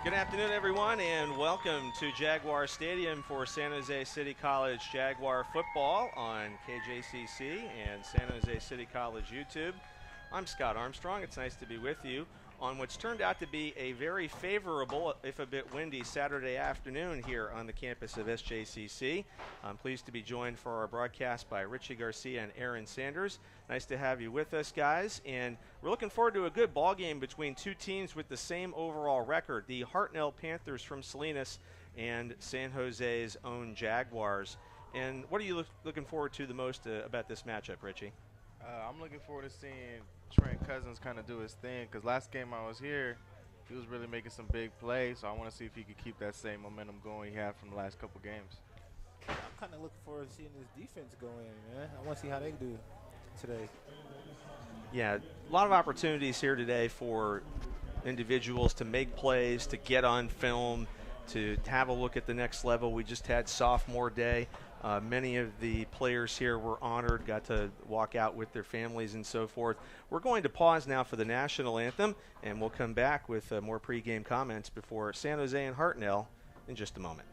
Good afternoon, everyone, and welcome to Jaguar Stadium for San Jose City College Jaguar football on KJCC and San Jose City College YouTube. I'm Scott Armstrong. It's nice to be with you on what's turned out to be a very favorable, if a bit windy, Saturday afternoon here on the campus of SJCC. I'm pleased to be joined for our broadcast by Richie Garcia and Aaron Sanders. Nice to have you with us, guys, and we're looking forward to a good ball game between two teams with the same overall record, the Hartnell Panthers from Salinas and San Jose's own Jaguars. And what are you looking forward to the most about this matchup, Richie? I'm looking forward to seeing Trent Cousins kind of do his thing, because last game I was here, he was really making some big plays, so I want to see if he can keep that same momentum going he had from the last couple games. I'm kind of looking forward to seeing this defense go in, man. I want to see how they do today. Yeah, a lot of opportunities here today for individuals to make plays, to get on film, to have a look at the next level. We just had sophomore day. Many of the players here were honored, got to walk out with their families and so forth. We're going to pause now for the national anthem, and we'll come back with more pregame comments before San Jose and Hartnell in just a moment.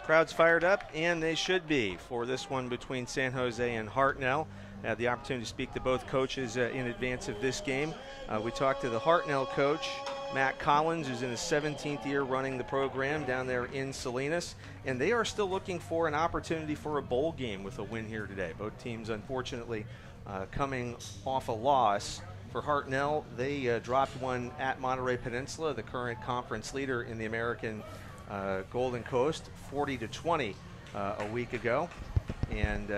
Crowd's fired up, and they should be, for this one between San Jose and Hartnell. I had the opportunity to speak to both coaches in advance of this game. We talked to the Hartnell coach, Matt Collins, who's in his 17th year running the program down there in Salinas, and they are still looking for an opportunity for a bowl game with a win here today. Both teams, unfortunately, coming off a loss. For Hartnell, they dropped one at Monterey Peninsula, the current conference leader in the American Golden Coast, 40-20 a week ago. And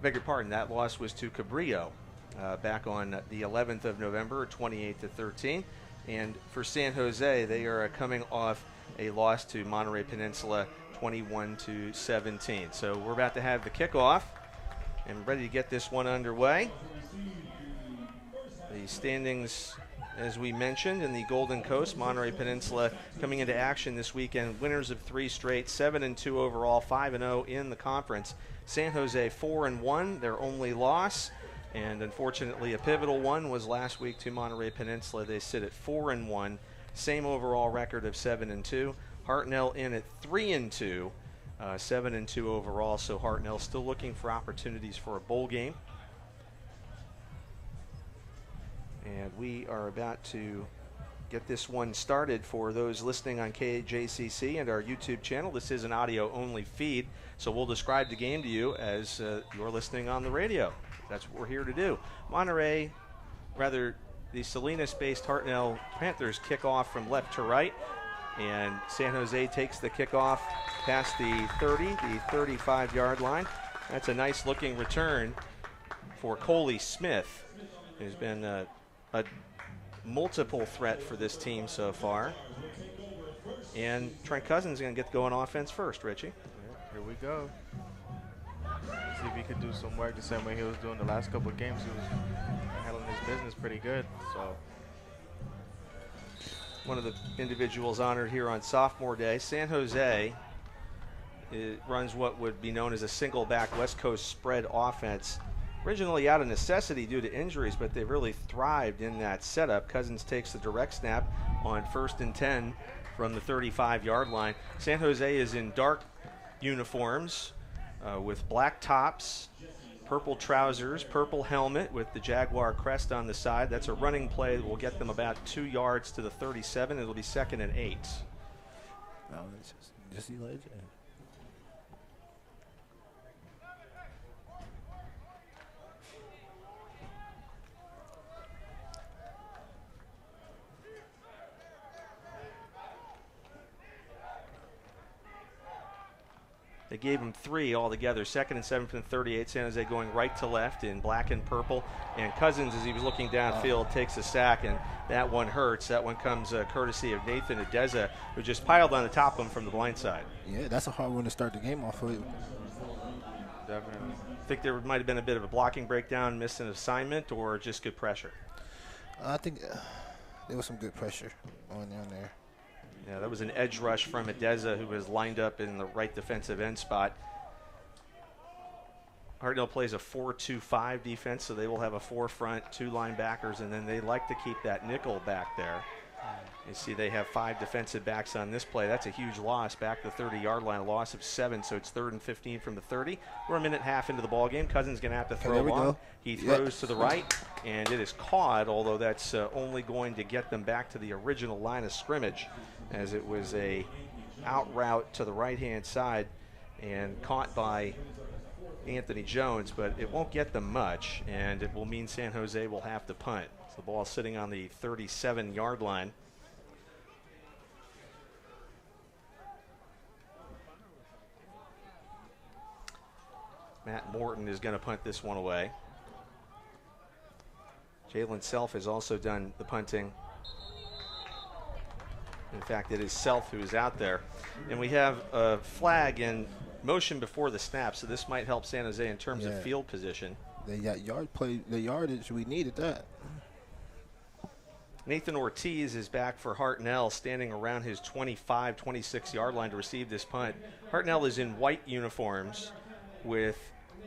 beg your pardon, that loss was to Cabrillo back on the 11th of November, 28-13. And for San Jose, they are coming off a loss to Monterey Peninsula, 21-17. So we're about to have the kickoff and ready to get this one underway. The standings, as we mentioned, in the Golden Coast, Monterey Peninsula coming into action this weekend. Winners of 3 straight, 7-2 overall, 5-0 in the conference. San Jose 4-1, their only loss, and unfortunately a pivotal one was last week to Monterey Peninsula. They sit at 4-1, same overall record of 7-2. Hartnell in at 3-2, 7-2 overall. So Hartnell still looking for opportunities for a bowl game. And we are about to get this one started for those listening on KJCC and our YouTube channel. This is an audio-only feed, so we'll describe the game to you as you're listening on the radio. That's what we're here to do. The Salinas-based Hartnell Panthers kick off from left to right, and San Jose takes the kickoff past the 35-yard line. That's a nice-looking return for Coley Smith, who's been a multiple threat for this team so far. And Trent Cousins is going to get going offense first, Richie. Yeah, here we go. See if he could do some work the same way he was doing the last couple of games. He was handling his business pretty good. So one of the individuals honored here on sophomore day, San Jose, runs what would be known as a single back West Coast spread offense. Originally out of necessity due to injuries, but they really thrived in that setup. Cousins takes the direct snap, on 1st and 10 from the 35-yard line. San Jose is in dark uniforms with black tops, purple trousers, purple helmet with the Jaguar crest on the side. That's a running play that will get them about 2 yards to the 37. It'll be 2nd and 8. No, it's just Elijah. They gave him 3 altogether. 2nd and 7 from the 38. San Jose going right to left in black and purple. And Cousins, as he was looking downfield, takes a sack, and that one hurts. That one comes courtesy of Nathan Adeza, who just piled on the top of him from the blind side. Yeah, that's a hard one to start the game off with. Definitely. I think there might have been a bit of a blocking breakdown, missed an assignment, or just good pressure. I think there was some good pressure on there. Yeah, that was an edge rush from Adeza, who was lined up in the right defensive end spot. Hartnell plays a 4-2-5 defense, so they will have a 4 front, 2 linebackers, and then they like to keep that nickel back there. You see they have 5 defensive backs on this play. That's a huge loss back to the 30-yard line, a loss of 7, so it's 3rd and 15 from the 30. We're a minute and a half into the ball game. Cousins going to have to throw long. He throws to the right, and it is caught, although that's only going to get them back to the original line of scrimmage, as it was a out route to the right-hand side and caught by Anthony Jones, but it won't get them much, and it will mean San Jose will have to punt. So the ball sitting on the 37-yard line. Matt Morton is going to punt this one away. Jalen Self has also done the punting. In fact, it is Self who is out there. And we have a flag in motion before the snap, so this might help San Jose in terms of field position. They got the yardage we needed that. Nathan Ortiz is back for Hartnell, standing around his 25, 26-yard line to receive this punt. Hartnell is in white uniforms with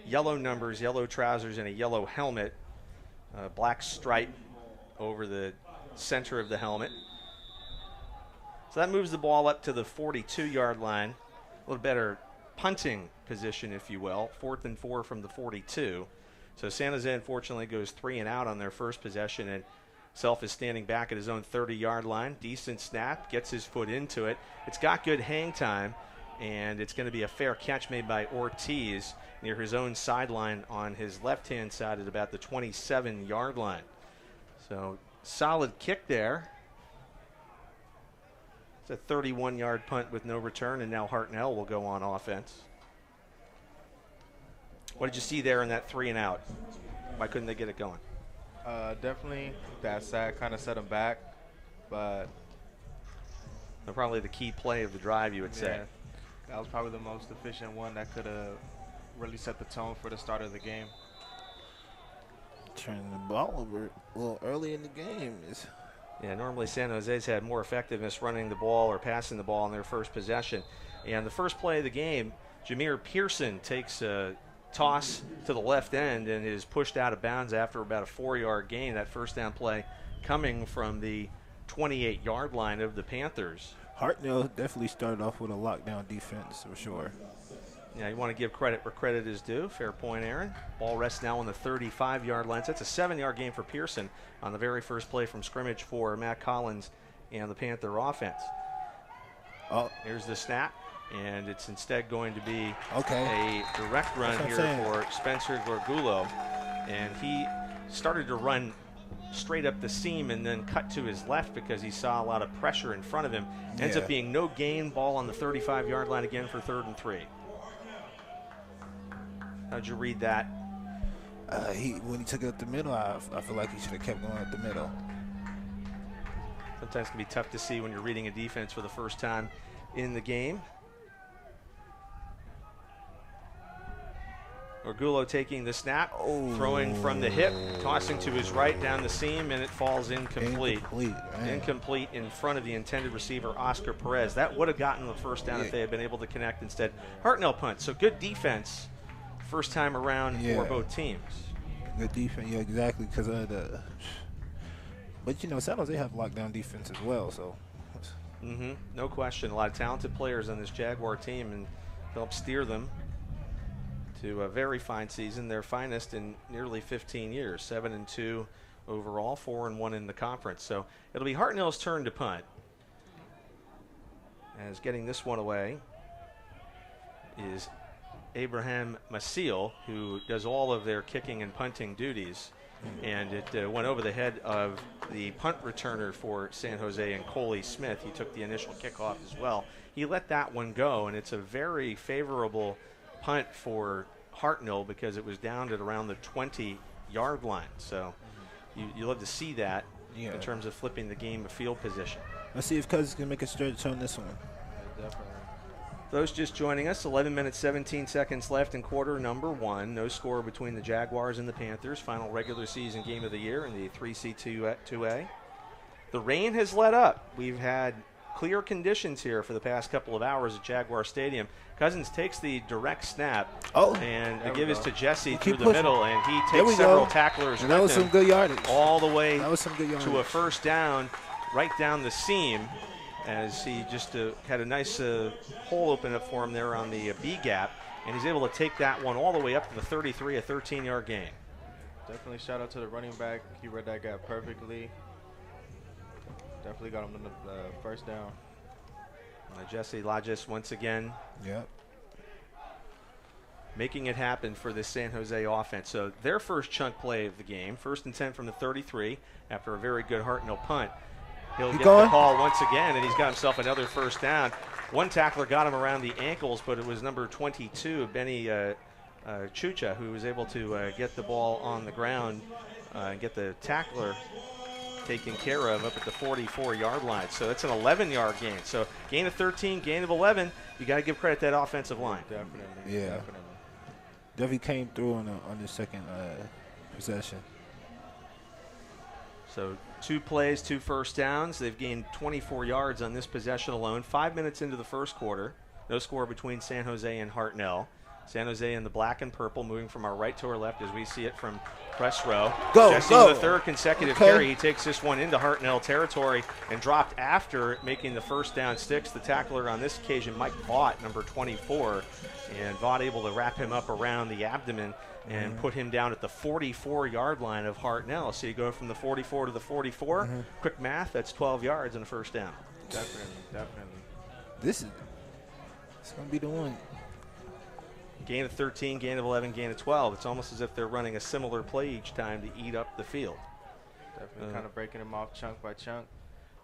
yellow numbers, yellow trousers, and a yellow helmet. Black stripe over the center of the helmet. So that moves the ball up to the 42-yard line. A little better punting position, if you will. 4th and 4 from the 42. So San Jose, unfortunately, goes 3 and out on their first possession, and Self is standing back at his own 30-yard line. Decent snap, gets his foot into it. It's got good hang time, and it's going to be a fair catch made by Ortiz near his own sideline on his left-hand side at about the 27-yard line. So solid kick there. It's a 31-yard punt with no return, and now Hartnell will go on offense. What did you see there in that 3 and out? Why couldn't they get it going? Definitely that sack kind of set them back, but probably the key play of the drive, you would say. That was probably the most efficient one that could have really set the tone for the start of the game. Turning the ball over a little early in the game is. Yeah, normally San Jose's had more effectiveness running the ball or passing the ball on their first possession. And the first play of the game, Jameer Pearson takes a toss to the left end and is pushed out of bounds after about a 4-yard gain. That first down play coming from the 28-yard line of the Panthers. Hartnell definitely started off with a lockdown defense for sure. Yeah, you want to give credit where credit is due. Fair point, Aaron. Ball rests now on the 35-yard line. So that's a 7-yard gain for Pearson on the very first play from scrimmage for Matt Collins and the Panther offense. Here's the snap, and it's instead going to be a direct run here for Spencer Gorgulo. And he started to run straight up the seam and then cut to his left because he saw a lot of pressure in front of him. Ends up being no gain, ball on the 35-yard line again for 3rd and 3. How'd you read that? When he took it up the middle, I feel like he should have kept going up the middle. Sometimes it can be tough to see when you're reading a defense for the first time in the game. Orgulo taking the snap, throwing from the hip, tossing to his right down the seam, and it falls incomplete. Incomplete in front of the intended receiver, Oscar Perez. That would have gotten the first down if they had been able to connect instead. Hartnell punt. So good defense first time around for both teams. Good defense, exactly, because But, you know, San Jose have lockdown defense as well, so. No question. A lot of talented players on this Jaguar team, and help steer them to a very fine season, their finest in nearly 15 years. 7-2 overall, 4-1 in the conference. So it'll be Hartnell's turn to punt. As getting this one away is Abraham Maciel, who does all of their kicking and punting duties. And it went over the head of the punt returner for San Jose and Coley Smith. He took the initial kickoff as well. He let that one go, and it's a very favorable punt for Hartnell because it was down at around the 20-yard line. So you love to see that in terms of flipping the game of field position. Let's see if Cousins can make a stretch on this one. Yeah, definitely. Those just joining us, 11 minutes, 17 seconds left in quarter number 1. No score between the Jaguars and the Panthers. Final regular season game of the year in the 3C2A. The rain has let up. We've had clear conditions here for the past couple of hours at Jaguar Stadium. Cousins takes the direct snap, and the give is to Jesse through the middle, and he takes several tacklers. And that was some good yardage. All the way to a first down, right down the seam, as he just had a nice hole open up for him there on the B gap, and he's able to take that one all the way up to the 33, a 13-yard gain. Definitely shout out to the running back. He read that gap perfectly. Definitely got him to the first down. Jesse Lajes once again. Yep. Making it happen for the San Jose offense. So their first chunk play of the game, 1st and 10 from the 33 after a very good Hartnell punt. He'll get the call once again, and he's got himself another first down. One tackler got him around the ankles, but it was number 22, Benny Chucha, who was able to get the ball on the ground and get the tackler taken care of up at the 44-yard line. So that's an 11-yard gain. So gain of 13, gain of 11. You got to give credit to that offensive line. Definitely. Yeah. Definitely came through on the second possession. So 2 plays, 2 first downs. They've gained 24 yards on this possession alone. 5 minutes into the first quarter. No score between San Jose and Hartnell. San Jose in the black and purple, moving from our right to our left as we see it from press row. Jesse with the 3rd consecutive carry. He takes this one into Hartnell territory and dropped after making the first down sticks. The tackler on this occasion, Mike Vaught, number 24. And Vaught able to wrap him up around the abdomen and put him down at the 44-yard line of Hartnell. So you go from the 44 to the 44. Quick math, that's 12 yards and a first down. Definitely. It's going to be the one. Gain of 13, gain of 11, gain of 12. It's almost as if they're running a similar play each time to eat up the field. Definitely kind of breaking them off chunk by chunk.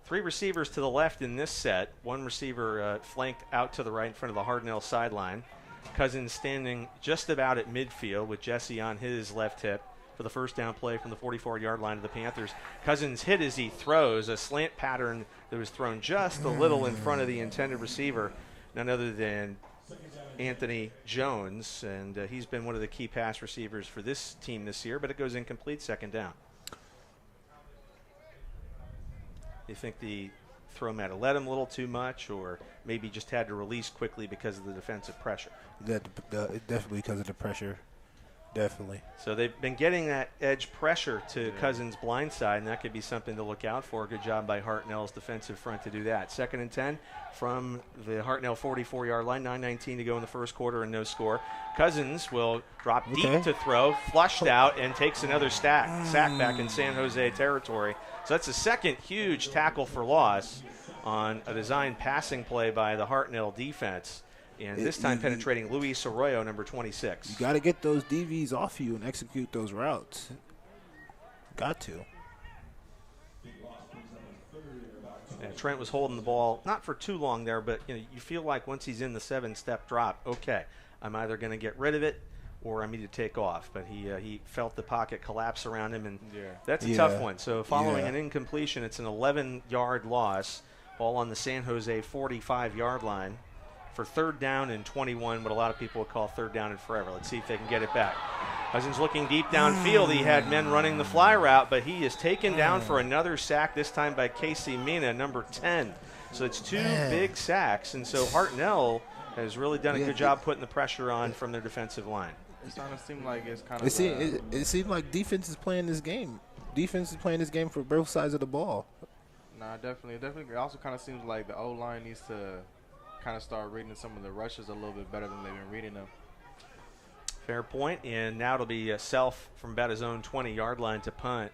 3 receivers to the left in this set. 1 receiver flanked out to the right in front of the Hartnell sideline. Cousins standing just about at midfield with Jesse on his left hip for the first down play from the 44-yard line of the Panthers. Cousins hit as he throws a slant pattern that was thrown just a little in front of the intended receiver, none other than Anthony Jones, and he's been one of the key pass receivers for this team this year, but it goes incomplete, second down. You think the throw might have let him a little too much, or maybe just had to release quickly because of the defensive pressure? Definitely because of the pressure. Definitely. So they've been getting that edge pressure to Cousins' blind side, and that could be something to look out for. Good job by Hartnell's defensive front to do that. 2nd and 10 from the Hartnell 44-yard line, 9:19 to go in the first quarter and no score. Cousins will drop deep to throw, flushed out, and takes another sack back in San Jose territory. So that's the second huge tackle for loss on a designed passing play by the Hartnell defense. And this time penetrating Luis Arroyo, number 26. You got to get those DVs off you and execute those routes. Got to. And Trent was holding the ball not for too long there, but you feel like once he's in the 7-step drop, okay, I'm either going to get rid of it or I need to take off. But he felt the pocket collapse around him, and that's a tough one. So following an incompletion, it's an 11-yard loss, all on the San Jose 45-yard line. For 3rd down and 21, what a lot of people would call 3rd down and forever. Let's see if they can get it back. Cousins looking deep downfield. He had men running the fly route, but he is taken down for another sack, this time by Casey Mina, number 10. So it's 2 big sacks, and so Hartnell has really done a good job putting the pressure on from their defensive line. It's starting to seem like it's kind of it seems like defense is playing this game. defense is playing this game for both sides of the ball. Nah, definitely. It also kind of seems like the O-line needs to kind of start reading some of the rushes a little bit better than they've been reading them. Fair point. And now it'll be Self from about his own 20-yard line to punt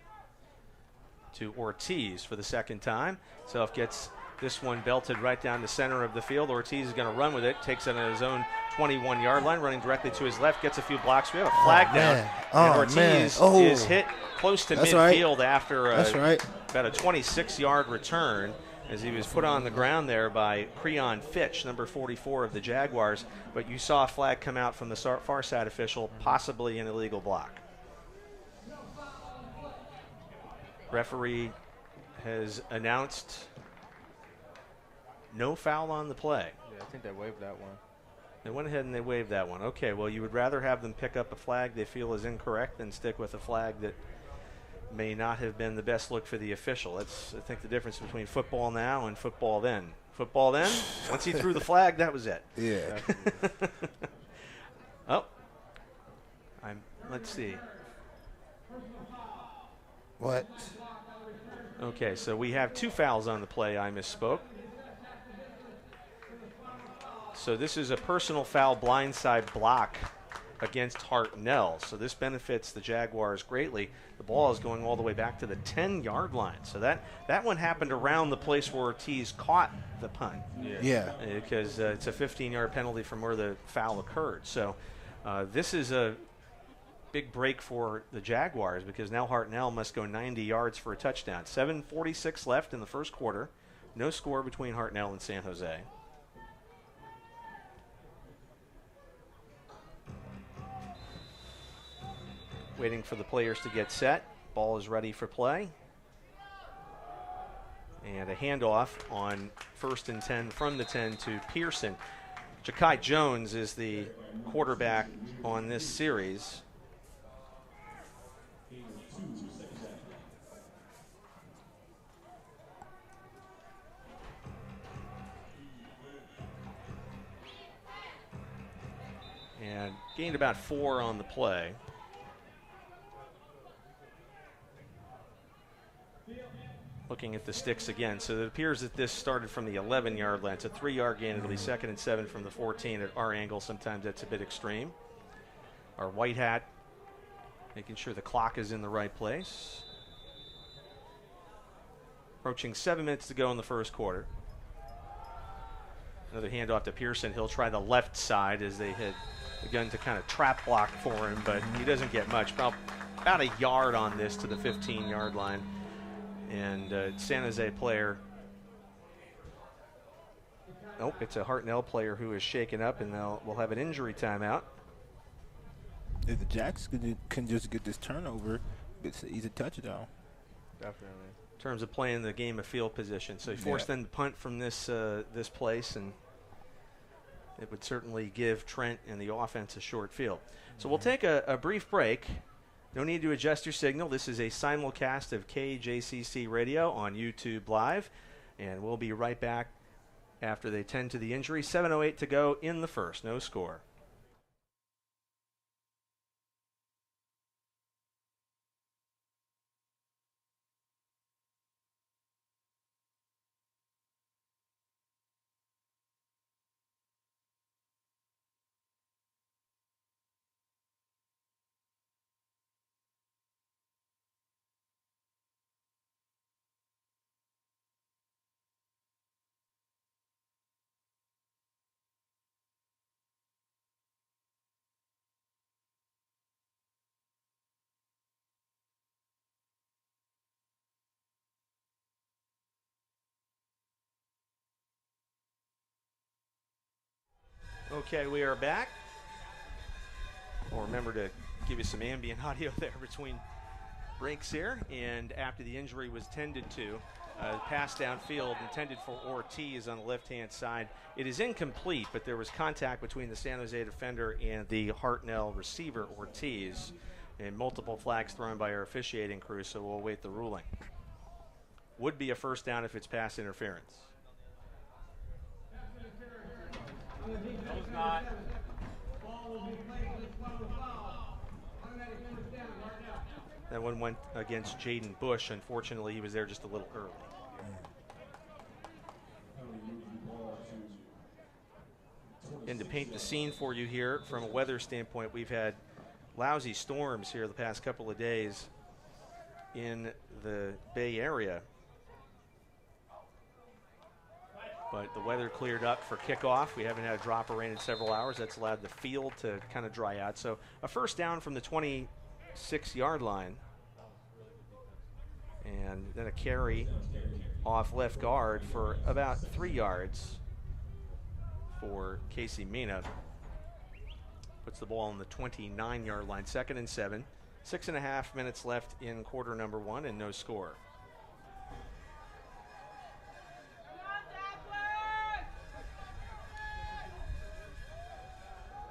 to Ortiz for the second time. Self gets this one belted right down the center of the field. Ortiz is going to run with it, takes it on his own 21-yard line, running directly to his left, gets a few blocks. We have a flag down. And Ortiz is hit close to midfield after about a 26-yard return as he was put on the ground there by Creon Fitch, number 44 of the Jaguars. But you saw a flag come out from the far side official, possibly an illegal block. Referee has announced no foul on the play. Yeah, I think they waived that one. They went ahead and they waived that one. Okay, well, you would rather have them pick up a flag they feel is incorrect than stick with a flag that may not have been the best look for the official. That's, I think, the difference between football now and football then. Football then, once he threw the flag, that was it. Yeah. Let's see. What? Okay, so we have 2 fouls on the play. I misspoke. So this is a personal foul blindside block against Hartnell. So this benefits the Jaguars greatly. The ball is going all the way back to the 10-yard line. So that one happened around the place where Ortiz caught the punt. Yeah. Because it's a 15-yard penalty from where the foul occurred. So this is a big break for the Jaguars because now Hartnell must go 90 yards for a touchdown. 7:46 left in the first quarter. No score between Hartnell and San Jose. Waiting for the players to get set. Ball is ready for play. And a handoff on 1st and 10 from the 10 to Pearson. Ja'Kai Jones is the quarterback on this series. And gained about 4 on the play. Looking at the sticks again. So it appears that this started from the 11-yard line. It's a 3-yard gain. It'll be 2nd and 7 from the 14 at our angle. Sometimes that's a bit extreme. Our white hat making sure the clock is in the right place. Approaching 7 minutes to go in the first quarter. Another handoff to Pearson. He'll try the left side as they had begun to kind of trap block for him, but he doesn't get much. About a yard on this to the 15-yard line. And San Jose player. Nope, it's a Hartnell player who is shaken up, and we'll have an injury timeout. If the Jacks can just get this turnover, it's an easy touchdown. Definitely. In terms of playing the game of field position. So he forced them to punt from this place, and it would certainly give Trent and the offense a short field. So we'll take a brief break. No need to adjust your signal. This is a simulcast of KJCC Radio on YouTube Live, and we'll be right back after they tend to the injury. 7:08 to go in the first. No score. Okay, we are back. I'll remember to give you some ambient audio there between breaks here. And after the injury was tended to, pass downfield intended for Ortiz on the left-hand side. It is incomplete, but there was contact between the San Jose defender and the Hartnell receiver, Ortiz, and multiple flags thrown by our officiating crew, so we'll await the ruling. Would be a first down if it's pass interference. That one went against Jaden Bush. Unfortunately, he was there just a little early. And to paint the scene for you here, from a weather standpoint, we've had lousy storms here the past couple of days in the Bay Area. But the weather cleared up for kickoff. We haven't had a drop of rain in several hours. That's allowed the field to kind of dry out. So a first down from the 26-yard line. And then a carry off left guard for about 3 yards for Casey Mina. Puts the ball on the 29-yard line, 2nd and 7. 6.5 minutes left in quarter number 1 and no score.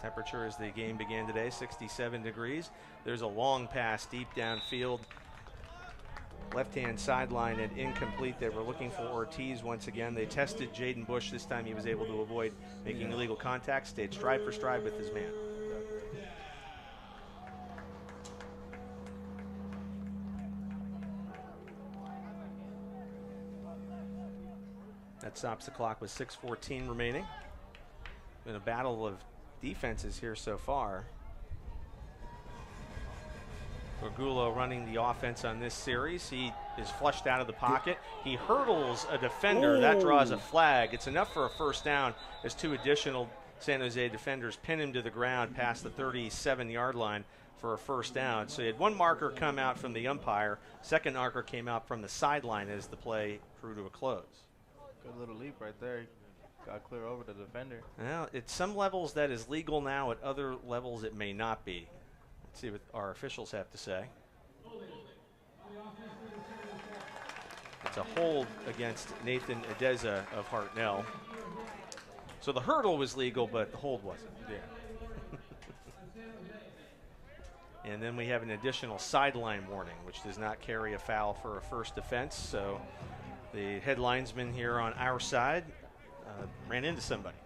Temperature as the game began today, 67 degrees. There's a long pass deep downfield. Left-hand sideline and incomplete. They were looking for Ortiz once again. They tested Jaden Bush. This time he was able to avoid making illegal contact, stayed stride for stride with his man. That stops the clock with 6:14 remaining. Been a battle of defenses here so far. Gorgulo running the offense on this series. He is flushed out of the pocket. He hurdles a defender. That draws a flag. It's enough for a first down as 2 additional San Jose defenders pin him to the ground past the 37-yard line for a first down. So he had one marker come out from the umpire. Second marker came out from the sideline as the play drew to a close. Good little leap right there. Got clear over the defender. Well, at some levels that is legal now. At other levels it may not be. Let's see what our officials have to say. It's a hold against Nathan Adeza of Hartnell. So the hurdle was legal, but the hold wasn't. Yeah. And then we have an additional sideline warning, which does not carry a foul for a first offense. So the head linesman here on our side ran into somebody.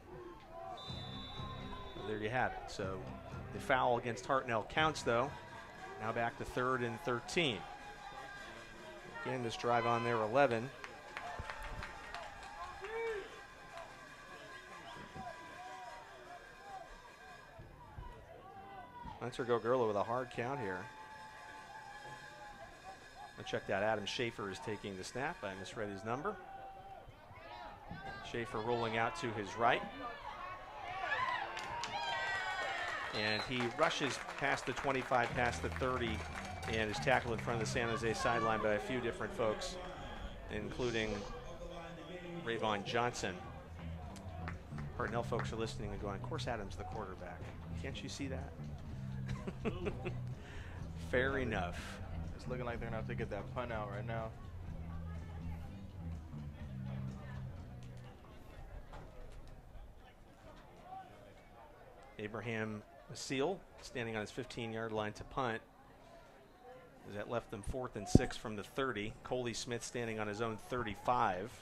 So there you have it. So the foul against Hartnell counts, though. Now back to 3rd and 13. Again, this drive on there, 11. Spencer Gorgulo with a hard count here. I checked out. Adam Schaefer is taking the snap. I misread his number. Schaefer rolling out to his right. And he rushes past the 25, past the 30, and is tackled in front of the San Jose sideline by a few different folks, including Rayvon Johnson. Hartnell folks are listening and going, of course Adam's the quarterback. Can't you see that? Fair enough. It's looking like they're going to have to get that punt out right now. Abraham Seal standing on his 15-yard line to punt. That left them 4th and 6 from the 30. Coley Smith standing on his own 35.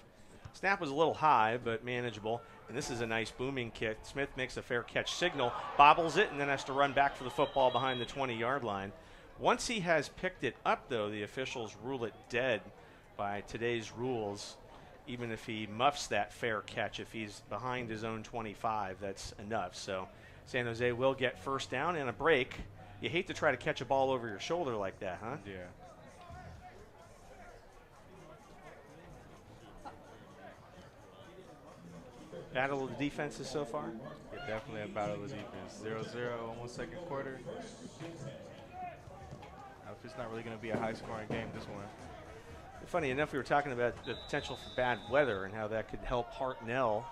Snap was a little high, but manageable. And this is a nice booming kick. Smith makes a fair catch signal, bobbles it, and then has to run back for the football behind the 20-yard line. Once he has picked it up, though, the officials rule it dead by today's rules. Even if he muffs that fair catch, if he's behind his own 25, that's enough. So San Jose will get first down and a break. You hate to try to catch a ball over your shoulder like that, huh? Yeah. Battle of the defenses so far? Yeah, definitely a battle of the defense. 0-0, almost second quarter. It's not really going to be a high-scoring game, this one. Funny enough, we were talking about the potential for bad weather and how that could help Hartnell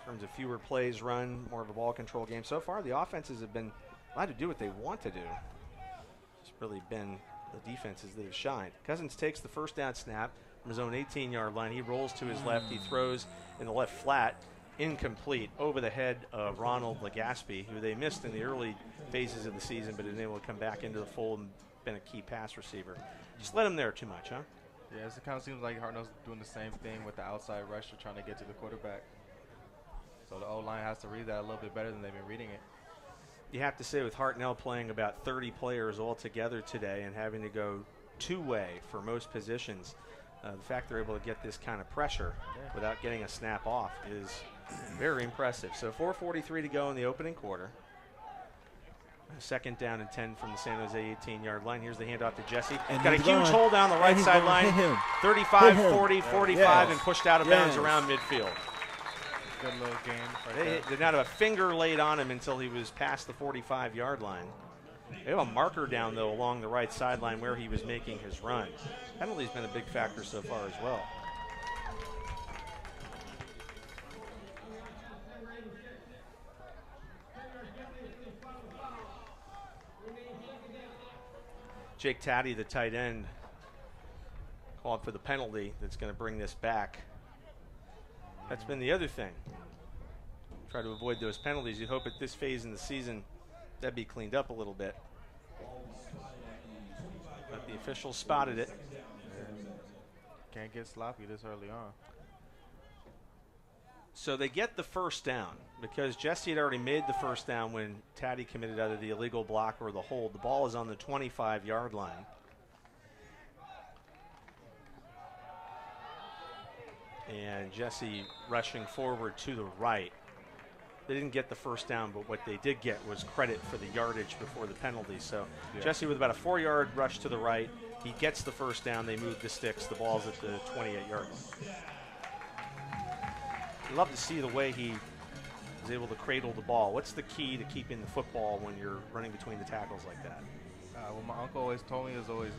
in terms of fewer plays run, more of a ball control game. So far, the offenses have been allowed to do what they want to do. It's really been the defenses that have shined. Cousins takes the first down snap from his own 18-yard line. He rolls to his left. He throws in the left flat, incomplete, over the head of Ronald Legaspi, who they missed in the early phases of the season, but is able to come back into the fold and been a key pass receiver. Just let him there too much, huh? Yeah, it kind of seems like Hartnell's doing the same thing with the outside rusher trying to get to the quarterback. So the O-line has to read that a little bit better than they've been reading it. You have to say with Hartnell playing about 30 players all together today and having to go two-way for most positions. The fact they're able to get this kind of pressure without getting a snap off is very impressive. So 4:43 to go in the opening quarter. Second down and 10 from the San Jose 18-yard line. Here's the handoff to Jesse. And got a huge hole down the right sideline. 35, 40, 45, and pushed out of bounds around midfield. Good little game. They did not have a finger laid on him until he was past the 45-yard line. They have a marker down, though, along the right sideline where he was making his run. Penalty's been a big factor so far as well. Jake Taddy, the tight end, called for the penalty that's going to bring this back. That's been the other thing. Try to avoid those penalties. You hope at this phase in the season that'd be cleaned up a little bit. But the officials spotted it. Can't get sloppy this early on. So they get the first down because Jesse had already made the first down when Taddy committed either the illegal block or the hold. The ball is on the 25-yard line. And Jesse rushing forward to the right. They didn't get the first down, but what they did get was credit for the yardage before the penalty. So Jesse with about a 4-yard rush to the right. He gets the first down. They move the sticks. The ball's at the 28-yard line. I'd love to see the way he is able to cradle the ball. What's the key to keeping the football when you're running between the tackles like that? What my uncle always told me is always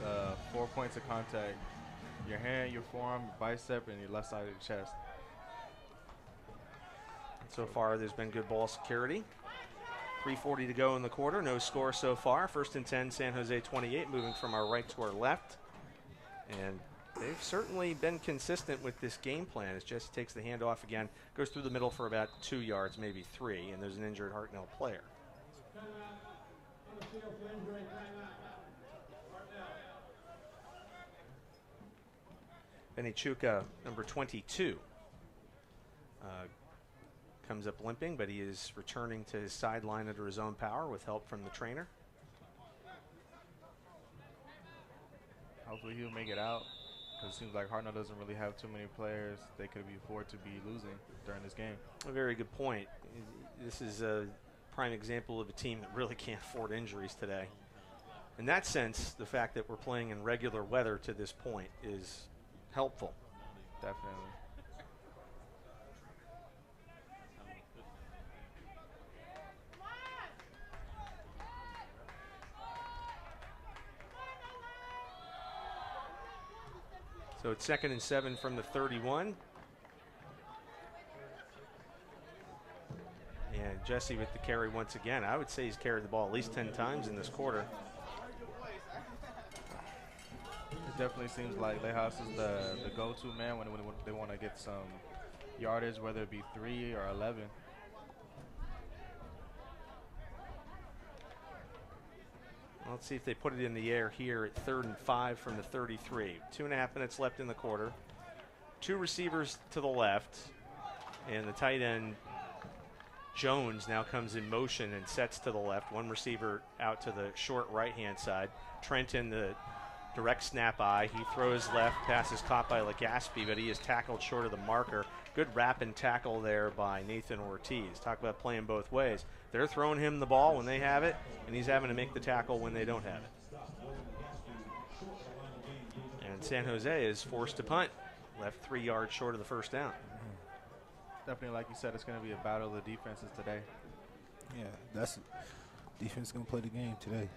4 points of contact. Your hand, your forearm, your bicep, and your left side of your chest. So far, there's been good ball security. 3:40 to go in the quarter. No score so far. First and 10, San Jose 28, moving from our right to our left. And they've certainly been consistent with this game plan as Jesse takes the handoff again, goes through the middle for about 2 yards, maybe 3, and there's an injured Hartnell player. Benny Chuka, number 22, comes up limping, but he is returning to his sideline under his own power with help from the trainer. Hopefully he'll make it out, because it seems like Hartnell doesn't really have too many players they could afford to be losing during this game. A very good point. This is a prime example of a team that really can't afford injuries today. In that sense, the fact that we're playing in regular weather to this point is helpful. Definitely. So it's 2nd and 7 from the 31. And Jesse with the carry once again. I would say he's carried the ball at least 10 times in this quarter. It definitely seems like Lejas is the go-to man when they want to get some yardage, whether it be 3 or 11. Let's see if they put it in the air here at 3rd and 5 from the 33. 2.5 minutes left in the quarter. 2 receivers to the left. And the tight end, Jones, now comes in motion and sets to the left. 1 receiver out to the short right-hand side. Trenton, the direct snap eye. He throws left, pass is caught by Legaspi, but he is tackled short of the marker. Good wrap and tackle there by Nathan Ortiz. Talk about playing both ways. They're throwing him the ball when they have it, and he's having to make the tackle when they don't have it. And San Jose is forced to punt. Left 3 yards short of the first down. Definitely, like you said, it's going to be a battle of the defenses today. Yeah, that's defense going to play the game today.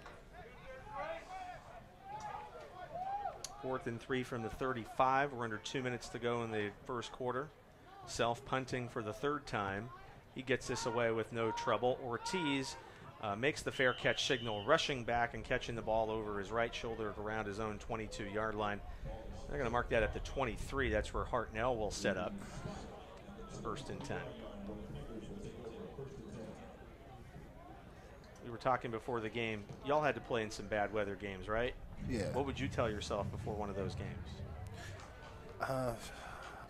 4th and 3 from the 35. We're under 2 minutes to go in the first quarter. Self-punting for the 3rd time. He gets this away with no trouble. Ortiz makes the fair catch signal, rushing back and catching the ball over his right shoulder around his own 22-yard line. They're going to mark that at the 23. That's where Hartnell will set up. 1st and 10. We were talking before the game. Y'all had to play in some bad weather games, right? Yeah. What would you tell yourself before one of those games?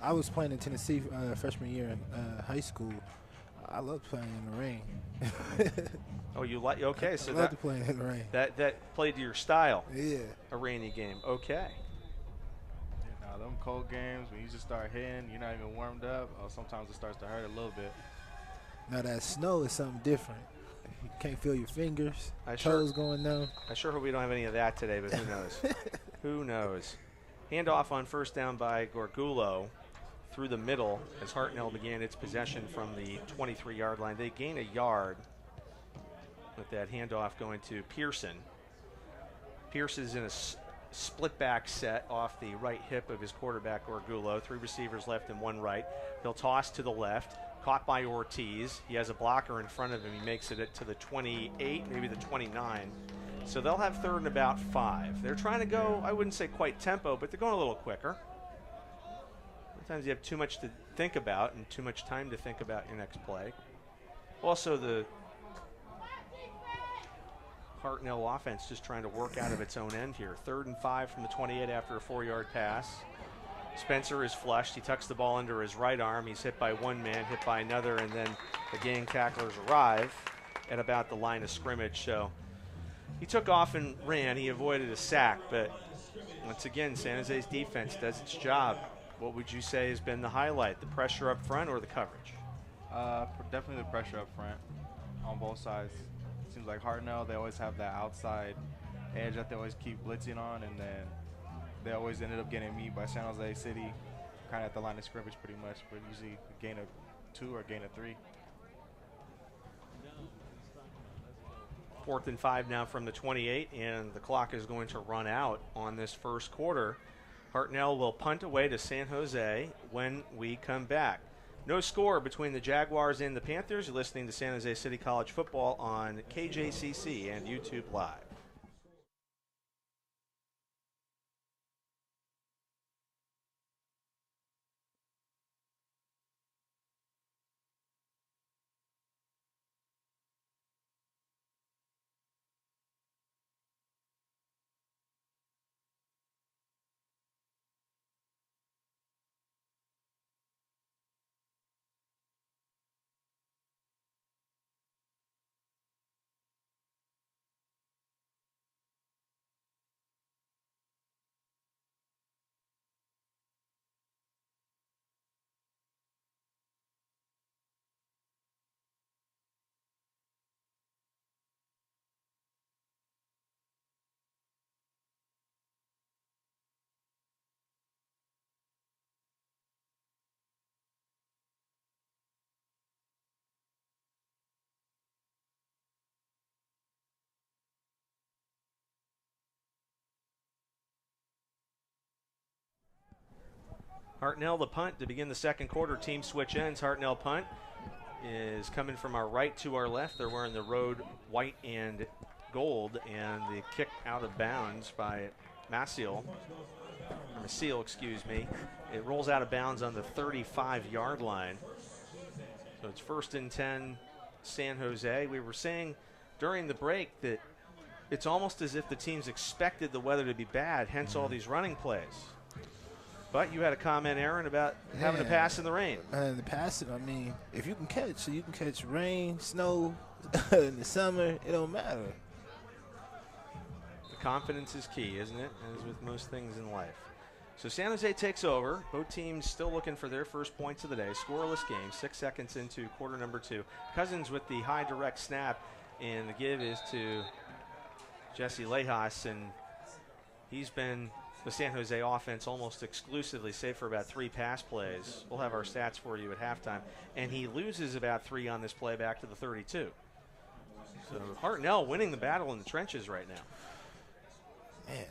I was playing in Tennessee freshman year in high school. I love playing in the rain. Oh, you like? Okay, so I love to play in the rain. that played to your style. Yeah. A rainy game. Okay. Now, them cold games, when you just start hitting, you're not even warmed up, sometimes it starts to hurt a little bit. Now, that snow is something different. You can't feel your fingers, toes going numb. I sure hope we don't have any of that today, but who knows? Who knows? Handoff on first down by Gorgulo through the middle as Hartnell began its possession from the 23-yard line. They gain a yard with that handoff going to Pearson. Pierce is in a split back set off the right hip of his quarterback, Gorgulo. 3 receivers left and 1 right. He'll toss to the left. Caught by Ortiz. He has a blocker in front of him. He makes it to the 28, maybe the 29. So they'll have 3rd and about 5. They're trying to go, I wouldn't say quite tempo, but they're going a little quicker. Sometimes you have too much to think about and too much time to think about your next play. Also, the Hartnell offense just trying to work out of its own end here. 3rd and 5 from the 28 after a 4-yard pass. Spencer is flushed. He tucks the ball under his right arm. He's hit by one man, hit by another, and then the gang tacklers arrive at about the line of scrimmage. So he took off and ran. He avoided a sack, but once again, San Jose's defense does its job. What would you say has been the highlight, the pressure up front or the coverage? Definitely the pressure up front on both sides. It seems like Hartnell, they always have that outside edge that they always keep blitzing on, and then they always ended up getting beat by San Jose City, kind of at the line of scrimmage pretty much, but usually a gain of 2 or a gain of 3. 4th and 5 now from the 28, and the clock is going to run out on this first quarter. Hartnell will punt away to San Jose when we come back. No score between the Jaguars and the Panthers. You're listening to San Jose City College football on KJCC and YouTube Live. Hartnell the punt to begin the second quarter. Team switch ends. Hartnell punt is coming from our right to our left. They're wearing the road white and gold, and the kick out of bounds by Maciel, excuse me. It rolls out of bounds on the 35-yard line. So it's 1st and 10, San Jose. We were saying during the break that it's almost as if the teams expected the weather to be bad, hence all these running plays. But you had a comment, Aaron, about having to pass in the rain. And the passing, I mean, if you can catch, so you can catch rain, snow, in the summer, it don't matter. The confidence is key, isn't it? As with most things in life. So San Jose takes over. Both teams still looking for their first points of the day. Scoreless game, 6 seconds into quarter number 2. Cousins with the high direct snap, and the give is to Jesse Lejas, and he's been the San Jose offense almost exclusively, save for about 3 pass plays. We'll have our stats for you at halftime. And he loses about 3 on this play back to the 32. So Hartnell winning the battle in the trenches right now. Man.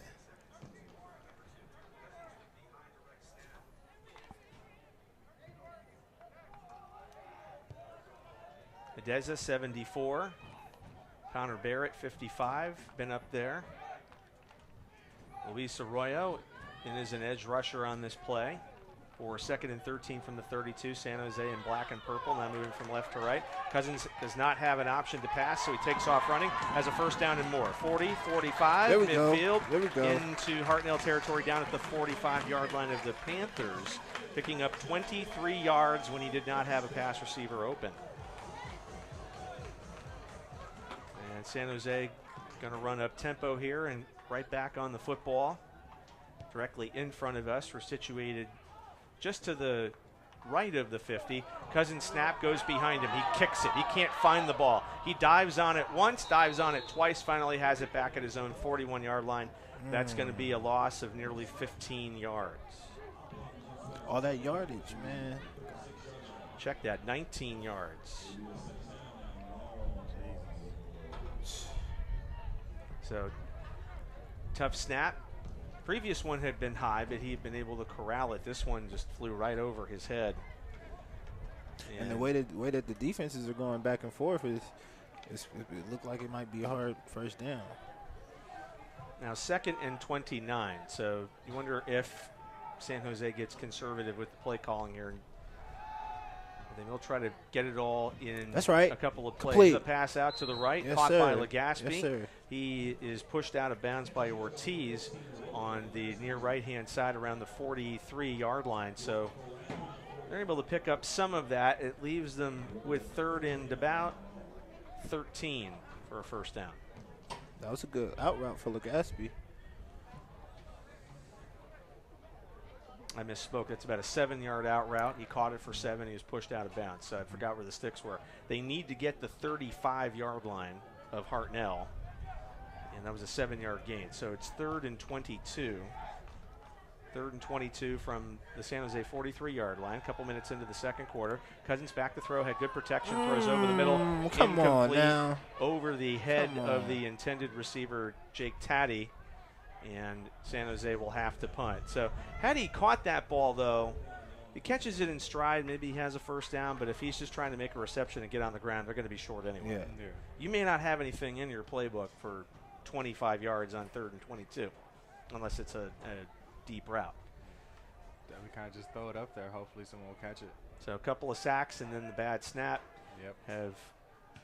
Adeza, 74. Connor Barrett, 55. Been up there. Luis Arroyo is an edge rusher on this play for 2nd and 13 from the 32. San Jose in black and purple, now moving from left to right. Cousins does not have an option to pass, so he takes off running, has a first down and more. 40, 45, midfield into Hartnell territory down at the 45-yard line of the Panthers, picking up 23 yards when he did not have a pass receiver open. And San Jose going to run up tempo here and right back on the football. Directly in front of us. We're situated just to the right of the 50. Cousins snap goes behind him. He kicks it. He can't find the ball. He dives on it once, dives on it twice, finally has it back at his own 41-yard line. That's going to be a loss of nearly 15 yards. All that yardage, man. Check that, 19 yards. So, tough snap. Previous one had been high, but he had been able to corral it. This one just flew right over his head. And the way that the defenses are going back and forth it looked like it might be a hard first down. Now 2nd and 29. So you wonder if San Jose gets conservative with the play calling here. Then they'll try to get it all in. That's right. A couple of plays. Complete. A pass out to the right, Yes, caught sir. by Legaspi. Yes, sir. He is pushed out of bounds by Ortiz on the near right-hand side around the 43-yard line. So they're able to pick up some of that. It leaves them with 3rd and about 13 for a first down. That was a good out route for Legaspi. I misspoke. That's about a 7-yard out route. He caught it for 7. He was pushed out of bounds. So I forgot where the sticks were. They need to get the 35-yard line of Hartnell, and that was a 7-yard gain. So it's 3rd and 22. 3rd and 22 from the San Jose 43-yard line. A couple minutes into the second quarter. Cousins back to throw. Had good protection. Throws over the middle. Come on now. Over the head of the intended receiver, Jake Taddy. And San Jose will have to punt. So had he caught that ball, though, he catches it in stride. Maybe he has a first down. But if he's just trying to make a reception and get on the ground, they're going to be short anyway. Yeah. You may not have anything in your playbook for 25 yards on 3rd and 22, unless it's a deep route. Then we kind of just throw it up there. Hopefully someone will catch it. So a couple of sacks and then the bad snap have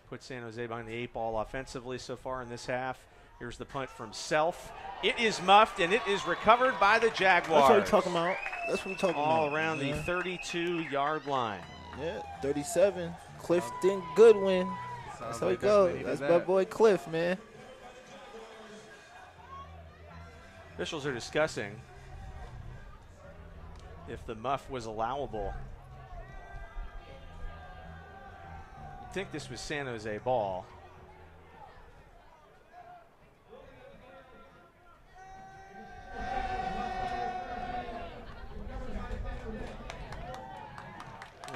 put San Jose behind the 8 ball offensively so far in this half. Here's the punt from Self. It is muffed, and it is recovered by the Jaguars. That's what we're talking about. That's what we're talking about. All around the 32-yard line. Yeah, 37. Clifton Goodwin. That's how he goes. That's my boy Cliff, man. Officials are discussing if the muff was allowable. I think this was San Jose ball.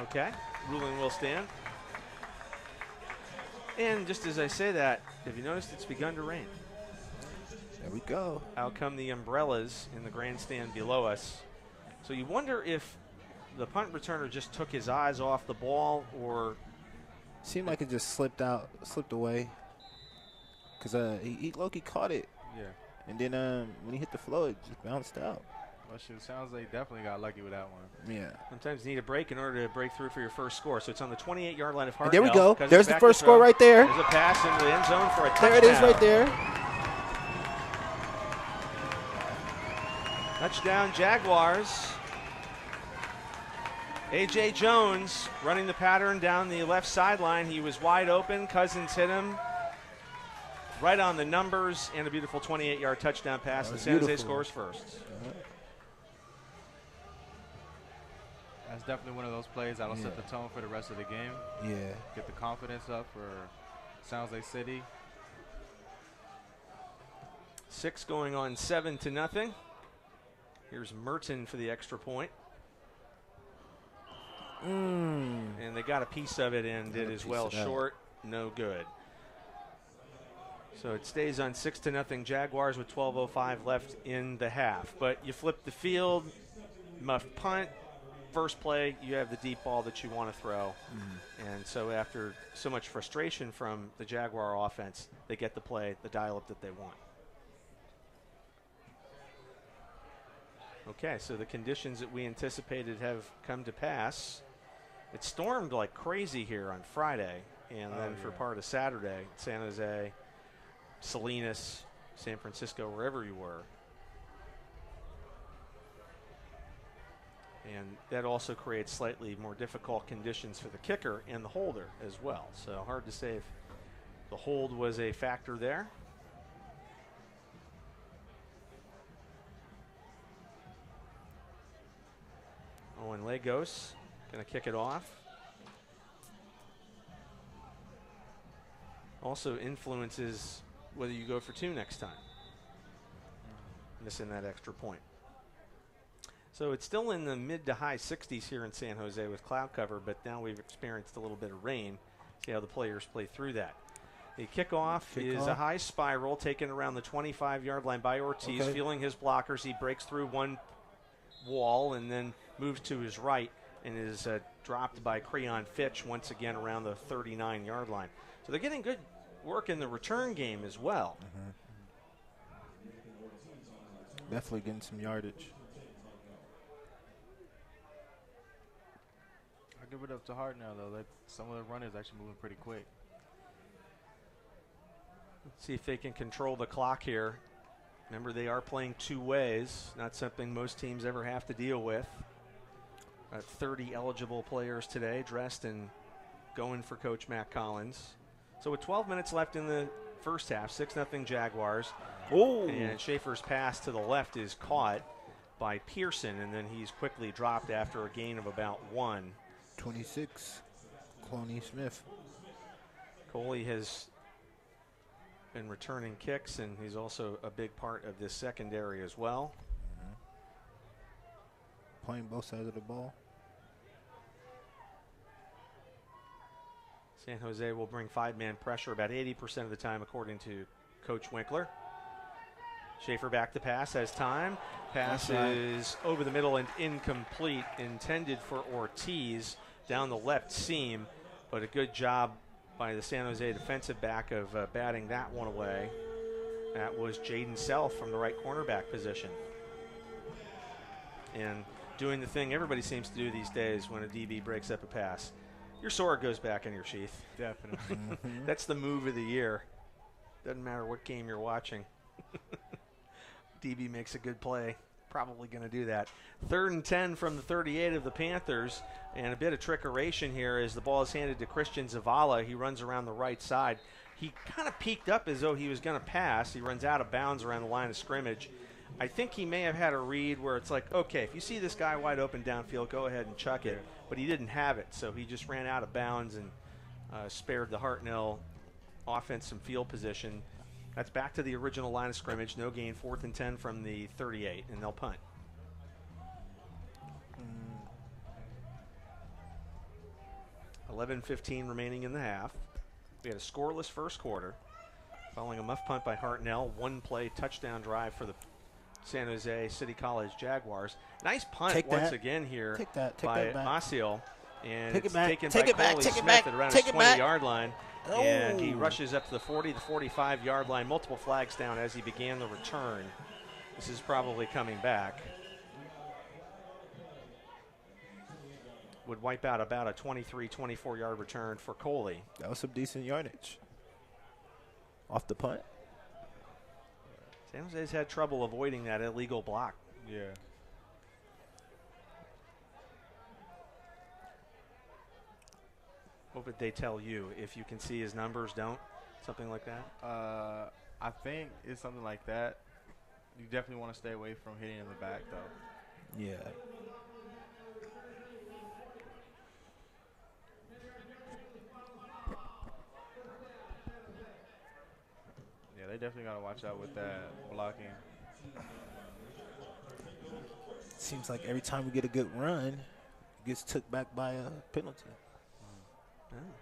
Okay, ruling will stand. And just as I say that, have you noticed it's begun to rain? There we go. Out come the umbrellas in the grandstand below us. So you wonder if the punt returner just took his eyes off the ball, or seemed like it just slipped away. Because he low-key caught it. Yeah. And then when he hit the floor, it just bounced out. Well, shoot, sounds like definitely got lucky with that one. Yeah. Sometimes you need a break in order to break through for your first score. So it's on the 28-yard line of Hartnell. And there we go. Cousins There's the back first to throw. score right there. There's a pass into the end zone for a touchdown. There it is right there. Touchdown Jaguars. A.J. Jones running the pattern down the left sideline. He was wide open. Cousins hit him right on the numbers, and a beautiful 28-yard touchdown pass. And San Jose scores first. That's definitely one of those plays that'll set the tone for the rest of the game. Yeah. Get the confidence up for San Jose City. 6 going on 7-0. Here's Merton for the extra point. And they got a piece of it and did as well. Short, no good. So it stays on 6-0 Jaguars with 12:05 left in the half. But you flip the field, muffed punt. First play, you have the deep ball that you want to throw. And so after so much frustration from the Jaguar offense, they get the play, the dial-up that they want. Okay, so the conditions that we anticipated have come to pass. It stormed like crazy here on Friday, and then for part of Saturday, San Jose, Salinas, San Francisco, wherever you were. And that also creates slightly more difficult conditions for the kicker and the holder as well. So hard to say if The hold was a factor there. Owen Lagos going to kick it off. Also influences whether you go for 2 next time. Missing that extra point. So it's still in the mid to high 60s here in San Jose with cloud cover, but now we've experienced a little bit of rain. See how the players play through that. The kickoff is a high spiral taken around the 25-yard line by Ortiz, feeling his blockers. He breaks through one wall and then moves to his right and is dropped by Creon Fitch once again around the 39-yard line. So they're getting good work in the return game as well. Definitely getting some yardage. I'll give it up to Hartnell, though. Some of the runners actually moving pretty quick. Let's see if they can control the clock here. Remember, they are playing 2 ways, not something most teams ever have to deal with. 30 eligible players today dressed and going for Coach Matt Collins. So with 12 minutes left in the first half, 6-0 Jaguars. Oh. And Schaefer's pass to the left is caught by Pearson, and then he's quickly dropped after a gain of about 1. 26, Cloney Smith. Coley has been returning kicks, and he's also a big part of this secondary as well. Playing both sides of the ball. San Jose will bring 5-man pressure about 80% of the time, according to Coach Winkler. Schaefer back to pass, has time. Pass is over the middle and incomplete, intended for Ortiz down the left seam, but a good job by the San Jose defensive back of batting that one away. That was Jaden Self from the right cornerback position. And doing the thing everybody seems to do these days when a DB breaks up a pass. Your sword goes back in your sheath. Definitely. That's the move of the year. Doesn't matter what game you're watching. DB makes a good play. Probably going to do that. 3rd and 10 from the 38 of the Panthers. And a bit of trickeration here as the ball is handed to Christian Zavala. He runs around the right side. He kind of peeked up as though he was going to pass. He runs out of bounds around the line of scrimmage. I think he may have had a read where it's like, okay, if you see this guy wide open downfield, go ahead and chuck it. But he didn't have it, so he just ran out of bounds and spared the Hartnell offense some field position. That's back to the original line of scrimmage. No gain, 4th and 10 from the 38, and they'll punt. 11:15 remaining in the half. We had a scoreless first quarter. Following a muff punt by Hartnell, 1-play touchdown drive for the San Jose City College Jaguars. Nice punt once again here by Maciel. And it's taken by Coley Smith at around his 20-yard line. Oh. And he rushes up to the 40 to 45-yard line. Multiple flags down as he began the return. This is probably coming back. Would wipe out about a 23, 24-yard return for Coley. That was some decent yardage. Off the punt. San Jose's had trouble avoiding that illegal block. Yeah. What would they tell you? If you can see his numbers, don't? Something like that? I think it's something like that. You definitely want to stay away from hitting in the back, though. Yeah. Yeah, they definitely got to watch out with that blocking. Seems like every time we get a good run, it gets took back by a penalty.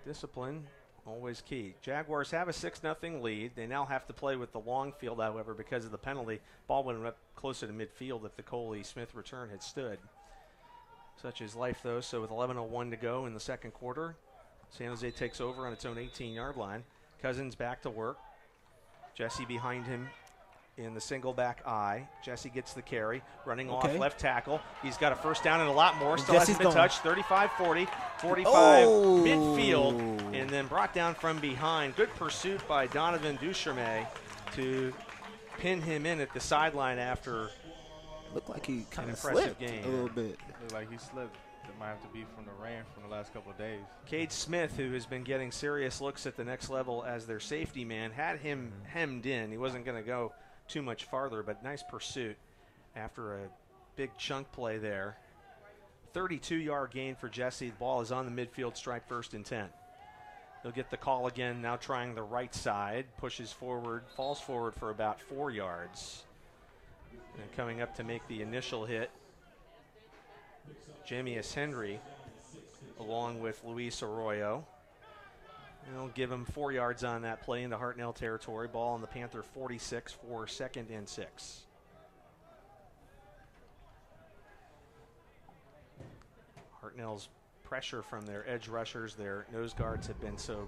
Discipline, always key. Jaguars have a 6-0 lead. They now have to play with the long field, however, because of the penalty. Ball went up closer to midfield if the Coley-Smith return had stood. Such is life, though. So with 11:01 to go in the second quarter, San Jose takes over on its own 18-yard line. Cousins back to work. Jesse behind him in the single back eye. Jesse gets the carry, running off left tackle. He's got a first down and a lot more. Still hasn't been touched. 35-40, 45 midfield, and then brought down from behind. Good pursuit by Donovan Ducharme to pin him in at the sideline after looked like he kind of slipped a little bit. Looked like he slipped. It might have to be from the rain from the last couple of days. Cade Smith, who has been getting serious looks at the next level as their safety man, had him hemmed in. He wasn't going to go too much farther, but nice pursuit after a big chunk play there. 32-yard gain for Jesse. The ball is on the midfield stripe, 1st and 10. He'll get the call again, now trying the right side, pushes forward, falls forward for about 4 yards. And coming up to make the initial hit, Jamius Henry, along with Luis Arroyo. They'll give him 4 yards on that play into Hartnell territory. Ball on the Panther 46 for 2nd and 6. Hartnell's pressure from their edge rushers, their nose guards have been so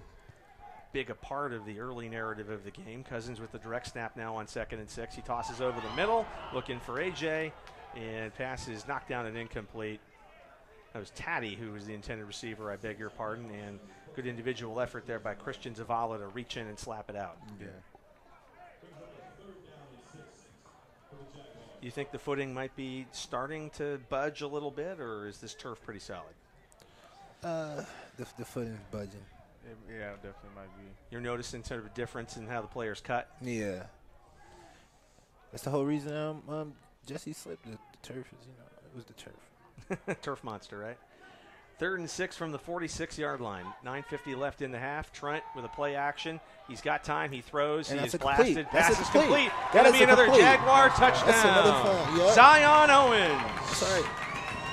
big a part of the early narrative of the game. Cousins with the direct snap now on 2nd and 6. He tosses over the middle, looking for AJ, and pass is knocked down and incomplete. That was Taddy who was the intended receiver, I beg your pardon, and good individual effort there by Christian Zavala to reach in and slap it out. Yeah. You think the footing might be starting to budge a little bit, or is this turf pretty solid? The footing's budging. Yeah, it definitely might be. You're noticing sort of a difference in how the players cut? Yeah. That's the whole reason Jesse slipped. The turf is, it was the turf. Turf monster, right? 3rd and 6 from the 46-yard line. 9:50 left in the half. Trent with a play action. He's got time. He throws. And he is complete. blasted. Pass is complete. That Going to be another complete. Jaguar touchdown. That's another fun. Yep. Zion Owens. Sorry.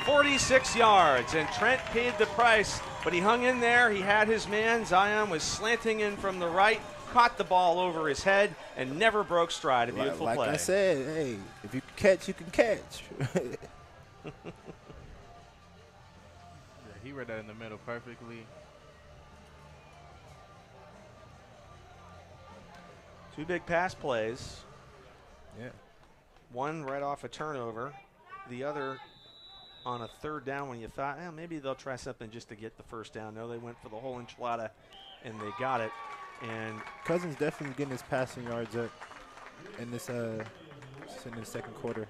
46 yards. And Trent paid the price, but he hung in there. He had his man. Zion was slanting in from the right, caught the ball over his head, and never broke stride. A beautiful play. Like I said, hey, if you can catch, you can catch. He read that in the middle perfectly. 2 big pass plays. Yeah. One right off a turnover. The other on a 3rd down when you thought, maybe they'll try something just to get the 1st down. No, they went for the whole enchilada, and they got it. And Cousins definitely getting his passing yards up in this in the 2nd quarter.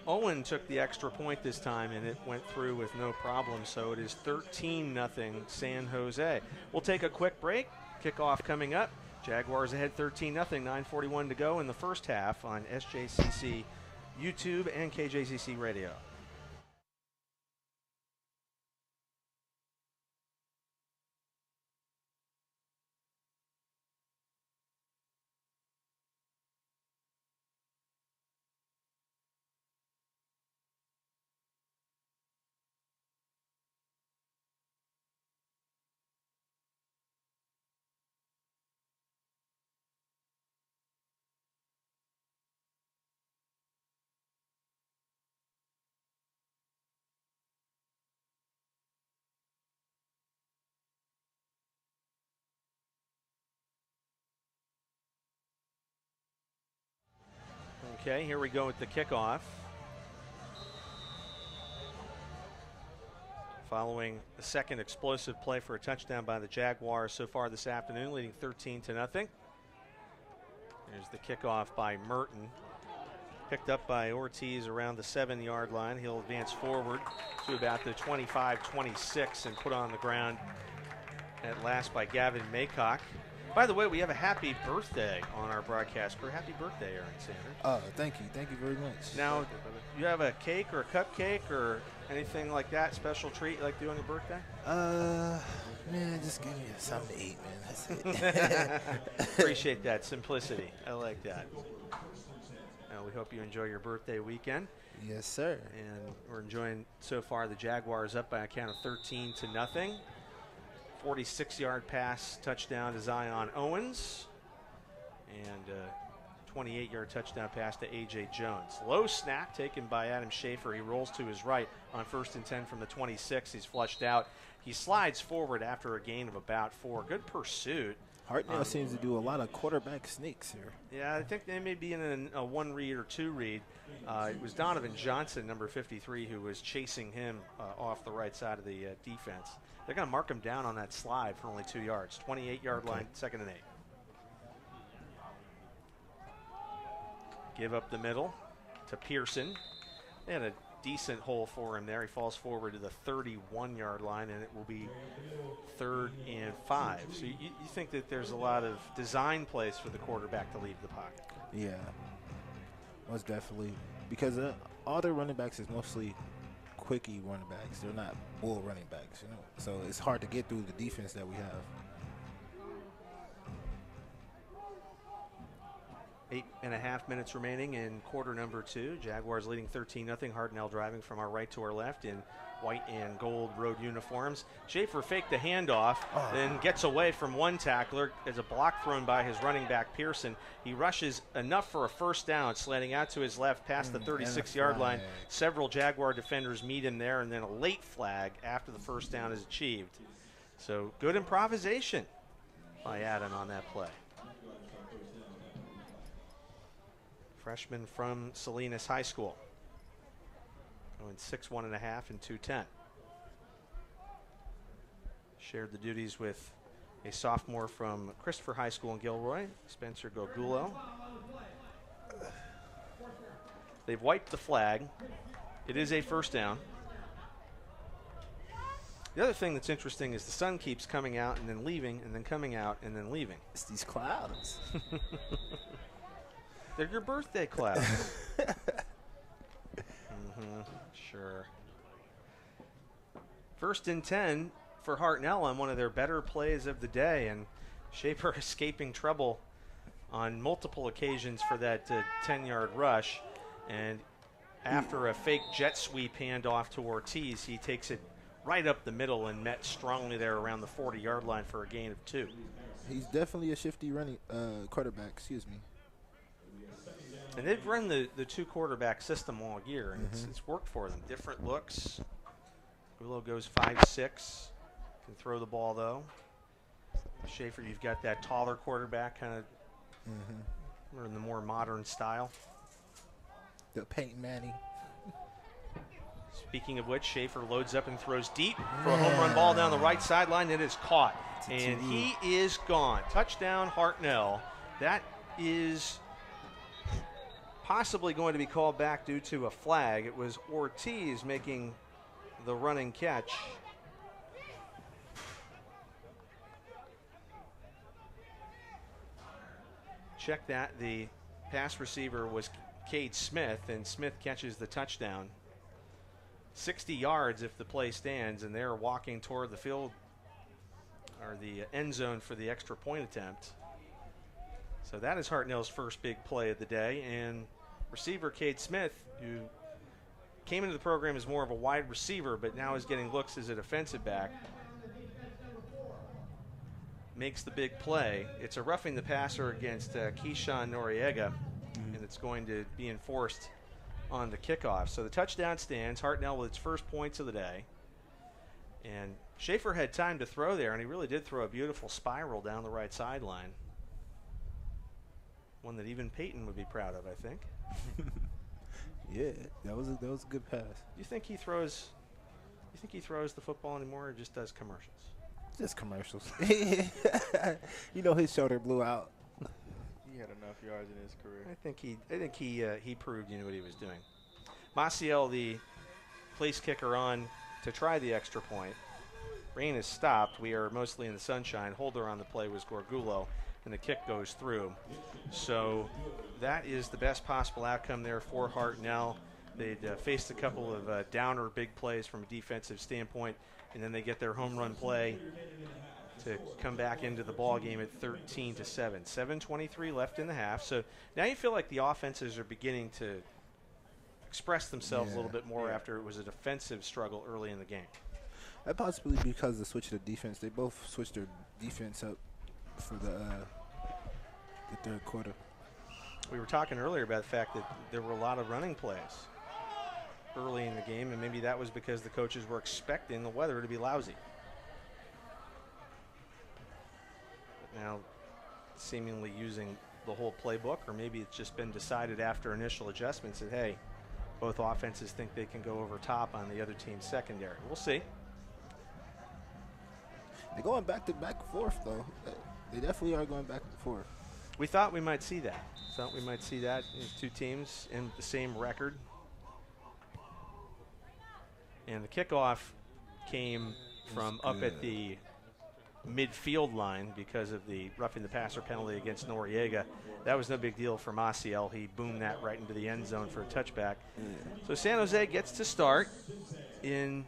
Owen took the extra point this time, and it went through with no problem. So it is 13-0 San Jose. We'll take a quick break. Kickoff coming up. Jaguars ahead 13-0. 9:41 to go in the first half on SJCC YouTube and KJCC Radio. Okay, here we go with the kickoff. Following the second explosive play for a touchdown by the Jaguars so far this afternoon, leading 13-0. Here's the kickoff by Merton. Picked up by Ortiz around the 7-yard line. He'll advance forward to about the 25-26 and put on the ground at last by Gavin Maycock. By the way, we have a happy birthday on our broadcast. Happy birthday, Aaron Sanders. Oh, thank you. Thank you very much. Now, you have a cake or a cupcake or anything like that, special treat you like to do on your birthday? Man, just give me something to eat, man. That's it. Appreciate that simplicity. I like that. We hope you enjoy your birthday weekend. Yes, sir. And we're enjoying so far the Jaguars up by a count of 13-0. 46-yard pass touchdown to Zion Owens, and 28-yard touchdown pass to A.J. Jones. Low snap taken by Adam Schaefer. He rolls to his right on 1st and 10 from the 26. He's flushed out. He slides forward after a gain of about 4. Good pursuit. Hartnell seems to do a lot of quarterback sneaks here. Yeah, I think they may be in a 1-read or 2-read. It was Donovan Johnson, number 53, who was chasing him off the right side of the defense. They're going to mark him down on that slide for only 2 yards. 28-yard line, 2nd and 8. Give up the middle to Pearson. They had a decent hole for him there. He falls forward to the 31-yard line, and it will be 3rd and 5. So you think that there's a lot of design plays for the quarterback to leave the pocket? Yeah, most definitely. Because all their running backs is mostly quickie running backs. They're not bull running backs, So it's hard to get through the defense that we have. 8.5 minutes remaining in quarter number 2. Jaguars leading 13-0. Hartnell driving from our right to our left in white and gold road uniforms. Schaefer faked the handoff, then gets away from one tackler as a block thrown by his running back Pearson. He rushes enough for a first down, slanting out to his left past the 36-yard line. Several Jaguar defenders meet him there, and then a late flag after the first down is achieved. So good improvisation by Adam on that play. Freshman from Salinas High School. Going 6'1 1/2 and 210. Shared the duties with a sophomore from Christopher High School in Gilroy, Spencer Gogulo. They've wiped the flag. It is a first down. The other thing that's interesting is the sun keeps coming out and then leaving and then coming out and then leaving. It's these clouds. They're your birthday clouds. Sure. 1st and 10 for Hartnell on one of their better plays of the day, and Schaefer escaping trouble on multiple occasions for that 10-yard rush. And after a fake jet sweep handoff to Ortiz, he takes it right up the middle and met strongly there around the 40-yard line for a gain of 2. He's definitely a shifty running quarterback. Excuse me. And they've run the 2-quarterback system all year, and it's worked for them. Different looks. Gulo goes 5'6", can throw the ball, though. Schaefer, you've got that taller quarterback, kind of in the more modern style. The Peyton Manning. Speaking of which, Schaefer loads up and throws deep for a home run ball down the right sideline. It is caught, and he is gone. Touchdown, Hartnell. That is possibly going to be called back due to a flag. It was Ortiz making the running catch. Check that. The pass receiver was Cade Smith, and Smith catches the touchdown. 60 yards if the play stands, and they're walking toward the field or the end zone for the extra point attempt. So that is Hartnell's first big play of the day, and receiver Cade Smith, who came into the program as more of a wide receiver but now is getting looks as a defensive back, makes the big play. It's a roughing the passer against Keyshawn Noriega, and it's going to be enforced on the kickoff. So the touchdown stands. Hartnell with its first points of the day. And Schaefer had time to throw there, and he really did throw a beautiful spiral down the right sideline. One that even Peyton would be proud of, I think. Yeah, that was a good pass. Do you think he throws the football anymore, or just does commercials? Just commercials. His shoulder blew out. He had enough yards in his career. I think he proved what he was doing. Maciel, the place kicker, on to try the extra point. Rain has stopped. We are mostly in the sunshine. Holder on the play was Gorgulo, and the kick goes through. So that is the best possible outcome there for Hartnell. They'd faced a couple of downer big plays from a defensive standpoint, and then they get their home run play to come back into the ball game at 13-7. 7:23 left in the half. So now you feel like the offenses are beginning to express themselves a little bit more after it was a defensive struggle early in the game. That possibly because the switch to defense. They both switched their defense up for the third quarter. We were talking earlier about the fact that there were a lot of running plays early in the game, and maybe that was because the coaches were expecting the weather to be lousy. But now seemingly using the whole playbook, or maybe it's just been decided after initial adjustments that, hey, both offenses think they can go over top on the other team's secondary. We'll see. They're going back and forth, though. They definitely are going back and forth. We thought we might see that. These two teams in the same record. And the kickoff came from up at the midfield line because of the roughing the passer penalty against Noriega. That was no big deal for Maciel. He boomed that right into the end zone for a touchback. So San Jose gets to start in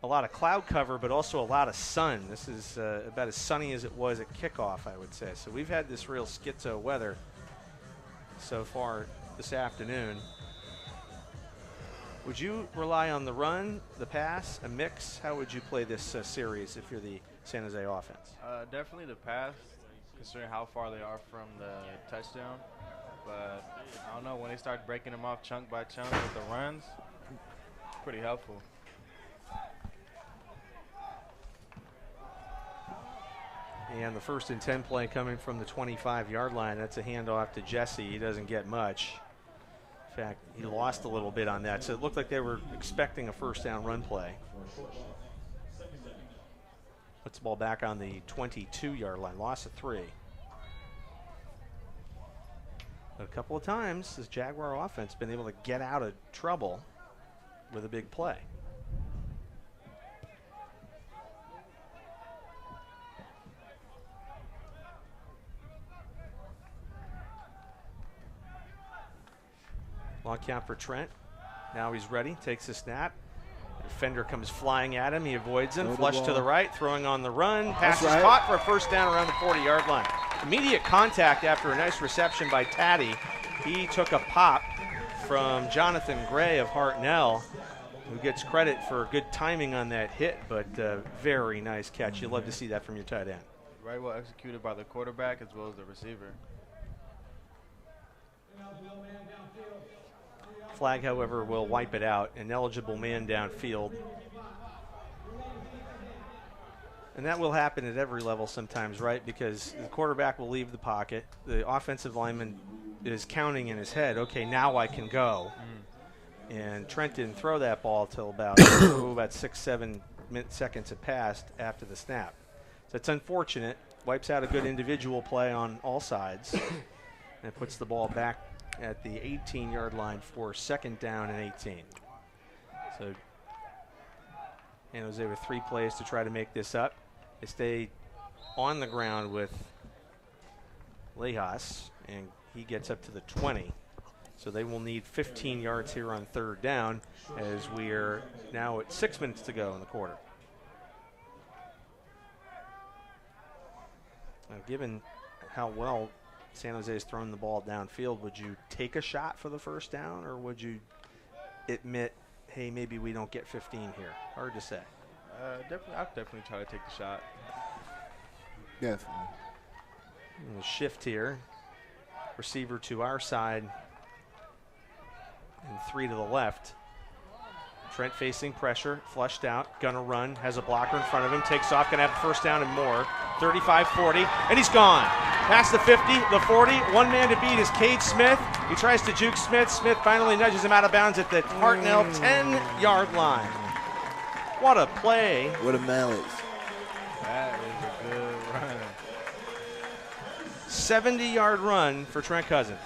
a lot of cloud cover, but also a lot of sun. This is about as sunny as it was at kickoff, I would say. So we've had this real schizo weather so far this afternoon. Would you rely on the run, the pass, a mix? How would you play this series if you're the San Jose offense? Definitely the pass, considering how far they are from the touchdown. But I don't know, when they start breaking them off chunk by chunk with the runs, pretty helpful. And the 1st and 10 play coming from the 25-yard line. That's a handoff to Jesse. He doesn't get much. In fact, he lost a little bit on that. So it looked like they were expecting a 1st down run play. Puts the ball back on the 22-yard line. Loss of 3. But a couple of times, this Jaguar offense has been able to get out of trouble with a big play. Long count for Trent. Now he's ready, takes a snap. The defender comes flying at him. He avoids him. Flush to the right, throwing on the run. Pass is caught for a 1st down around the 40-yard line. Immediate contact after a nice reception by Taddy. He took a pop from Jonathan Gray of Hartnell, who gets credit for good timing on that hit, but very nice catch. You love to see that from your tight end. Right, well executed by the quarterback as well as the receiver. Flag, however, will wipe it out. An eligible man downfield. And that will happen at every level sometimes, right? Because the quarterback will leave the pocket. The offensive lineman is counting in his head, okay, now I can go. And Trent didn't throw that ball till about 6-7 seconds had passed after the snap. So it's unfortunate. Wipes out a good individual play on all sides. And puts the ball back at the 18-yard line for 2nd down and 18. So San Jose with 3 plays to try to make this up. They stay on the ground with Lejas, and he gets up to the 20. So they will need 15 yards here on 3rd down, as we are now at 6 minutes to go in the quarter. Now, given how well San Jose has thrown the ball downfield, would you take a shot for the 1st down, or would you admit, hey, maybe we don't get 15 here? Hard to say. I'd definitely try to take the shot. Definitely. We'll shift here. Receiver to our side and 3 to the left. Trent facing pressure, flushed out, gonna run, has a blocker in front of him, takes off, gonna have the 1st down and more. 35-40, and he's gone. Past the 50, the 40, one man to beat is Cade Smith. He tries to juke Smith. Smith finally nudges him out of bounds at the Hartnell 10-yard line. What a play. What a mallet. That is a good run. 70-yard run for Trent Cousins.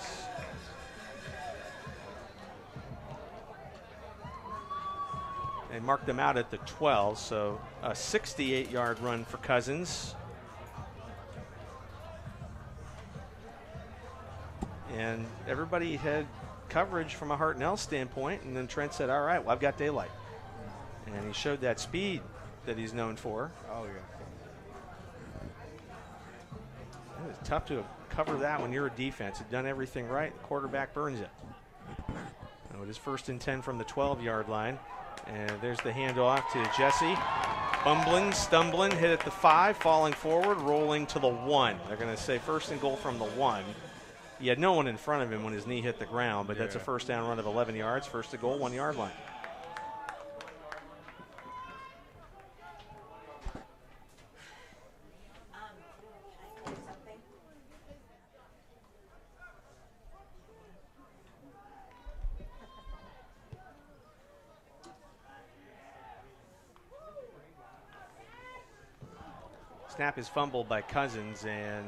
They marked them out at the 12, so a 68-yard run for Cousins. And everybody had coverage from a Hartnell standpoint, and then Trent said, all right, well, I've got daylight. And he showed that speed that he's known for. Oh, yeah. It was tough to cover that when you're a defense. You've done everything right. The quarterback burns it. Now it is 1st and 10 from the 12-yard line. And there's the handoff to Jesse. Fumbling, stumbling, hit at the 5, falling forward, rolling to the 1. They're going to say 1st and goal from the 1. He had no one in front of him when his knee hit the ground, but that's a 1st down run of 11 yards. 1st and goal, 1-yard line. Snap is fumbled by Cousins, and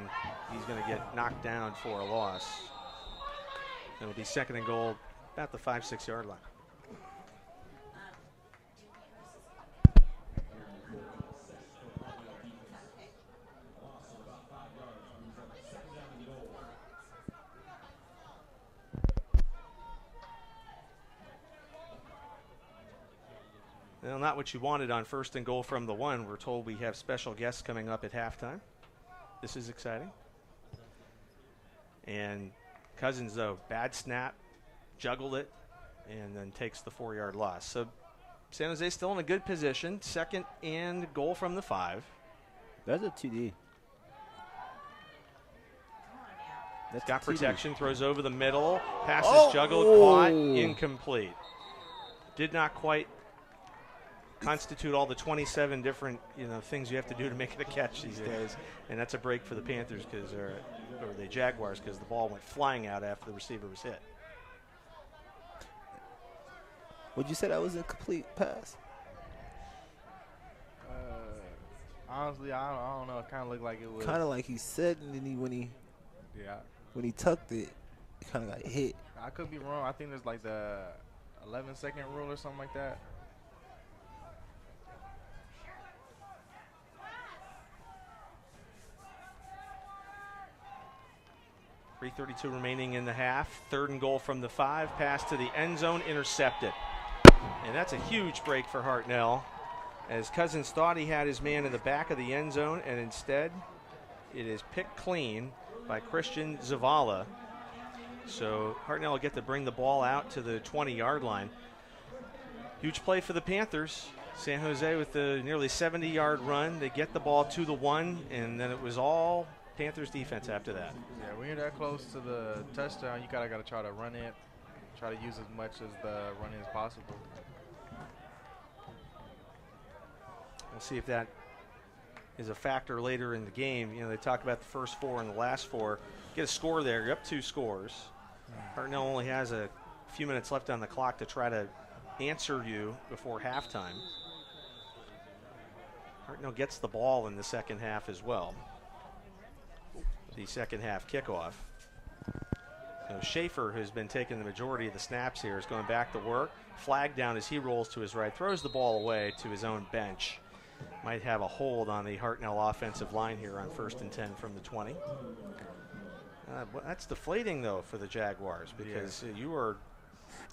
he's going to get knocked down for a loss. It'll be 2nd and goal, about the 5-6 yard line. Well, not what you wanted on 1st and goal from the 1. We're told we have special guests coming up at halftime. This is exciting. And Cousins, though, bad snap, juggled it, and then takes the 4-yard loss. So San Jose still in a good position. 2nd and goal from the 5. That's a TD. That's got protection, throws over the middle, passes juggled, caught, incomplete. Did not quite constitute all the 27 different things you have to do to make it a catch these days, and that's a break for the Panthers or the Jaguars because the ball went flying out after the receiver was hit. Would you say that was a complete pass? Honestly, I don't know. It kind of looked like it was. Kind of like he said, and then when he tucked it, it kind of got hit. I could be wrong. I think there's like the 11-second rule or something like that. 3:32 remaining in the half. 3rd and goal from the 5. Pass to the end zone, intercepted. And that's a huge break for Hartnell, as Cousins thought he had his man in the back of the end zone, and instead it is picked clean by Christian Zavala. So Hartnell will get to bring the ball out to the 20-yard line. Huge play for the Panthers. San Jose with the nearly 70-yard run. They get the ball to the 1, and then it was all Panthers defense after that. Yeah, when you're that close to the touchdown, you gotta try to run it, try to use as much as the running as possible. We'll see if that is a factor later in the game. They talk about the first 4 and the last 4. Get a score there. You're up 2 scores. Hartnell only has a few minutes left on the clock to try to answer you before halftime. Hartnell gets the ball in the second half as well. The second half kickoff. So Schaefer, who's been taking the majority of the snaps here, is going back to work. Flag down as he rolls to his right, throws the ball away to his own bench. Might have a hold on the Hartnell offensive line here on 1st and 10 from the 20. That's deflating, though, for the Jaguars, because you were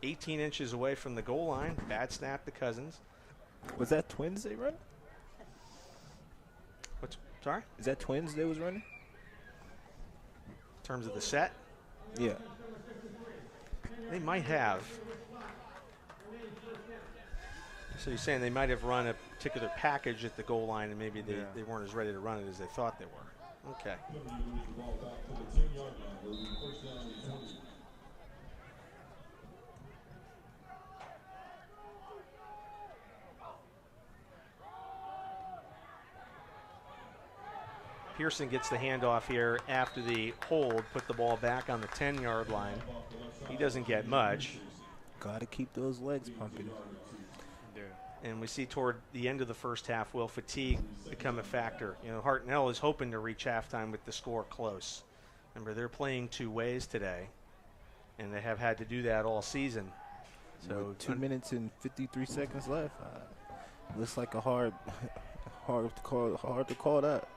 18 inches away from the goal line. Bad snap to Cousins. Was that twins they run? Sorry? Is that twins they was running? In terms of the set? Yeah. They might have. So you're saying they might have run a particular package at the goal line, and maybe they weren't as ready to run it as they thought they were. Okay. Pearson gets the handoff here after the hold, put the ball back on the 10-yard line. He doesn't get much. Got to keep those legs pumping. And we see toward the end of the first half, will fatigue become a factor? Hartnell is hoping to reach halftime with the score close. Remember, they're playing 2 ways today, and they have had to do that all season. So with 2 minutes and 53 seconds left. Looks like a hard to call that.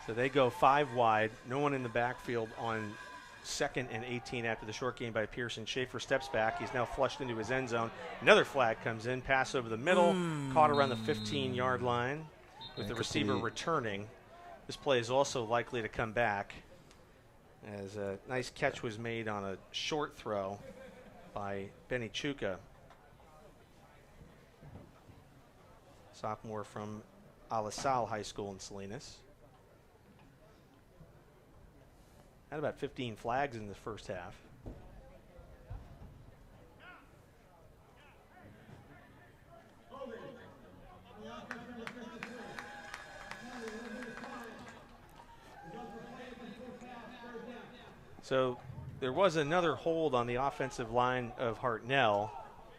So they go 5 wide. No one in the backfield on 2nd and 18 after the short gain by Pearson. Schaefer steps back. He's now flushed into his end zone. Another flag comes in. Pass over the middle. Caught around the 15-yard line with the receiver returning. This play is also likely to come back, as a nice catch was made on a short throw by Benny Chuka, sophomore from Alisal High School in Salinas. Had about 15 flags in the first half. So there was another hold on the offensive line of Hartnell.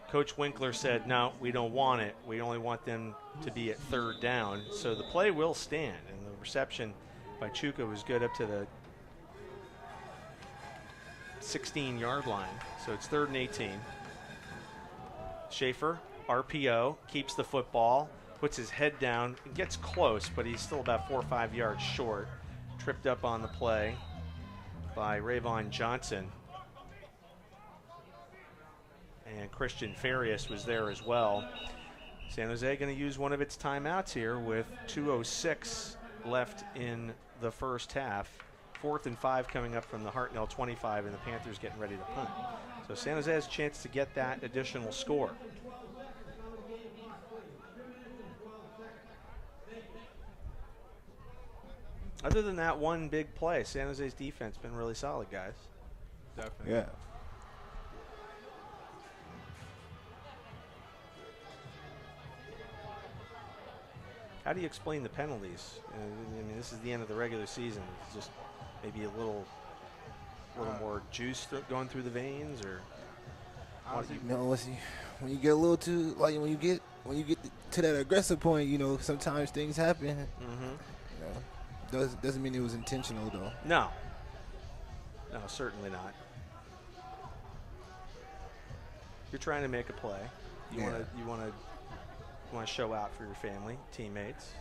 Coach Winkler said, no, we don't want it. We only want them to be at 3rd down. So the play will stand, and the reception by Chuka was good up to the 16-yard line. So it's 3rd and 18. Schaefer, RPO, keeps the football, puts his head down, gets close, but he's still about 4 or 5 yards short. Tripped up on the play by Rayvon Johnson. and Christian Farias was there as well. San Jose going to use one of its timeouts here with 2:06 left in the first half. 4th and 5 coming up from the Hartnell 25, and the Panthers getting ready to punt. So San Jose has a chance to get that additional score. Other than that one big play, San Jose's defense been really solid, guys. Definitely. Yeah. How do you explain the penalties? I mean, this is the end of the regular season. It's just maybe a little more juice going through the veins, or what do you? No, when you get a little too, like when you get to that aggressive point, you know, sometimes things happen. Mm-hmm. You know, doesn't mean it was intentional though. No, certainly not. You're trying to make a play. You want to show out for your family, teammates.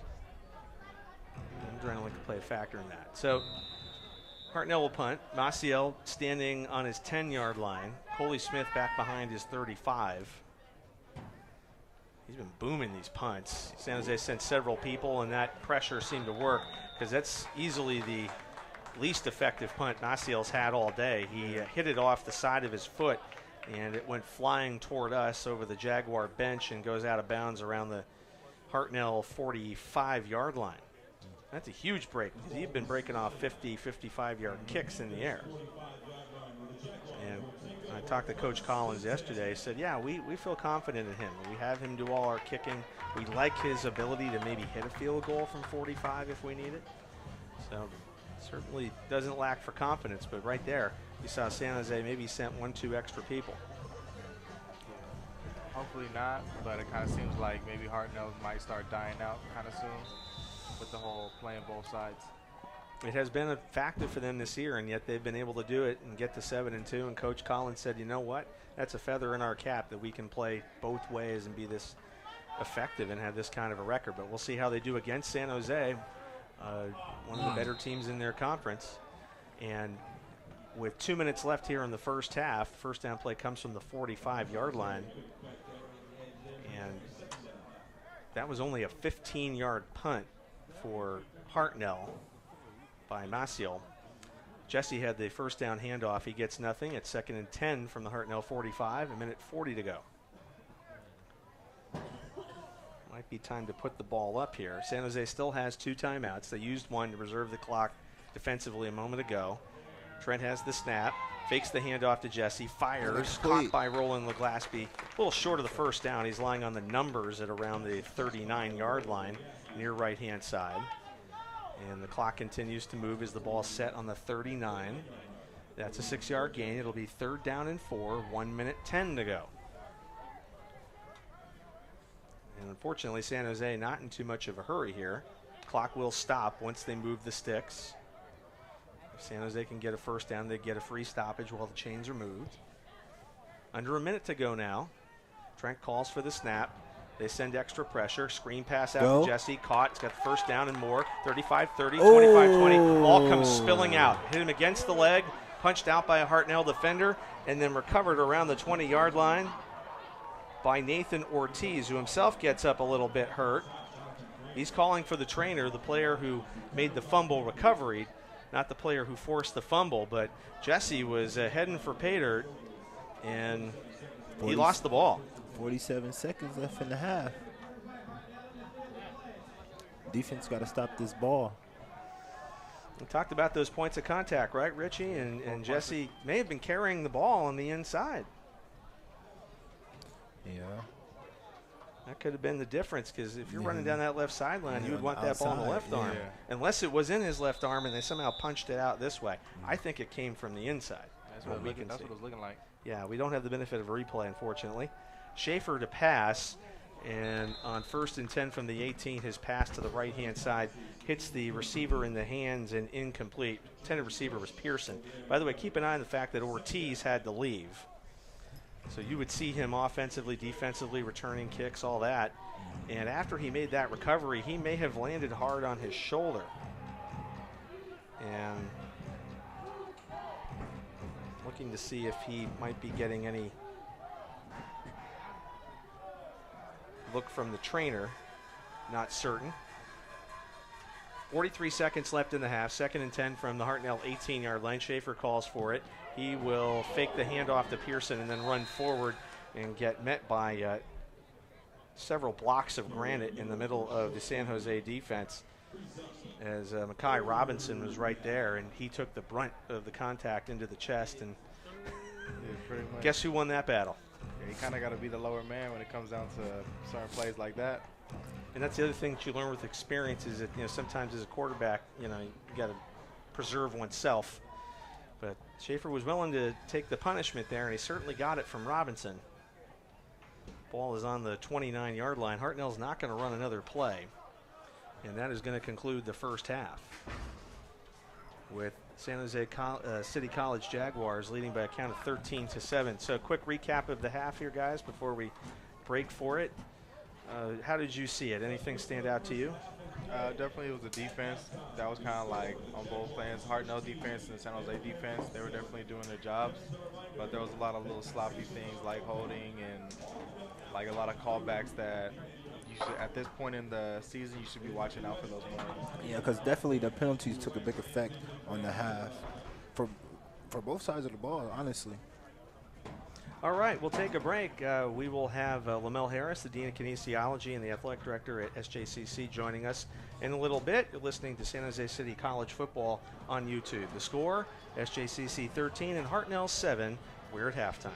Adrenaline can play a factor in that. So Hartnell will punt. Maciel standing on his 10-yard line. Coley Smith back behind his 35. He's been booming these punts. San Jose sent several people, and that pressure seemed to work because that's easily the least effective punt Maciel's had all day. He hit it off the side of his foot, and it went flying toward us over the Jaguar bench and goes out of bounds around the Hartnell 45-yard line. That's a huge break. He's been breaking off 50, 55-yard kicks in the air. And I talked to Coach Collins yesterday. He said, yeah, we feel confident in him. We have him do all our kicking. We like his ability to maybe hit a field goal from 45 if we need it. So certainly doesn't lack for confidence, but right there, you saw San Jose maybe sent 1-2 extra people. Hopefully not, but it kind of seems like maybe Hartnell might start dying out kind of soon with the whole playing both sides. It has been a factor for them this year, and yet they've been able to do it and get to 7-2. And Coach Collins said, you know what? That's a feather in our cap that we can play both ways and be this effective and have this kind of a record. But we'll see how they do against San Jose, one of the better teams in their conference. And with 2 minutes left here in the first half, first down play comes from the 45-yard line. And that was only a 15-yard punt for Hartnell by Maciel. Jesse had the first down handoff. He gets nothing. It's 2nd and 10 from the Hartnell 45, a minute 40 to go. Might be time to put the ball up here. San Jose still has 2 timeouts. They used one to reserve the clock defensively a moment ago. Trent has the snap, fakes the handoff to Jesse, fires, caught by Roland Leglaspie. A little short of the first down. He's lying on the numbers at around the 39-yard line near right-hand side. And the clock continues to move as the ball set on the 39. That's a 6-yard gain. It'll be 3rd down and 4, 1 minute 10 to go. And unfortunately, San Jose not in too much of a hurry here. Clock will stop once they move the sticks. If San Jose can get a first down, they get a free stoppage while the chains are moved. Under a minute to go now. Trent calls for the snap. They send extra pressure. Screen pass out to Jesse. Caught. It's got the first down and more. 35-30, 25-20. All comes spilling out. Hit him against the leg. Punched out by a Hartnell defender. And then recovered around the 20-yard line by Nathan Ortiz, who himself gets up a little bit hurt. He's calling for the trainer, the player who made the fumble recovery, not the player who forced the fumble. But Jesse was heading for pay dirt, and he lost the ball. 47 seconds left in the half. Defense got to stop this ball. We talked about those points of contact, right, Richie? And Jesse may have been carrying the ball on the inside. Yeah. That could have been the difference, because if you're running down that left sideline, you would want that ball in the left arm. Yeah. Unless it was in his left arm and they somehow punched it out this way. I think it came from the inside. That's what it was looking like. Yeah, we don't have the benefit of a replay, unfortunately. Schaefer to pass, and on 1st and 10 from the 18, his pass to the right-hand side hits the receiver in the hands and incomplete. Intended receiver was Pearson. By the way, keep an eye on the fact that Ortiz had to leave. So you would see him offensively, defensively, returning kicks, all that. And after he made that recovery, he may have landed hard on his shoulder. And looking to see if he might be getting any look from the trainer, not certain. 43 seconds left in the half. 2nd and 10 from the Hartnell 18-yard line. Schaefer calls for it. He will fake the handoff to Pearson and then run forward and get met by several blocks of granite in the middle of the San Jose defense, as Mekhi Robinson was right there, and he took the brunt of the contact into the chest. And guess who won that battle? Yeah, you kind of got to be the lower man when it comes down to certain plays like that. And that's the other thing that you learn with experience is that, sometimes as a quarterback, you got to preserve oneself. But Schaefer was willing to take the punishment there, and he certainly got it from Robinson. Ball is on the 29-yard line. Hartnell's not going to run another play. And that is going to conclude the first half, with San Jose City College Jaguars leading by a count of 13-7. So a quick recap of the half here, guys, before we break for it. How did you see it? Anything stand out to you? Definitely it was the defense. That was kind of like on both ends. Hartnell defense and the San Jose defense, they were definitely doing their jobs. But there was a lot of little sloppy things like holding and like a lot of callbacks that you should, at this point in the season, you should be watching out for those more. Yeah, because definitely the penalties took a big effect on the half for both sides of the ball, honestly. All right, we'll take a break. We will have Lamel Harris, the Dean of Kinesiology and the Athletic Director at SJCC, joining us in a little bit. You're listening to San Jose City College football on YouTube. The score, SJCC 13 and Hartnell 7. We're at halftime.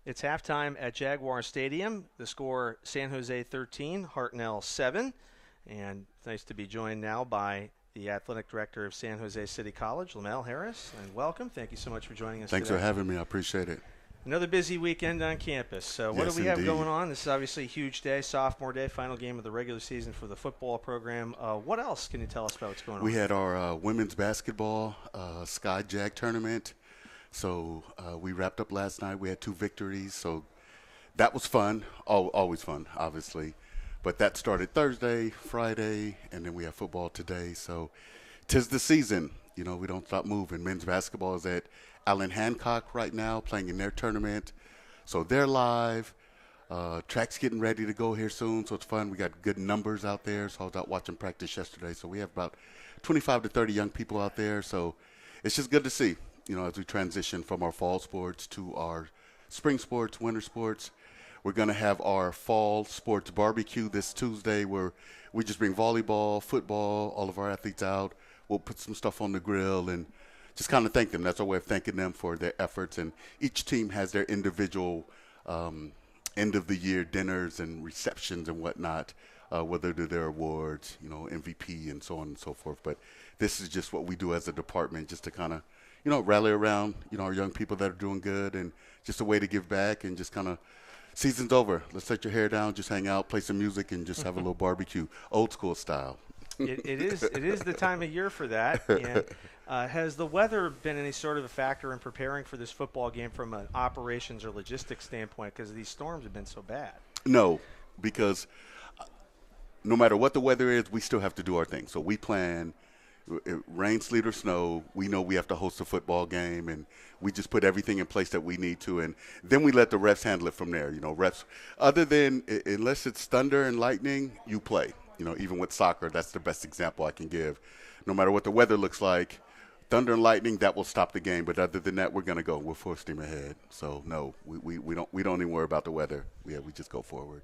It's halftime at Jaguar Stadium. The score, San Jose 13, Hartnell 7. And nice to be joined now by the athletic director of San Jose City College, Lamel Harris. And welcome. Thank you so much for joining us Thanks today. for having me. I appreciate it. Another busy weekend on campus. So what Yes, do we have indeed. going on? This is obviously a huge day, sophomore day, final game of the regular season for the football program. What else can you tell us about what's going on? We had our women's basketball Sky Jag tournament. So we wrapped up last night. We had 2 victories. So that was fun. Always fun, obviously. But that started Thursday, Friday, and then we have football today. So 'tis the season. You know, we don't stop moving. Men's basketball is at Allen Hancock right now playing in their tournament. So they're live. Track's getting ready to go here soon, so it's fun. We got good numbers out there. So I was out watching practice yesterday. So we have about 25 to 30 young people out there. So it's just good to see, you know, as we transition from our fall sports to our spring sports, winter sports. We're going to have our fall sports barbecue this Tuesday where we just bring volleyball, football, all of our athletes out. We'll put some stuff on the grill and just kind of thank them. That's our way of thanking them for their efforts. And each team has their individual end-of-the-year dinners and receptions and whatnot, whether they're their awards, you know, MVP and so on and so forth. But this is just what we do as a department just to kind of, you know, rally around, you know, our young people that are doing good and just a way to give back and just kind of season's over. Let's set your hair down, just hang out, play some music, and just have a little barbecue, old school style. It is the time of year for that. And has the weather been any sort of a factor in preparing for this football game from an operations or logistics standpoint? Because these storms have been so bad. No, because no matter what the weather is, we still have to do our thing. So we plan. Rain, sleet, or snow, we know we have to host a football game, and we just put everything in place that we need to, and then we let the refs handle it from there. You know, refs, other than unless it's thunder and lightning, you play. You know, even with soccer, that's the best example I can give. No matter what the weather looks like, thunder and lightning, that will stop the game. But other than that, we're going to go. We're full steam ahead. So no, we don't even worry about the weather. We just go forward.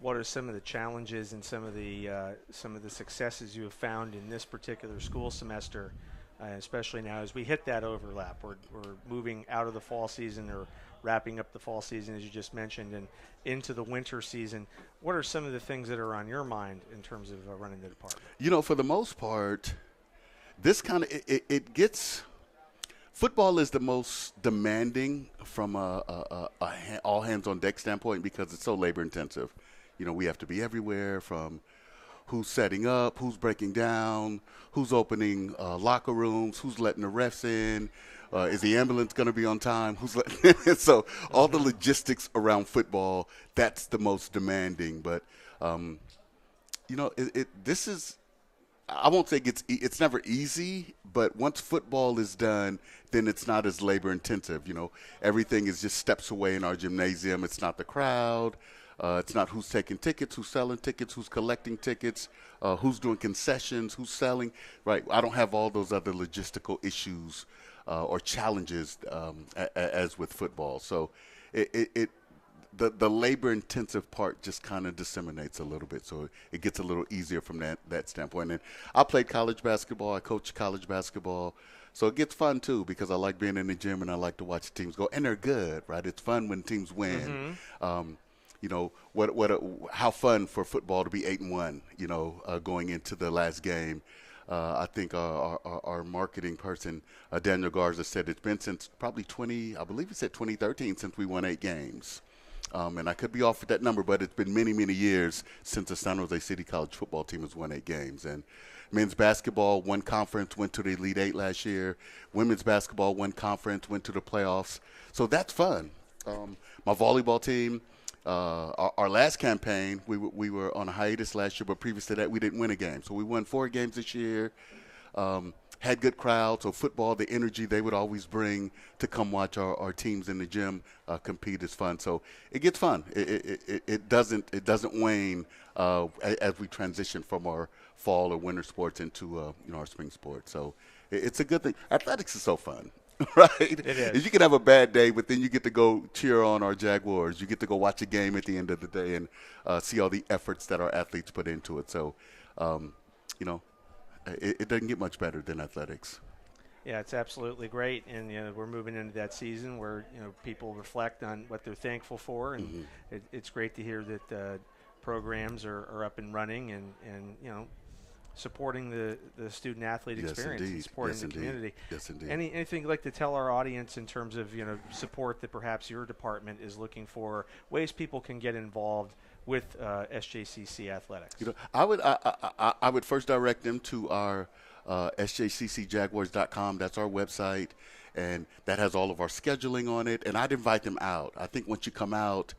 What are some of the challenges and some of the successes you have found in this particular school semester, especially now as we hit that overlap? We're moving out of the fall season or wrapping up the fall season, as you just mentioned, and into the winter season. What are some of the things that are on your mind in terms of running the department? You know, for the most part, this kind of it gets. Football is the most demanding from a all hands on deck standpoint because it's so labor intensive. You know, we have to be everywhere from who's setting up, who's breaking down, who's opening locker rooms, who's letting the refs in, is the ambulance going to be on time, who's letting so all the logistics around football, that's the most demanding. But, you know, this is – I won't say it's never easy, but once football is done, then it's not as labor intensive. You know, everything is just steps away in our gymnasium. It's not the crowd. It's not who's taking tickets, who's selling tickets, who's collecting tickets, who's doing concessions, who's selling. Right. I don't have all those other logistical issues or challenges as with football. So the labor-intensive part just kind of disseminates a little bit. So it gets a little easier from that standpoint. And I played college basketball. I coached college basketball. So it gets fun, too, because I like being in the gym and I like to watch teams go. And they're good, right? It's fun when teams win. Mm-hmm. You know, how fun for football to be 8-1, you know, going into the last game. I think our marketing person, Daniel Garza, said it's been since probably 2013 since we won 8 games. And I could be off with that number, but it's been many, many years since the San Jose City College football team has won 8 games. And men's basketball won conference, went to the Elite 8 last year. Women's basketball won conference, went to the playoffs. So that's fun. My volleyball team, our last campaign, we were on a hiatus last year, but previous to that, we didn't win a game. So we won 4 games this year, had good crowds. So football, the energy they would always bring to come watch our teams in the gym compete is fun. So it gets fun. It doesn't wane as we transition from our fall or winter sports into our spring sports. So it's a good thing. Athletics is so fun. Right? It is. You can have a bad day, but then you get to go cheer on our Jaguars. You get to go watch a game at the end of the day and see all the efforts that our athletes put into it. So, it doesn't get much better than athletics. Yeah, it's absolutely great, and we're moving into that season where people reflect on what they're thankful for, and it's great to hear that programs are up and running, and supporting the student athlete Yes, experience and indeed. supporting Yes, the indeed. community. Yes, indeed. Anything you'd like to tell our audience in terms of support that perhaps your department is looking for, ways people can get involved with SJCC athletics? I would first direct them to our sjccjaguars.com. That's our website, and that has all of our scheduling on it. And I'd invite them out. I think once you come out,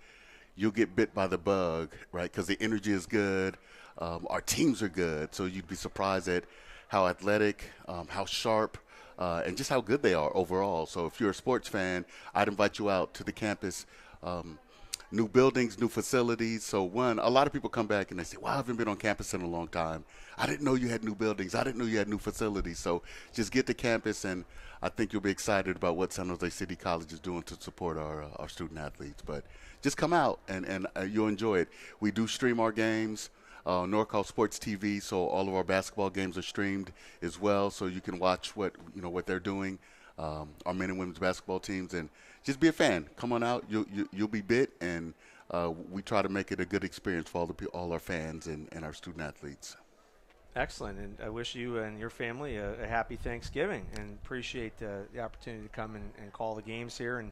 you'll get bit by the bug, right? Because the energy is good. Our teams are good, so you'd be surprised at how athletic, how sharp, and just how good they are overall. So if you're a sports fan, I'd invite you out to the campus. New buildings, new facilities. So a lot of people come back and they say, wow, I haven't been on campus in a long time. I didn't know you had new buildings. I didn't know you had new facilities. So just get to campus, and I think you'll be excited about what San Jose City College is doing to support our student athletes. But just come out, and you'll enjoy it. We do stream our games. NorCal Sports TV, so all of our basketball games are streamed as well, so you can watch what they're doing, our men and women's basketball teams, and just be a fan. Come on out, you'll be bit, and we try to make it a good experience for all our fans and our student athletes. Excellent, and I wish you and your family a happy Thanksgiving, and appreciate the opportunity to come and call the games here, and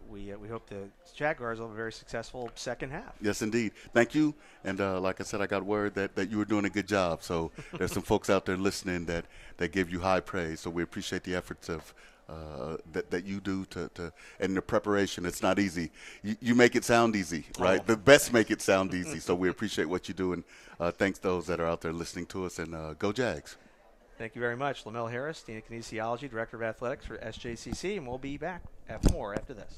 we hope the Jaguars will have a very successful second half. Yes, indeed. Thank you. And like I said, I got word that you were doing a good job. So there's some folks out there listening that give you high praise. So we appreciate the efforts of that you do and the preparation. It's not easy. You make it sound easy, right? Oh. The best make it sound easy. So we appreciate what you do, and thanks those that are out there listening to us. And go Jags. Thank you very much. Lamel Harris, Dean of Kinesiology, Director of Athletics for SJCC, and we'll be back more after this.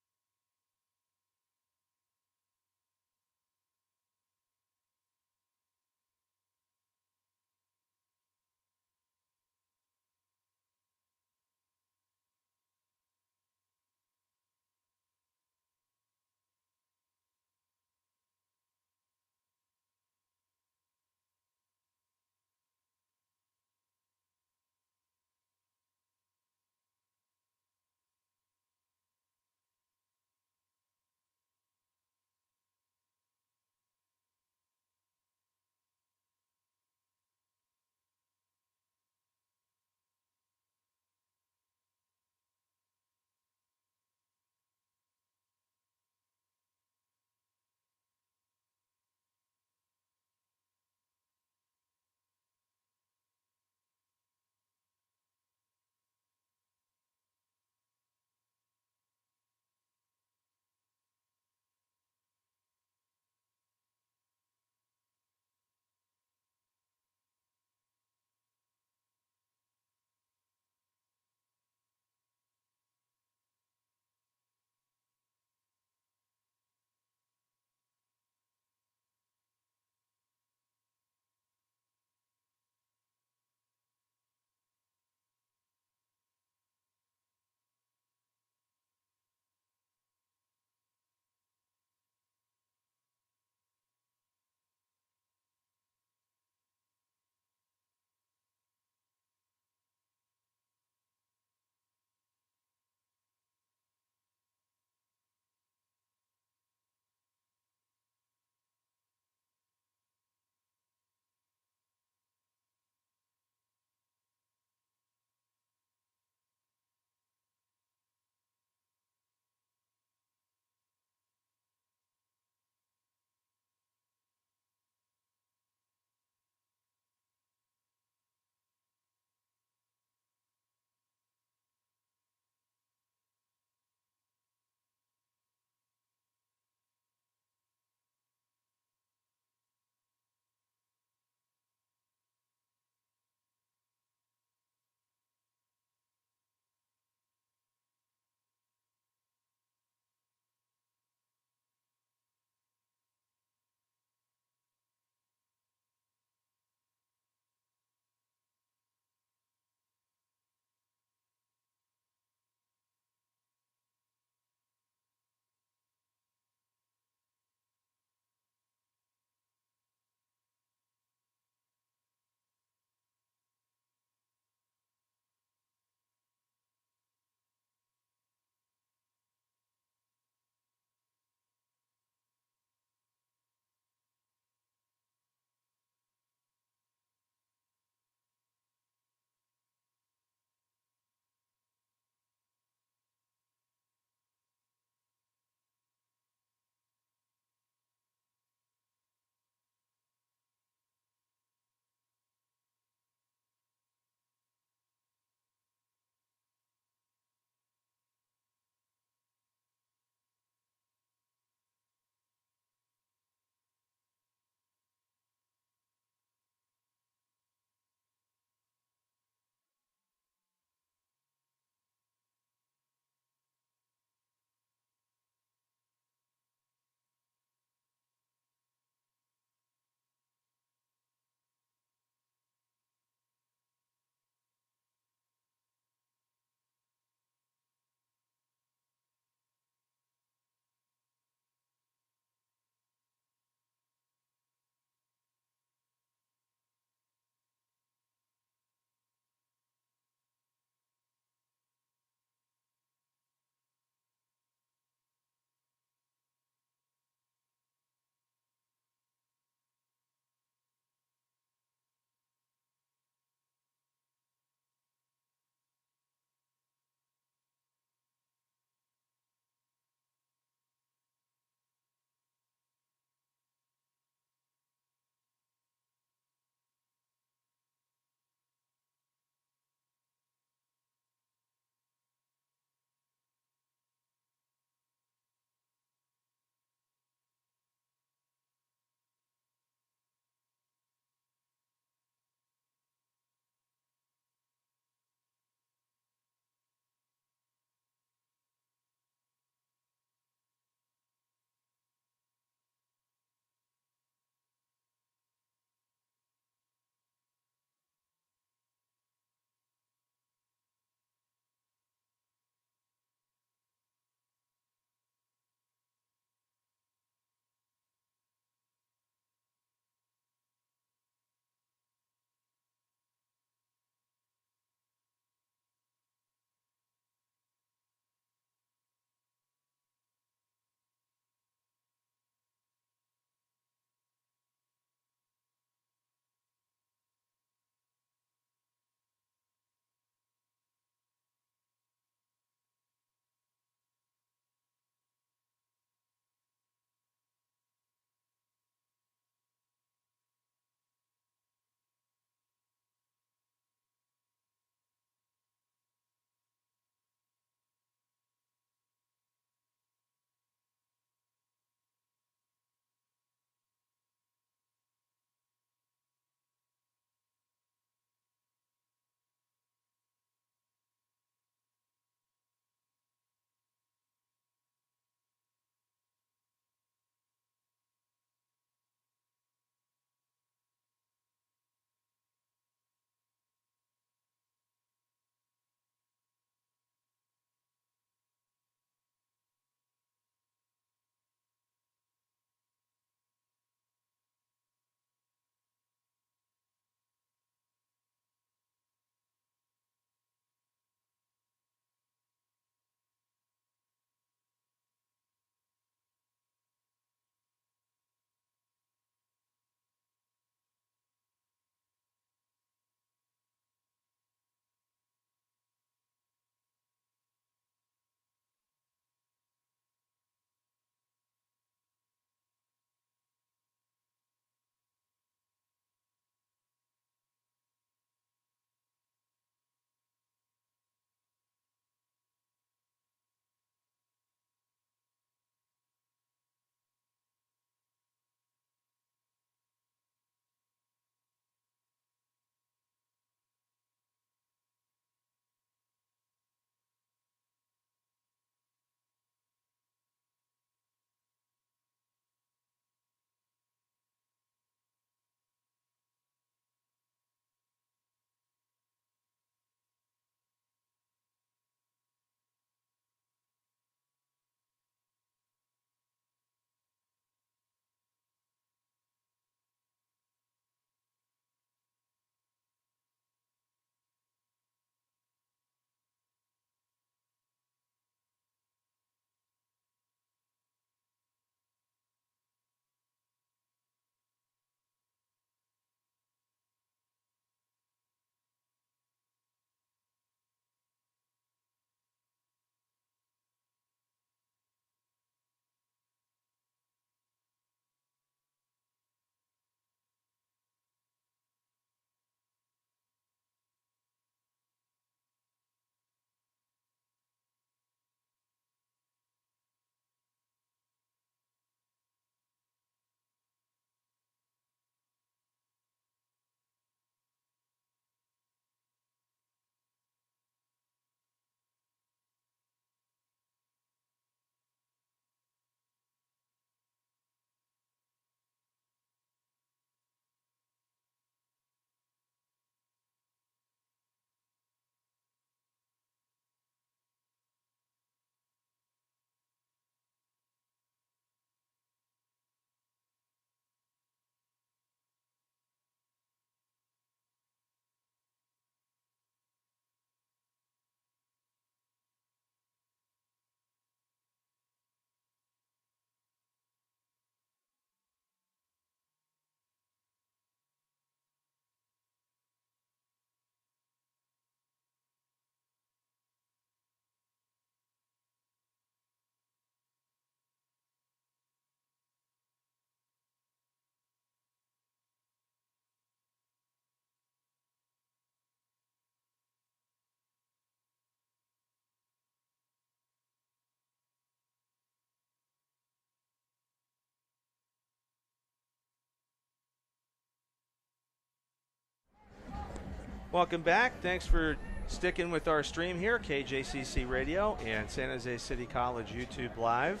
Welcome back. Thanks for sticking with our stream here, KJCC Radio and San Jose City College YouTube Live.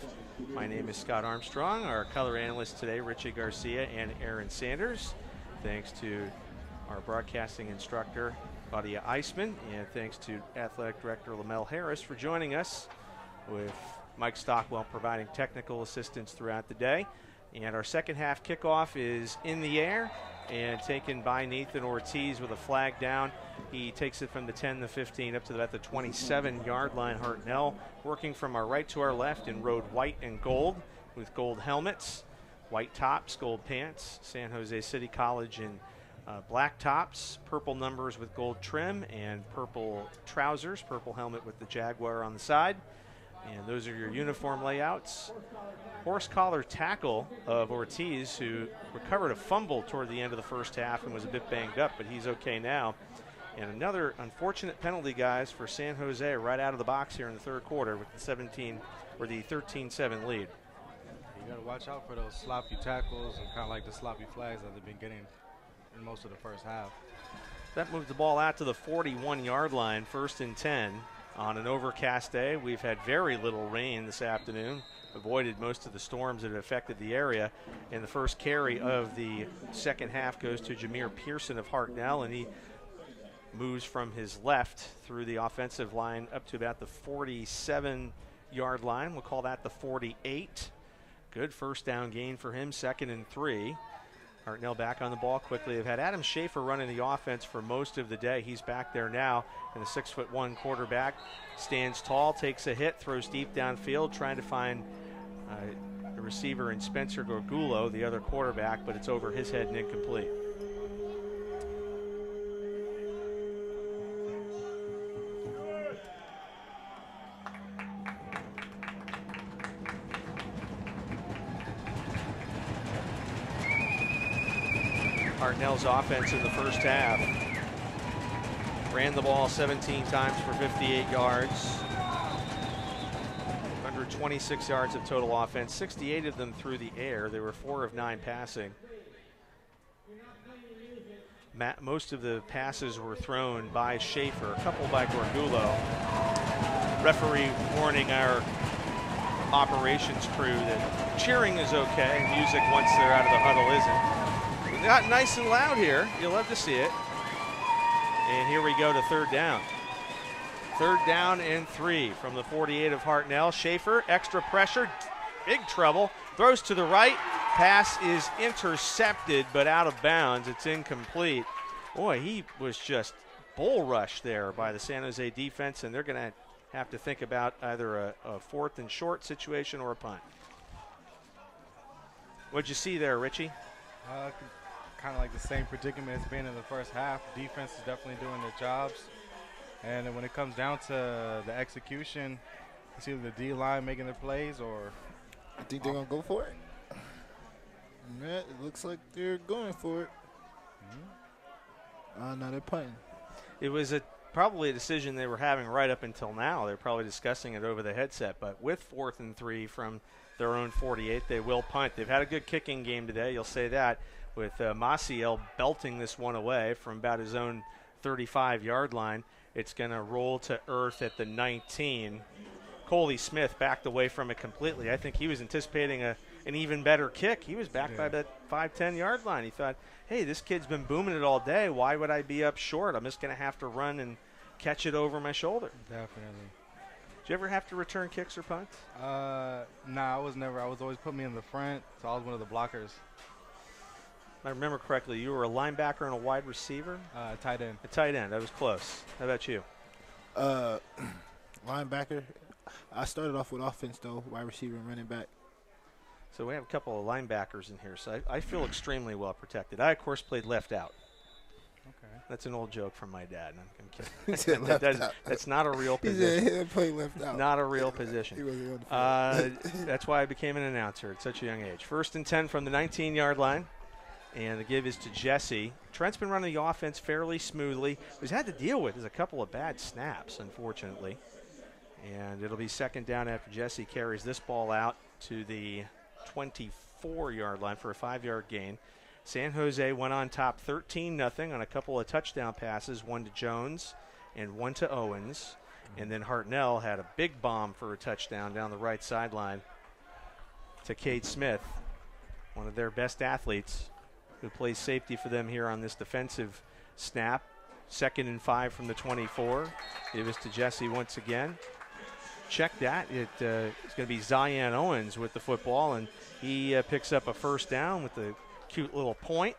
My name is Scott Armstrong. Our color analysts today, Richie Garcia and Aaron Sanders. Thanks to our broadcasting instructor, Claudia Eisman, and thanks to Athletic Director Lamel Harris for joining us, with Mike Stockwell providing technical assistance throughout the day. And our second half kickoff is in the air and taken by Nathan Ortiz with a flag down. He takes it from the 10, the 15, up to about the 27-yard line. Hartnell working from our right to our left in road white and gold with gold helmets, white tops, gold pants. San Jose City College in black tops, purple numbers with gold trim, and purple trousers, purple helmet with the Jaguar on the side. And those are your uniform layouts. Horse collar tackle of Ortiz, who recovered a fumble toward the end of the first half and was a bit banged up, but he's okay now. And another unfortunate penalty, guys, for San Jose right out of the box here in the third quarter with the 13-7 lead. You got to watch out for those sloppy tackles and kind of like the sloppy flags that they've been getting in most of the first half. That moved the ball out to the 41-yard line, 1st and 10. On an overcast day, we've had very little rain this afternoon, avoided most of the storms that have affected the area. And the first carry of the second half goes to Jameer Pearson of Hartnell, and he moves from his left through the offensive line up to about the 47-yard line. We'll call that the 48. Good first down gain for him, 2nd and 3. Hartnell back on the ball quickly. They've had Adam Schaefer running the offense for most of the day. He's back there now, and the 6'1" quarterback stands tall, takes a hit, throws deep downfield, trying to find a receiver in Spencer Gorgulo, the other quarterback, but it's over his head and incomplete. Hartnell's offense in the first half ran the ball 17 times for 58 yards, 126 yards of total offense, 68 of them through the air. They were 4 of 9 passing. Most of the passes were thrown by Schaefer, a couple by Gorgulo. Referee warning our operations crew that cheering is okay, music once they're out of the huddle isn't. Got nice and loud here. You'll love to see it. And here we go to third down. 3rd down and 3 from the 48 of Hartnell. Schaefer, extra pressure, big trouble. Throws to the right. Pass is intercepted, but out of bounds. It's incomplete. Boy, he was just bull rushed there by the San Jose defense, and they're going to have to think about either a 4th and short situation or a punt. What'd you see there, Richie? Kind of like the same predicament it's been in the first half. Defense is definitely doing their jobs. And then when it comes down to the execution, it's either the D-line making their plays or... I think they're going to go for it. Yeah, it looks like they're going for it. No, they're punting. It was probably a decision they were having right up until now. They're probably discussing it over the headset. But with 4th and 3 from their own 48, they will punt. They've had a good kicking game today, you'll say that, with Maciel belting this one away from about his own 35-yard line. It's going to roll to earth at the 19. Coley Smith backed away from it completely. I think he was anticipating an even better kick. He was back by that 5-10-yard line. He thought, hey, this kid's been booming it all day. Why would I be up short? I'm just going to have to run and catch it over my shoulder. Definitely. Did you ever have to return kicks or punts? Nah, I was always put me in the front, so I was one of the blockers. If I remember correctly, you were a linebacker and a wide receiver? Tight end. A tight end. I was close. How about you? Linebacker. I started off with offense, though, wide receiver and running back. So we have a couple of linebackers in here, so I feel extremely well protected. I, of course, played left out. Okay. That's an old joke from my dad. I'm kidding. That's not a real position. He said, play left out. Not a real position. He wasn't on the field. That's why I became an announcer at such a young age. 1st and 10 from the 19-yard line. And the give is to Jesse. Trent's been running the offense fairly smoothly. What he's had to deal with is a couple of bad snaps, unfortunately. And it'll be 2nd down after Jesse carries this ball out to the 24-yard line for a 5-yard gain. San Jose went on top 13-0 on a couple of touchdown passes, one to Jones and one to Owens. And then Hartnell had a big bomb for a touchdown down the right sideline to Cade Smith, one of their best athletes, who plays safety for them here on this defensive snap. 2nd and 5 from the 24. It was to Jesse once again. Check that. It's going to be Zion Owens with the football, and he picks up a first down with a cute little point,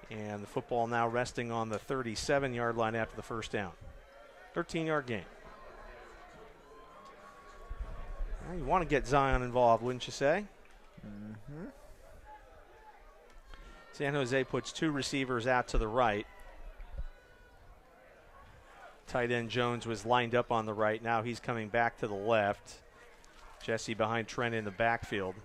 and the football now resting on the 37-yard line after the first down. 13-yard gain. Well, you want to get Zion involved, wouldn't you say? Mm-hmm. San Jose puts 2 receivers out to the right. Tight end Jones was lined up on the right. Now he's coming back to the left. Jesse behind Trent in the backfield.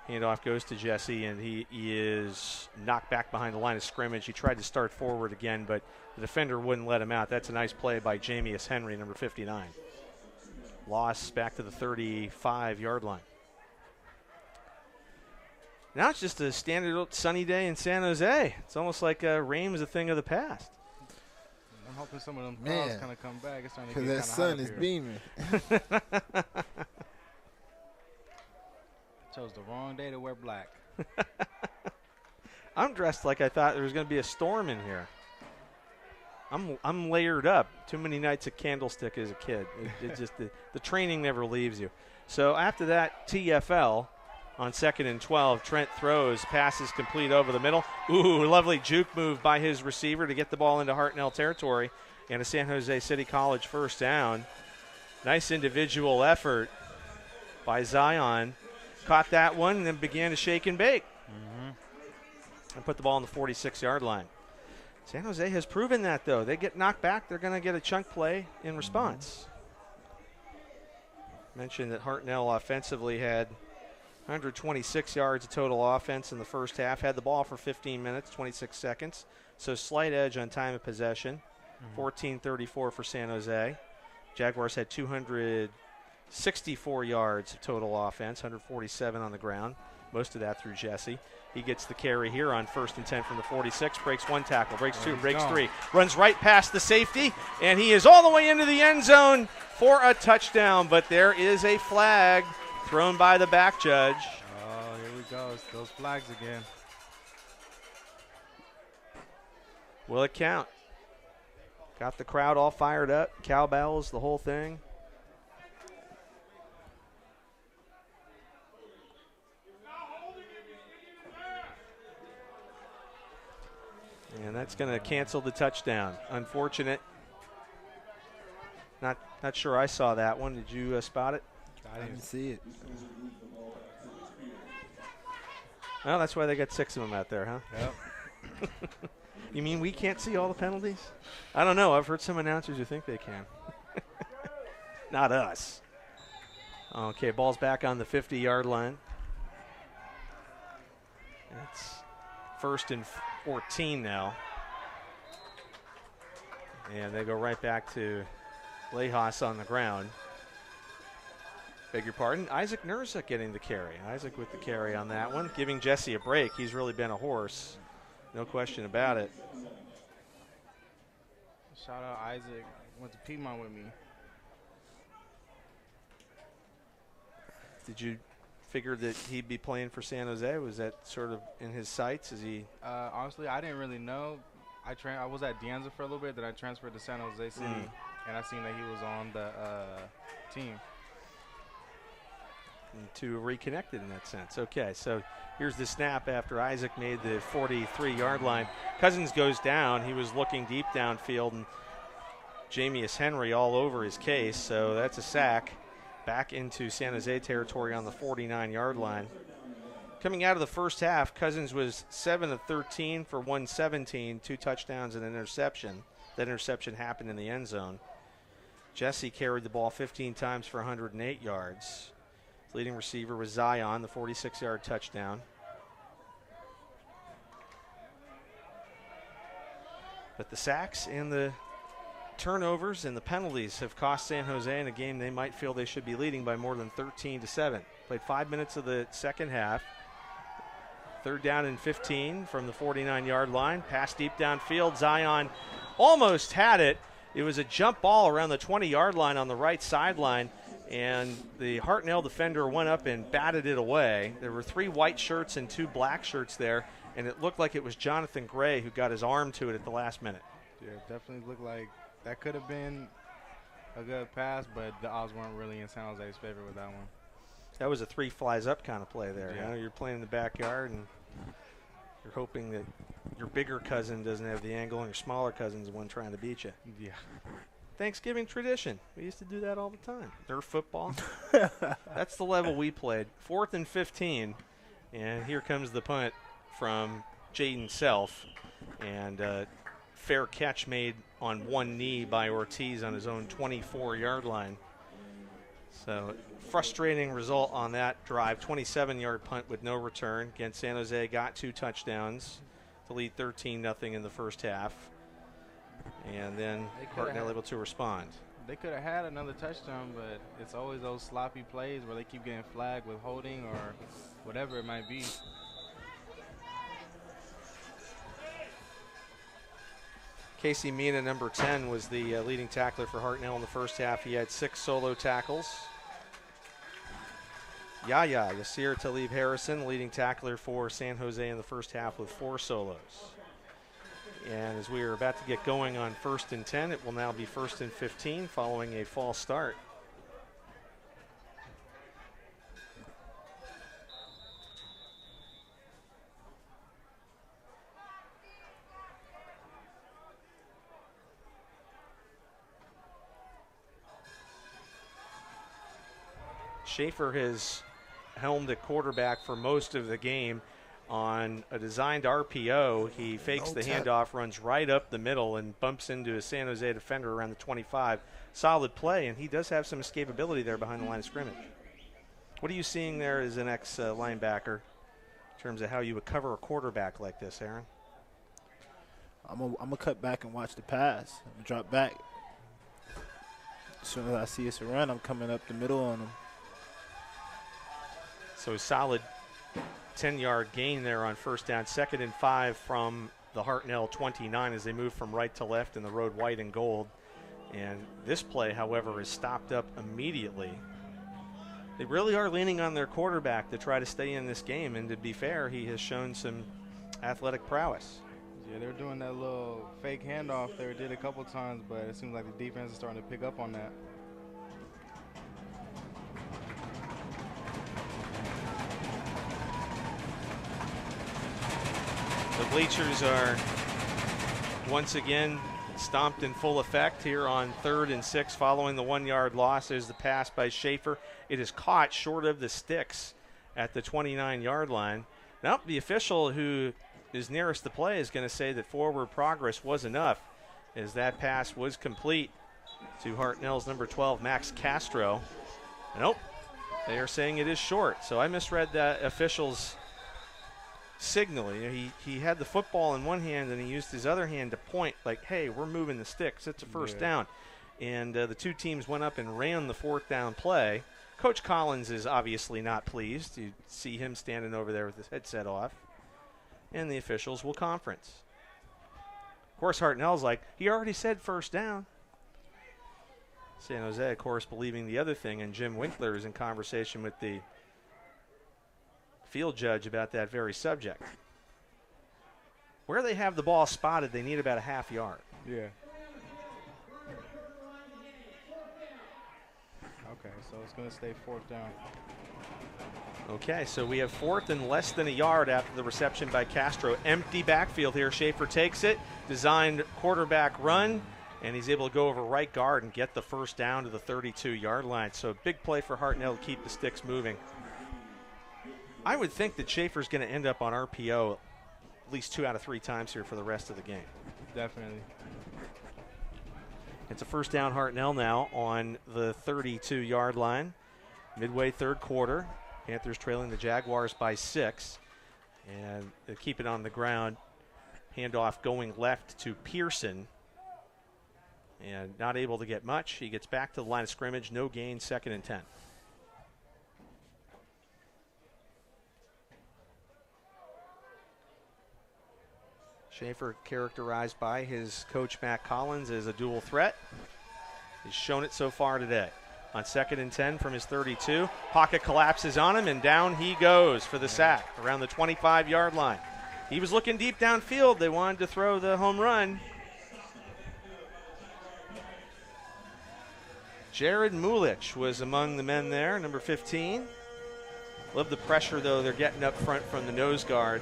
Handoff goes to Jesse, and he is knocked back behind the line of scrimmage. He tried to start forward again, but the defender wouldn't let him out. That's a nice play by Jamius Henry, number 59. Loss back to the 35-yard line. Now it's just a standard sunny day in San Jose. It's almost like rain was a thing of the past. I'm hoping some of them clouds kind of come back. It's starting to get Because that sun is here. beaming. Chose the wrong day to wear black. I'm dressed like I thought there was going to be a storm in here. I'm layered up. Too many nights at Candlestick as a kid. It just the training never leaves you. So after that TFL on 2nd and 12, Trent throws, passes complete over the middle. Ooh, lovely juke move by his receiver to get the ball into Hartnell territory, and a San Jose City College first down. Nice individual effort by Zion. Caught that one and then began to shake and bake. And put the ball on the 46-yard line. San Jose has proven that, though. They get knocked back, they're going to get a chunk play in response. Mentioned that Hartnell offensively had 126 yards of total offense in the first half. Had the ball for 15 minutes, 26 seconds. So slight edge on time of possession. 14-34 for San Jose. Jaguars had 264 yards of total offense, 147 on the ground. Most of that through Jesse. He gets the carry here on 1st and 10 from the 46. Breaks 1 tackle, breaks 2, breaks 3. Runs right past the safety, and he is all the way into the end zone for a touchdown. But there is a flag thrown by the back judge. Oh, here we go. It's those flags again. Will it count? Got the crowd all fired up. Cowbells, the whole thing. And that's going to cancel the touchdown. Unfortunate. Not sure I saw that one. Did you spot it? I didn't see it. Well, that's why they got 6 of them out there, huh? Yep. You mean we can't see all the penalties? I don't know. I've heard some announcers who think they can. Not us. Okay, ball's back on the 50-yard line. It's 1st and 14 now. And they go right back to Lejos on the ground. Beg your pardon. Isaac Nurza getting the carry. Isaac with the carry on that one, giving Jesse a break. He's really been a horse. No question about it. Shout out Isaac. Went to Piedmont with me. Did you figure that he'd be playing for San Jose? Was that sort of in his sights? Is he? Honestly, I didn't really know. I was at Dianza for a little bit, then I transferred to San Jose City, and I seen that he was on the team. And to reconnected in that sense. Okay, so here's the snap after Isaac made the 43-yard line. Cousins goes down. He was looking deep downfield, and Jamius Henry all over his case, so that's a sack. Back into San Jose territory on the 49-yard line. Coming out of the first half, Cousins was 7 of 13 for 117, 2 touchdowns and an interception. That interception happened in the end zone. Jesse carried the ball 15 times for 108 yards. His leading receiver was Zion, the 46-yard touchdown. But the sacks and the turnovers and the penalties have cost San Jose in a game they might feel they should be leading by more than 13-7. Played 5 minutes of the second half. 3rd down and 15 from the 49-yard line. Pass deep downfield. Zion almost had it. It was a jump ball around the 20-yard line on the right sideline, and the Hartnell defender went up and batted it away. There were 3 white shirts and 2 black shirts there, and it looked like it was Jonathan Gray who got his arm to it at the last minute. Yeah, it definitely looked like that could have been a good pass, but the odds weren't really in San Jose's favor with that one. That was a 3 flies up kind of play there. Yeah. You know, you're playing in the backyard, and you're hoping that your bigger cousin doesn't have the angle and your smaller cousin's the one trying to beat you. Yeah. Thanksgiving tradition. We used to do that all the time. Nerf football. That's the level we played. 4th and 15, and here comes the punt from Jaden Self, and fair catch made on one knee by Ortiz on his own 24-yard line. So frustrating result on that drive. 27-yard punt with no return. Again, San Jose got 2 touchdowns to lead 13-0 in the first half. And then Hartnell able to respond. They could have had another touchdown, but it's always those sloppy plays where they keep getting flagged with holding or whatever it might be. Casey Mina, number 10, was the leading tackler for Hartnell in the first half. He had 6 solo tackles. Yasir Talib Harrison, leading tackler for San Jose in the first half with 4 solos. And as we are about to get going on 1st and 10, it will now be 1st and 15 following a false start. Schaefer has helmed at quarterback for most of the game. On a designed RPO, he fakes the handoff, runs right up the middle, and bumps into a San Jose defender around the 25. Solid play, and he does have some escapability there behind the line of scrimmage. What are you seeing there as an ex-linebacker in terms of how you would cover a quarterback like this, Aaron? I'm gonna cut back and watch the pass. I'm gonna drop back. As soon as I see it's a run, I'm coming up the middle on him. So a solid 10-yard gain there on 1st down. 2nd and 5 from the Hartnell 29 as they move from right to left in the road white and gold. And this play, however, is stopped up immediately. They really are leaning on their quarterback to try to stay in this game, and to be fair, he has shown some athletic prowess. Yeah, they're doing that little fake handoff they did a couple times, but it seems like the defense is starting to pick up on that. The bleachers are once again stomped in full effect here on 3rd and 6 following the 1-yard loss. There's the pass by Schaefer. It is caught short of the sticks at the 29-yard line. Now the official who is nearest the play is going to say that forward progress was enough as that pass was complete to Hartnell's number 12, Max Castro. Nope, they are saying it is short. So I misread that official's signal. You know, he had the football in one hand and he used his other hand to point like, hey, we're moving the sticks. It's a 1st down. And the 2 teams went up and ran the 4th down play. Coach Collins is obviously not pleased. You see him standing over there with his headset off. And the officials will conference. Of course, Hartnell's like, he already said 1st down. San Jose, of course, believing the other thing, and Jim Winkler is in conversation with the field judge about that very subject. Where they have the ball spotted, they need about a half yard. Yeah. Okay, so it's going to stay 4th down. Okay, so we have 4th and less than a yard after the reception by Castro. Empty backfield here. Schaefer takes it, designed quarterback run, and he's able to go over right guard and get the 1st down to the 32-yard line. So big play for Hartnell to keep the sticks moving. I would think that Schaefer's going to end up on RPO at least 2 out of 3 times here for the rest of the game. Definitely. It's a 1st down Hartnell now on the 32-yard line. Midway 3rd quarter. Panthers trailing the Jaguars by 6. And they keep it on the ground. Handoff going left to Pearson. And not able to get much. He gets back to the line of scrimmage. No gain, 2nd and 10. Schaefer, characterized by his coach Matt Collins as a dual threat. He's shown it so far today. On 2nd and 10 from his 32, pocket collapses on him, and down he goes for the sack around the 25-yard line. He was looking deep downfield. They wanted to throw the home run. Jared Mulich was among the men there, number 15. Love the pressure, though, they're getting up front from the nose guard.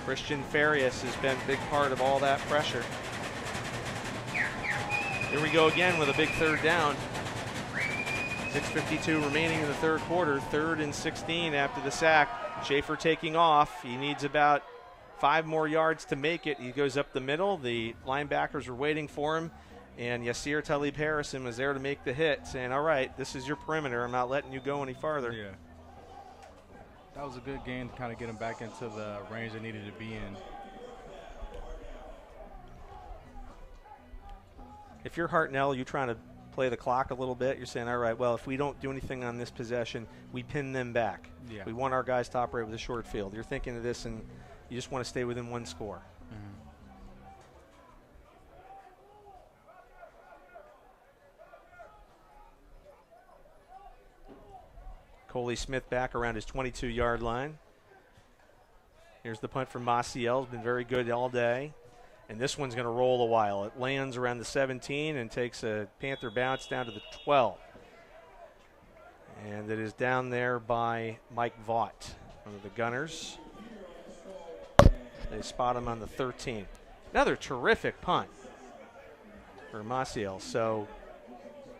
Christian Farias has been a big part of all that pressure. Here we go again with a big third down. 6:52 remaining in the third quarter. 3rd and 16 after the sack. Schaefer taking off. He needs about 5 more yards to make it. He goes up the middle. The linebackers were waiting for him. And Yasir Talib Harrison was there to make the hit, saying, all right, this is your perimeter. I'm not letting you go any farther. Yeah. That was a good game to kind of get him back into the range they needed to be in. If you're Hartnell, you're trying to play the clock a little bit. You're saying, all right, well, if we don't do anything on this possession, we pin them back. Yeah. We want our guys to operate with a short field. You're thinking of this, and you just want to stay within 1 score. Coley Smith back around his 22-yard line. Here's the punt from Maciel. Has been very good all day. And this one's going to roll a while. It lands around the 17 and takes a Panther bounce down to the 12. And it is down there by Mike Vaught, one of the Gunners. They spot him on the 13. Another terrific punt for Maciel. So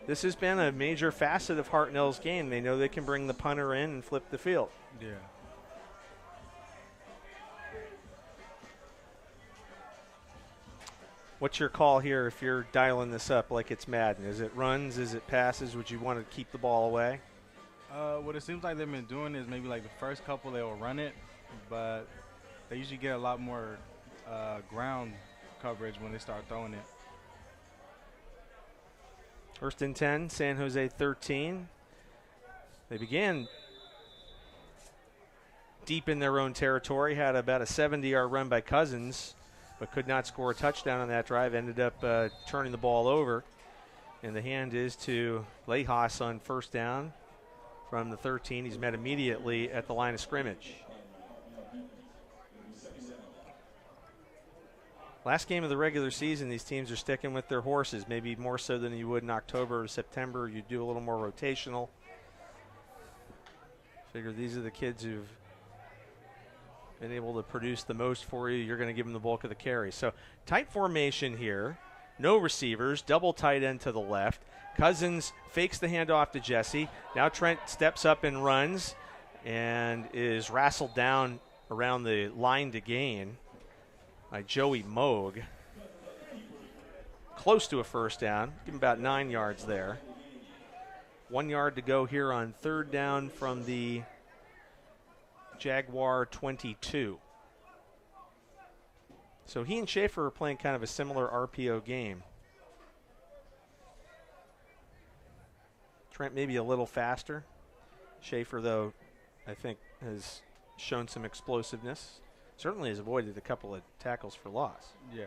this has been a major facet of Hartnell's game. They know they can bring the punter in and flip the field. Yeah. What's your call here if you're dialing this up like it's Madden? Is it runs? Is it passes? Would you want to keep the ball away? What it seems like they've been doing is maybe like the first couple they will run it, but they usually get a lot more ground coverage when they start throwing it. 1st and 10, San Jose 13. They began deep in their own territory, had about a 70-yard run by Cousins, but could not score a touchdown on that drive, ended up turning the ball over. And the hand is to Lejas on 1st down from the 13. He's met immediately at the line of scrimmage. Last game of the regular season, these teams are sticking with their horses, maybe more so than you would in October or September. You do a little more rotational. Figure these are the kids who've been able to produce the most for you. You're going to give them the bulk of the carry. So tight formation here. No receivers. Double tight end to the left. Cousins fakes the handoff to Jesse. Now Trent steps up and runs and is wrestled down around the line to gain by Joey Moog. Close to a 1st down. Give him about 9 yards there. 1 yard to go here on 3rd down from the Jaguar 22. So he and Schaefer are playing kind of a similar RPO game. Trent maybe a little faster. Schaefer, though, I think has shown some explosiveness. Certainly has avoided a couple of tackles for loss. Yeah.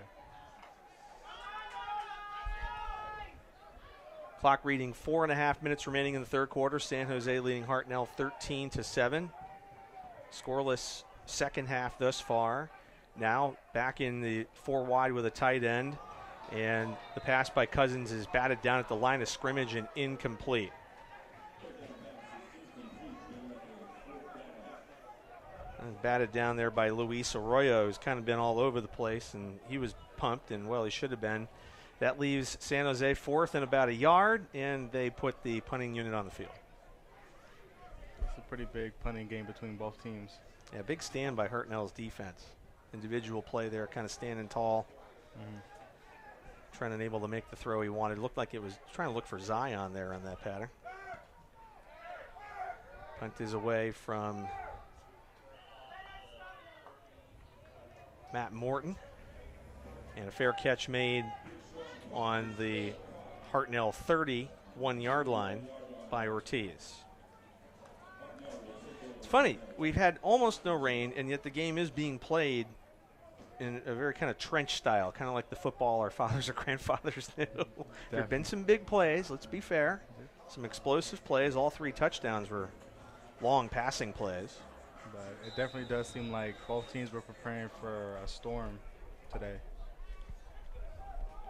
Clock reading 4.5 minutes remaining in the third quarter. San Jose leading Hartnell 13-7. Scoreless second half thus far. Now back in the 4 wide with a tight end. And the pass by Cousins is batted down at the line of scrimmage and incomplete. And batted down there by Luis Arroyo, who's kind of been all over the place, and he was pumped, and, well, he should have been. That leaves San Jose 4th and about a yard, and they put the punting unit on the field. It's a pretty big punting game between both teams. Yeah, big stand by Hartnell's defense. Individual play there, kind of standing tall. Trying to enable to make the throw he wanted. Looked like it was trying to look for Zion there on that pattern. Punt is away from Matt Morton. And a fair catch made on the Hartnell 31-yard line by Ortiz. It's funny. We've had almost no rain, and yet the game is being played in a very kind of trench style, kind of like the football our fathers or grandfathers knew. There have been some big plays, let's be fair. Some explosive plays. All 3 touchdowns were long passing plays. But it definitely does seem like both teams were preparing for a storm today.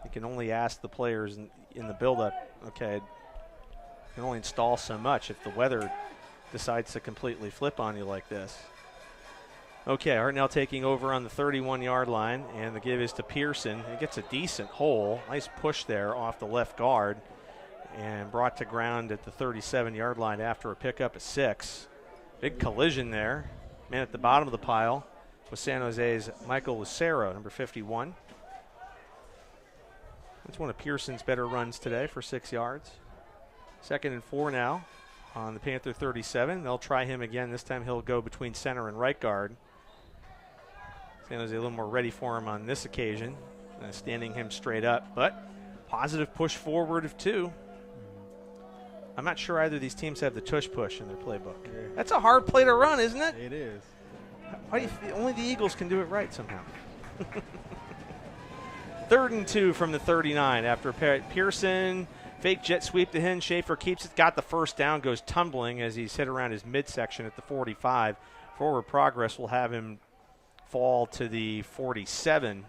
You can only ask the players in the build-up, okay, you can only install so much if the weather decides to completely flip on you like this. Okay, Hartnell taking over on the 31-yard line, and the give is to Pearson. He gets a decent hole. Nice push there off the left guard, and brought to ground at the 37-yard line after a pickup of 6. Big collision there. Man at the bottom of the pile was San Jose's Michael Lucero, number 51. That's one of Pearson's better runs today for 6 yards. 2nd and 4 now on the Panther 37. They'll try him again. This time he'll go between center and right guard. San Jose a little more ready for him on this occasion, standing him straight up. But positive push forward of 2. I'm not sure either of these teams have the tush push in their playbook. Yeah. That's a hard play to run, isn't it? It is. Why do you only the Eagles can do it right somehow. 3rd and 2 from the 39 after Pearson fake jet sweep to him. Schaefer keeps it, got the first down, goes tumbling as he's hit around his midsection at the 45. Forward progress will have him fall to the 47.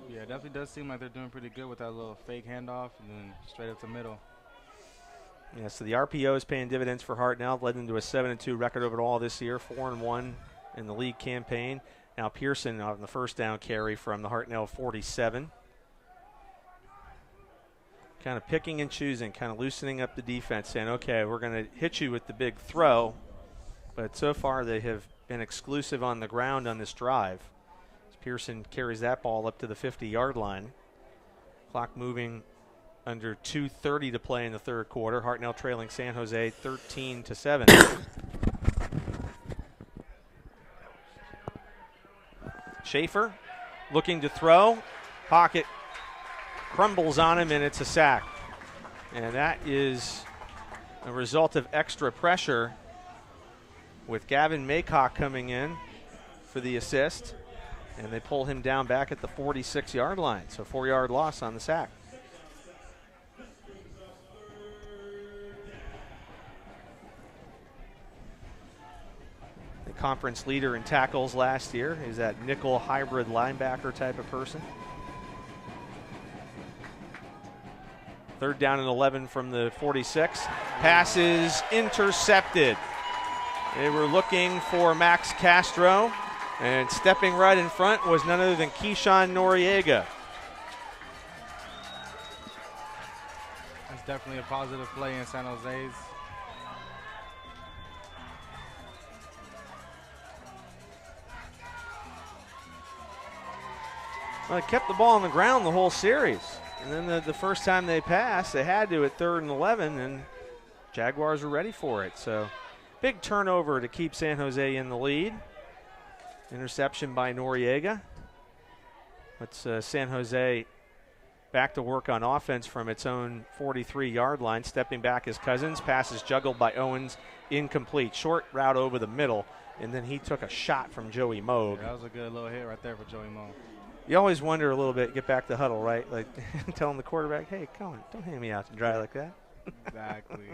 Yeah, it definitely does seem like they're doing pretty good with that little fake handoff and then straight up the middle. Yeah, so the RPO is paying dividends for Hartnell. Led them to a 7-2 record overall this year, 4-1 in the league campaign. Now Pearson on the first down carry from the Hartnell 47. Kind of picking and choosing, kind of loosening up the defense, saying, okay, we're going to hit you with the big throw. But so far they have been exclusive on the ground on this drive. Pearson carries that ball up to the 50-yard line. Clock moving under 2:30 to play in the 3rd quarter. Hartnell trailing San Jose 13-7. Schaefer looking to throw. Pocket crumbles on him, and it's a sack. And that is a result of extra pressure with Gavin Maycock coming in for the assist. And they pull him down back at the 46-yard line. So 4-yard loss on the sack. The conference leader in tackles last year is that nickel hybrid linebacker type of person. 3rd down and 11 from the 46. Pass is intercepted. They were looking for Max Castro. And stepping right in front was none other than Keyshawn Noriega. That's definitely a positive play in San Jose's. Well, they kept the ball on the ground the whole series. And then the first time they passed, they had to at 3rd and 11, and Jaguars were ready for it. So big turnover to keep San Jose in the lead. Interception by Noriega. Let's San Jose back to work on offense from its own 43-yard line. Stepping back is Cousins. Pass is juggled by Owens. Incomplete. Short route over the middle. And then he took a shot from Joey Moog. Yeah, that was a good little hit right there for Joey Moog. You always wonder a little bit, get back to huddle, right? Like telling the quarterback, hey, come on, don't hand me out to dry like that. Exactly.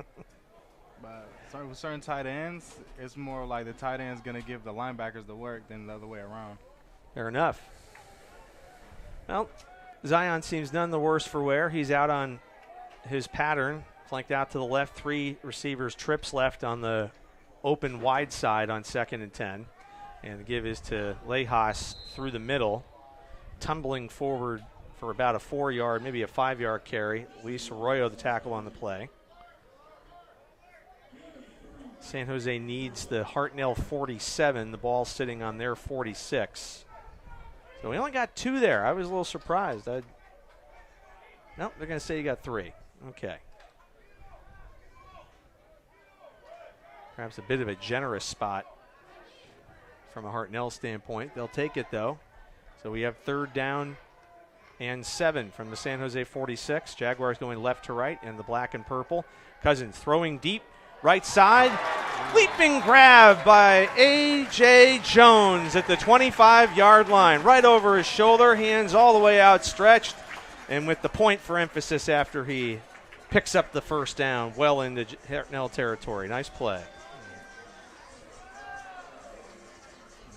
But with certain tight ends, it's more like the tight end's going to give the linebackers the work than the other way around. Fair enough. Well, Zion seems none the worse for wear. He's out on his pattern, flanked out to the left. 3 receivers trips left on the open wide side on 2nd and 10. And the give is to Lejas through the middle, tumbling forward for about a 4-yard, maybe a 5-yard carry. Luis Arroyo, the tackle on the play. San Jose needs the Hartnell 47. The ball sitting on their 46. So we only got 2 there. I was a little surprised. Nope, they're going to say you got 3. Okay. Perhaps a bit of a generous spot from a Hartnell standpoint. They'll take it, though. So we have 3rd down and 7 from the San Jose 46. Jaguars going left to right in the black and purple. Cousins throwing deep. Right side, leaping grab by A.J. Jones at the 25-yard line. Right over his shoulder, hands all the way outstretched, and with the point for emphasis after he picks up the first down well into Hartnell territory. Nice play.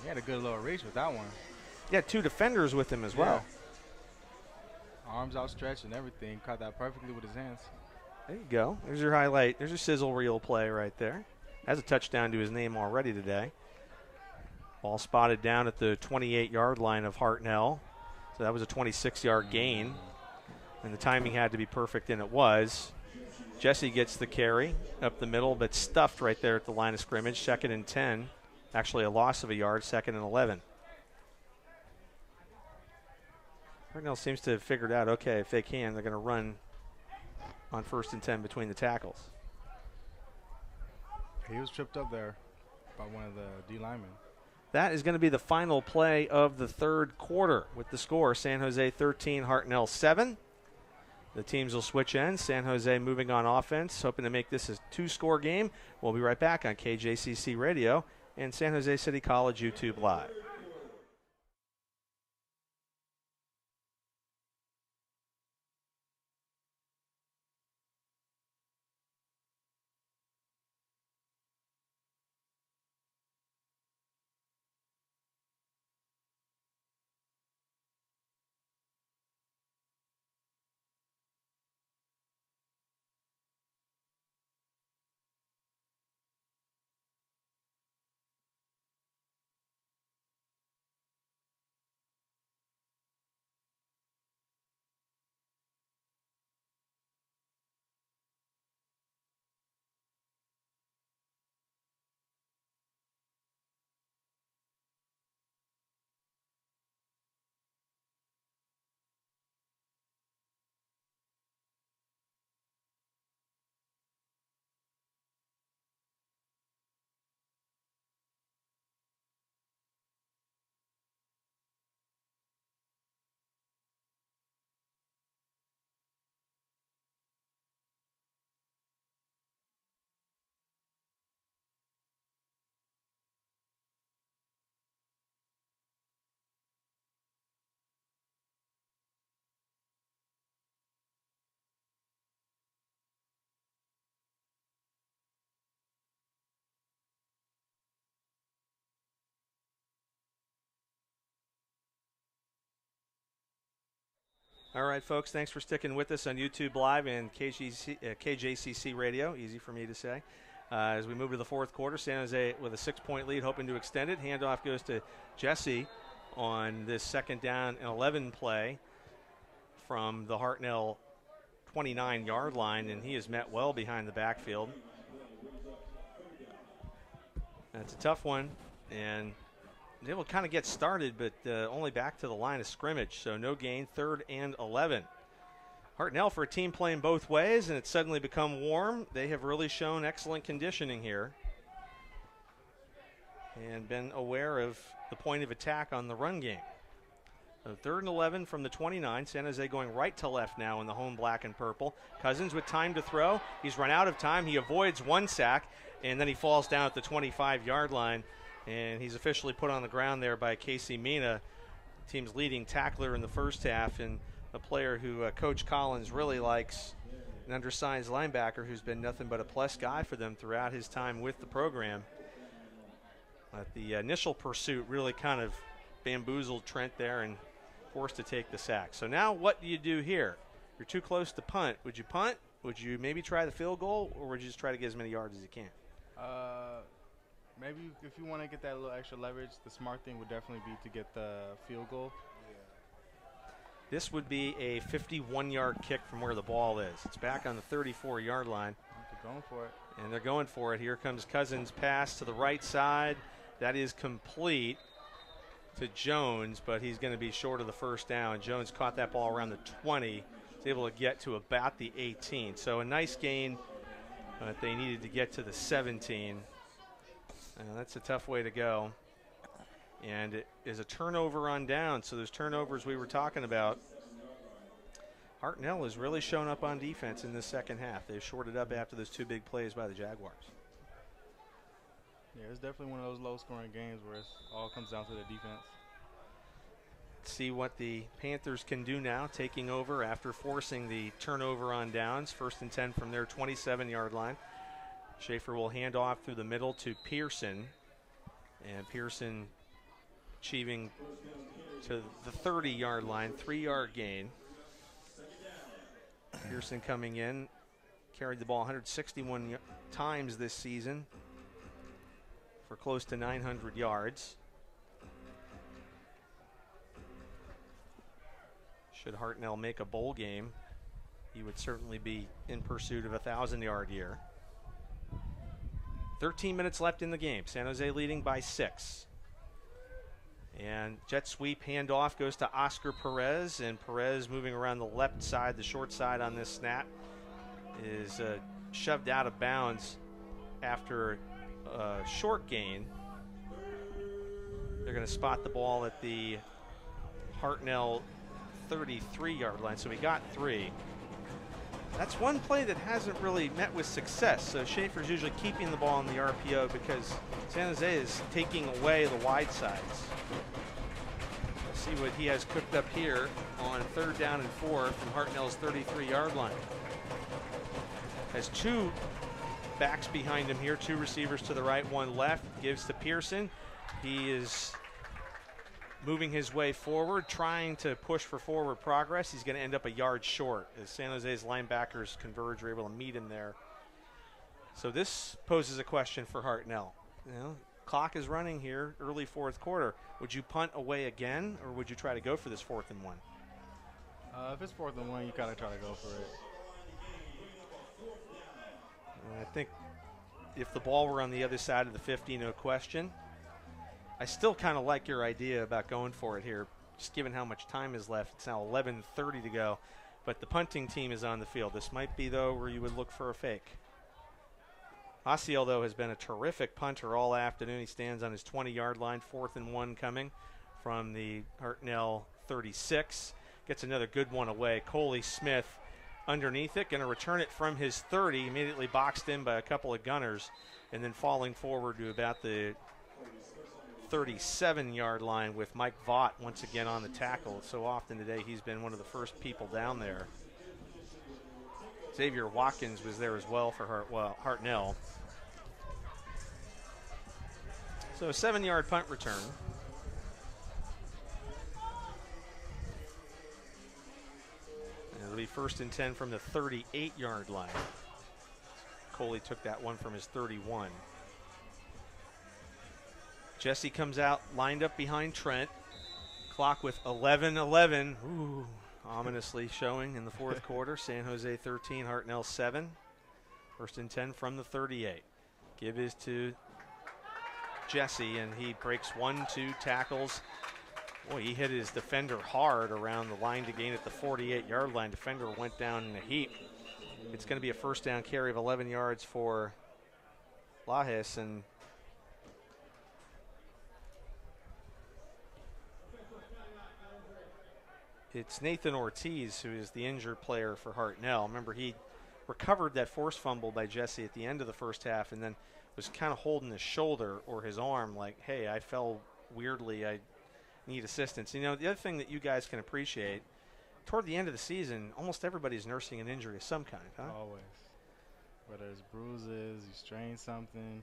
He had a good little reach with that one. He had 2 defenders with him as well. Arms outstretched and everything. Caught that perfectly with his hands. There you go. There's your highlight. There's your sizzle reel play right there. Has a touchdown to his name already today. Ball spotted down at the 28-yard line of Hartnell. So that was a 26-yard gain. And the timing had to be perfect, and it was. Jesse gets the carry up the middle, but stuffed right there at the line of scrimmage. 2nd and 10. Actually a loss of a yard, 2nd and 11. Hartnell seems to have figured out, okay, if they can, they're going to run on 1st and 10 between the tackles. He was tripped up there by one of the D linemen. That is going to be the final play of the 3rd quarter with the score, San Jose 13, Hartnell 7. The teams will switch ends. San Jose moving on offense, hoping to make this a 2-score game. We'll be right back on KJCC Radio and San Jose City College YouTube Live. All right, folks, thanks for sticking with us on YouTube Live and KJCC Radio. Easy for me to say. As we move to the 4th quarter, San Jose with a 6-point lead, hoping to extend it. Handoff goes to Jesse on this 2nd down and 11 play from the Hartnell 29-yard line, and he is met well behind the backfield. That's a tough one, and they will kind of get started, but only back to the line of scrimmage, so no gain, 3rd and 11. Hartnell, for a team playing both ways, and it's suddenly become warm, they have really shown excellent conditioning here and been aware of the point of attack on the run game. So 3rd and 11 from the 29. San Jose going right to left now in the home black and purple. Cousins with time to throw. He's run out of time. He avoids 1 sack, and then he falls down at the 25-yard line. And he's officially put on the ground there by Casey Mina, team's leading tackler in the first half, and a player who Coach Collins really likes, an undersized linebacker who's been nothing but a plus guy for them throughout his time with the program. The initial pursuit really kind of bamboozled Trent there and forced to take the sack. So now what do you do here? You're too close to punt. Would you punt? Would you maybe try the field goal, or would you just try to get as many yards as you can? Maybe if you want to get that little extra leverage, the smart thing would definitely be to get the field goal. This would be a 51-yard kick from where the ball is. It's back on the 34-yard line. They're going for it. And they're going for it. Here comes Cousins' pass to the right side. That is complete to Jones, but he's going to be short of the first down. Jones caught that ball around the 20. Was able to get to about the 18. So a nice gain, but they needed to get to the 17. That's a tough way to go. And it is a turnover on down. So those turnovers we were talking about Hartnell has really shown up on defense in this second half. They've shorted up after those 2 big plays by the Jaguars. Yeah, it's definitely one of those low-scoring games where it all comes down to the defense. See what the Panthers can do now, taking over after forcing the turnover on downs. 1st and 10 from their 27-yard line. Schaefer will hand off through the middle to Pearson. And Pearson achieving to the 30-yard line, 3-yard gain. Pearson coming in, carried the ball 161 times this season for close to 900 yards. Should Hartnell make a bowl game, he would certainly be in pursuit of a 1,000-yard year. 13 minutes left in the game. San Jose leading by 6. And jet sweep handoff goes to Oscar Perez, and Perez moving around the left side, the short side on this snap, is shoved out of bounds after a short gain. They're going to spot the ball at the Hartnell 33-yard line, so we got 3. That's one play that hasn't really met with success. So Schaefer's usually keeping the ball in the RPO because San Jose is taking away the wide sides. Let's see what he has cooked up here on 3rd down and 4 from Hartnell's 33-yard line. Has 2 backs behind him here, 2 receivers to the right, 1 left. Gives to Pearson. He is moving his way forward, trying to push for forward progress. He's going to end up a yard short as San Jose's linebackers converge, are able to meet him there. So this poses a question for Hartnell. You know, clock is running here, early 4th quarter. Would you punt away again, or would you try to go for this 4th and 1? If it's 4th and 1, you gotta try to go for it. I think if the ball were on the other side of the 50, no question. I still kind of like your idea about going for it here, just given how much time is left. It's now 11:30 to go, but the punting team is on the field. This might be, though, where you would look for a fake. Asiel, though, has been a terrific punter all afternoon. He stands on his 20-yard line, 4th and 1 coming from the Hartnell 36. Gets another good one away. Coley Smith underneath it, going to return it from his 30, immediately boxed in by a couple of gunners, and then falling forward to about the 37-yard line with Mike Vaught once again on the tackle. So often today he's been one of the first people down there. Xavier Watkins was there as well for Hartnell. So a 7-yard punt return. And it'll be 1st and 10 from the 38-yard line. Coley took that one from his 31. Jesse comes out, lined up behind Trent. Clock with 11:11. Ooh, ominously showing in the 4th quarter. San Jose 13, Hartnell 7. 1st and 10 from the 38. Give is to Jesse, and he breaks 1-2 tackles. Boy, he hit his defender hard around the line to gain at the 48-yard line. Defender went down in a heap. It's going to be a 1st down carry of 11 yards for Lajes, and it's Nathan Ortiz who is the injured player for Hartnell. Remember, he recovered that forced fumble by Jesse at the end of the 1st half and then was kind of holding his shoulder or his arm like, hey, I fell weirdly, I need assistance. You know, the other thing that you guys can appreciate, toward the end of the season, almost everybody's nursing an injury of some kind, huh? Always. Whether it's bruises, you strain something,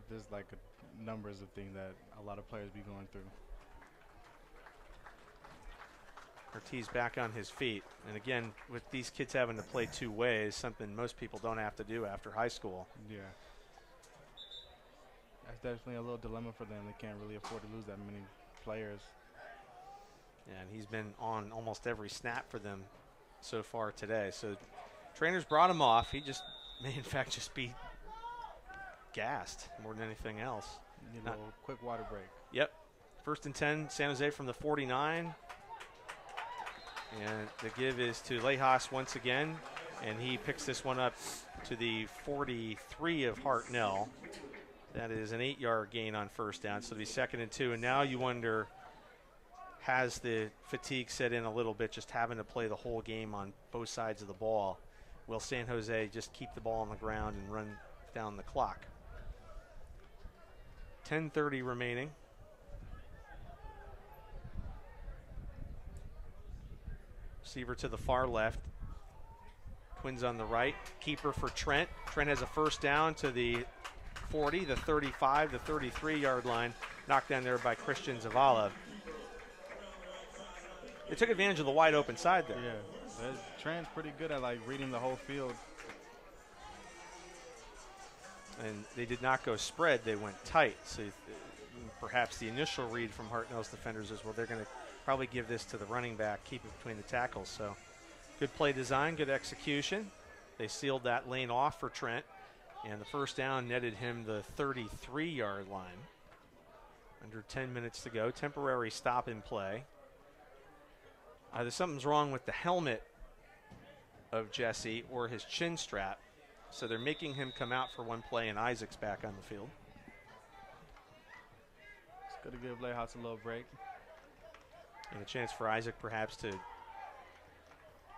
there's like numbers of things that a lot of players be going through. Ortiz back on his feet. And again, with these kids having to play 2 ways, something most people don't have to do after high school. Yeah. That's definitely a little dilemma for them. They can't really afford to lose that many players. Yeah, and he's been on almost every snap for them so far today. So trainers brought him off. He just may, in fact, just be gassed more than anything else. Need a little quick water break. Yep. 1st and 10, San Jose from the 49. And the give is to Lajas once again, and he picks this one up to the 43 of Hartnell. That is an 8-yard gain on 1st down, so it'll be 2nd and 2. And now you wonder has the fatigue set in a little bit, just having to play the whole game on both sides of the ball. Will San Jose just keep the ball on the ground and run down the clock? 10:30 remaining. Receiver to the far left. Twins on the right. Keeper for Trent. Trent has a first down to the 40, the 35, the 33-yard line. Knocked down there by Christian Zavala. They took advantage of the wide open side there. Yeah, Trent's pretty good at like reading the whole field. And they did not go spread. They went tight. So perhaps the initial read from Hartnell's defenders is, well, they're going to probably give this to the running back, keep it between the tackles. So good play design, good execution. They sealed that lane off for Trent. And the first down netted him the 33-yard line. Under 10 minutes to go. Temporary stop in play. Either something's wrong with the helmet of Jesse or his chin strap. So they're making him come out for one play, and Isaac's back on the field. It's going to give Playhouse a little break. And a chance for Isaac perhaps to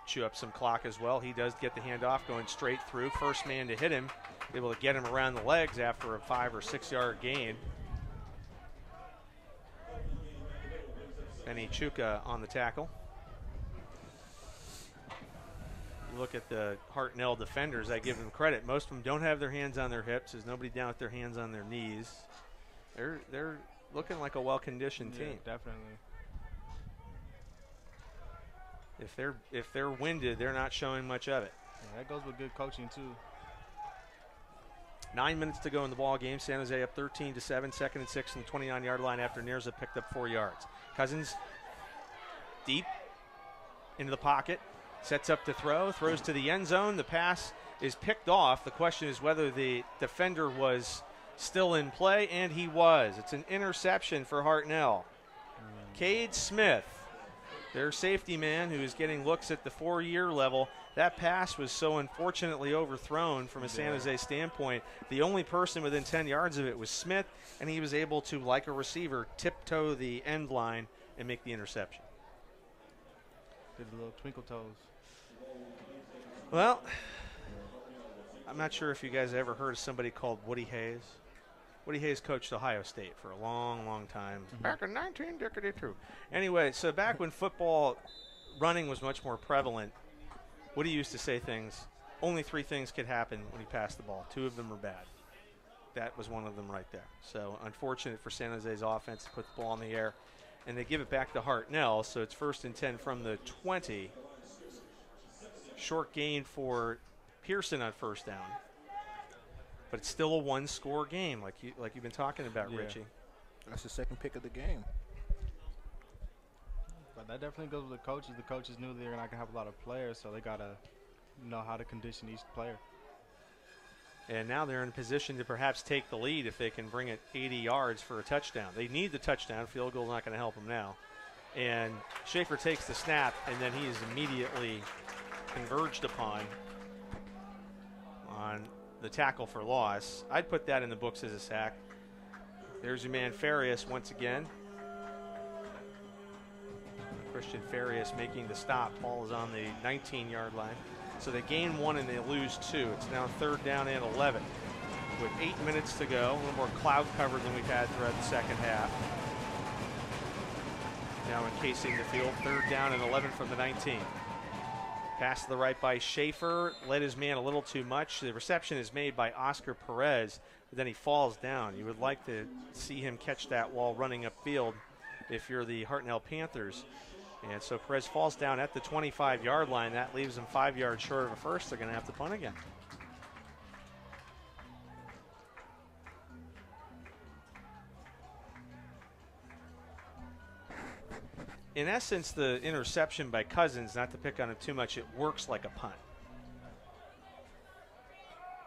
chew up some clock as well. He does get the handoff going straight through. First man to hit him, able to get him around the legs after a 5 or 6 yard gain. Benny Chuka on the tackle. You look at the Hartnell defenders, I give them credit. Most of them don't have their hands on their hips. There's nobody down with their hands on their knees. They're looking like a well-conditioned team. Definitely. If they're winded, they're not showing much of it. Yeah, that goes with good coaching too. 9 minutes to go in the ball game. San Jose up 13-7, second and 6 on the 29-yard line after Nerza picked up 4 yards. Cousins deep into the pocket, sets up to throw, throws to the end zone. The pass is picked off. The question is whether the defender was still in play, and he was. It's an interception for Hartnell. Cade Smith, their safety man, who is getting looks at the 4-year level. That pass was so unfortunately overthrown from a San Jose standpoint. The only person within 10 yards of it was Smith, and he was able to, like a receiver, tiptoe the end line and make the interception. Did a little twinkle toes. Well, I'm not sure if you guys ever heard of somebody called Woody Hayes. Woody Hayes coached Ohio State for a long, long time. Back in 1992. Anyway, so back when football running was much more prevalent, Woody used to say things, only 3 things could happen when he passed the ball. 2 of them are bad. That was one of them right there. So unfortunate for San Jose's offense to put the ball in the air. And they give it back to Hartnell, so it's 1st and 10 from the 20. Short gain for Pearson on first down. But it's still a 1-score game, like you've been talking about, Richie. That's the second pick of the game. But that definitely goes with the coaches. The coaches knew they were not going to have a lot of players, so they got to know how to condition each player. And now they're in a position to perhaps take the lead if they can bring it 80 yards for a touchdown. They need the touchdown. Field goal not going to help them now. And Schaefer takes the snap, and then he is immediately converged upon on the tackle for loss. I'd put that in the books as a sack. There's your man Farias once again. Christian Farias making the stop. Ball is on the 19-yard line. So they gain 1 and they lose 2. It's now 3rd down and 11. With 8 minutes to go, a little more cloud cover than we've had throughout the second half. Now encasing the field, 3rd down and 11 from the 19. Pass to the right by Schaefer, led his man a little too much. The reception is made by Oscar Perez, but then he falls down. You would like to see him catch that while running upfield if you're the Hartnell Panthers. And so Perez falls down at the 25-yard line. That leaves them 5 yards short of a first. They're going to have to punt again. In essence, the interception by Cousins, not to pick on him too much, it works like a punt.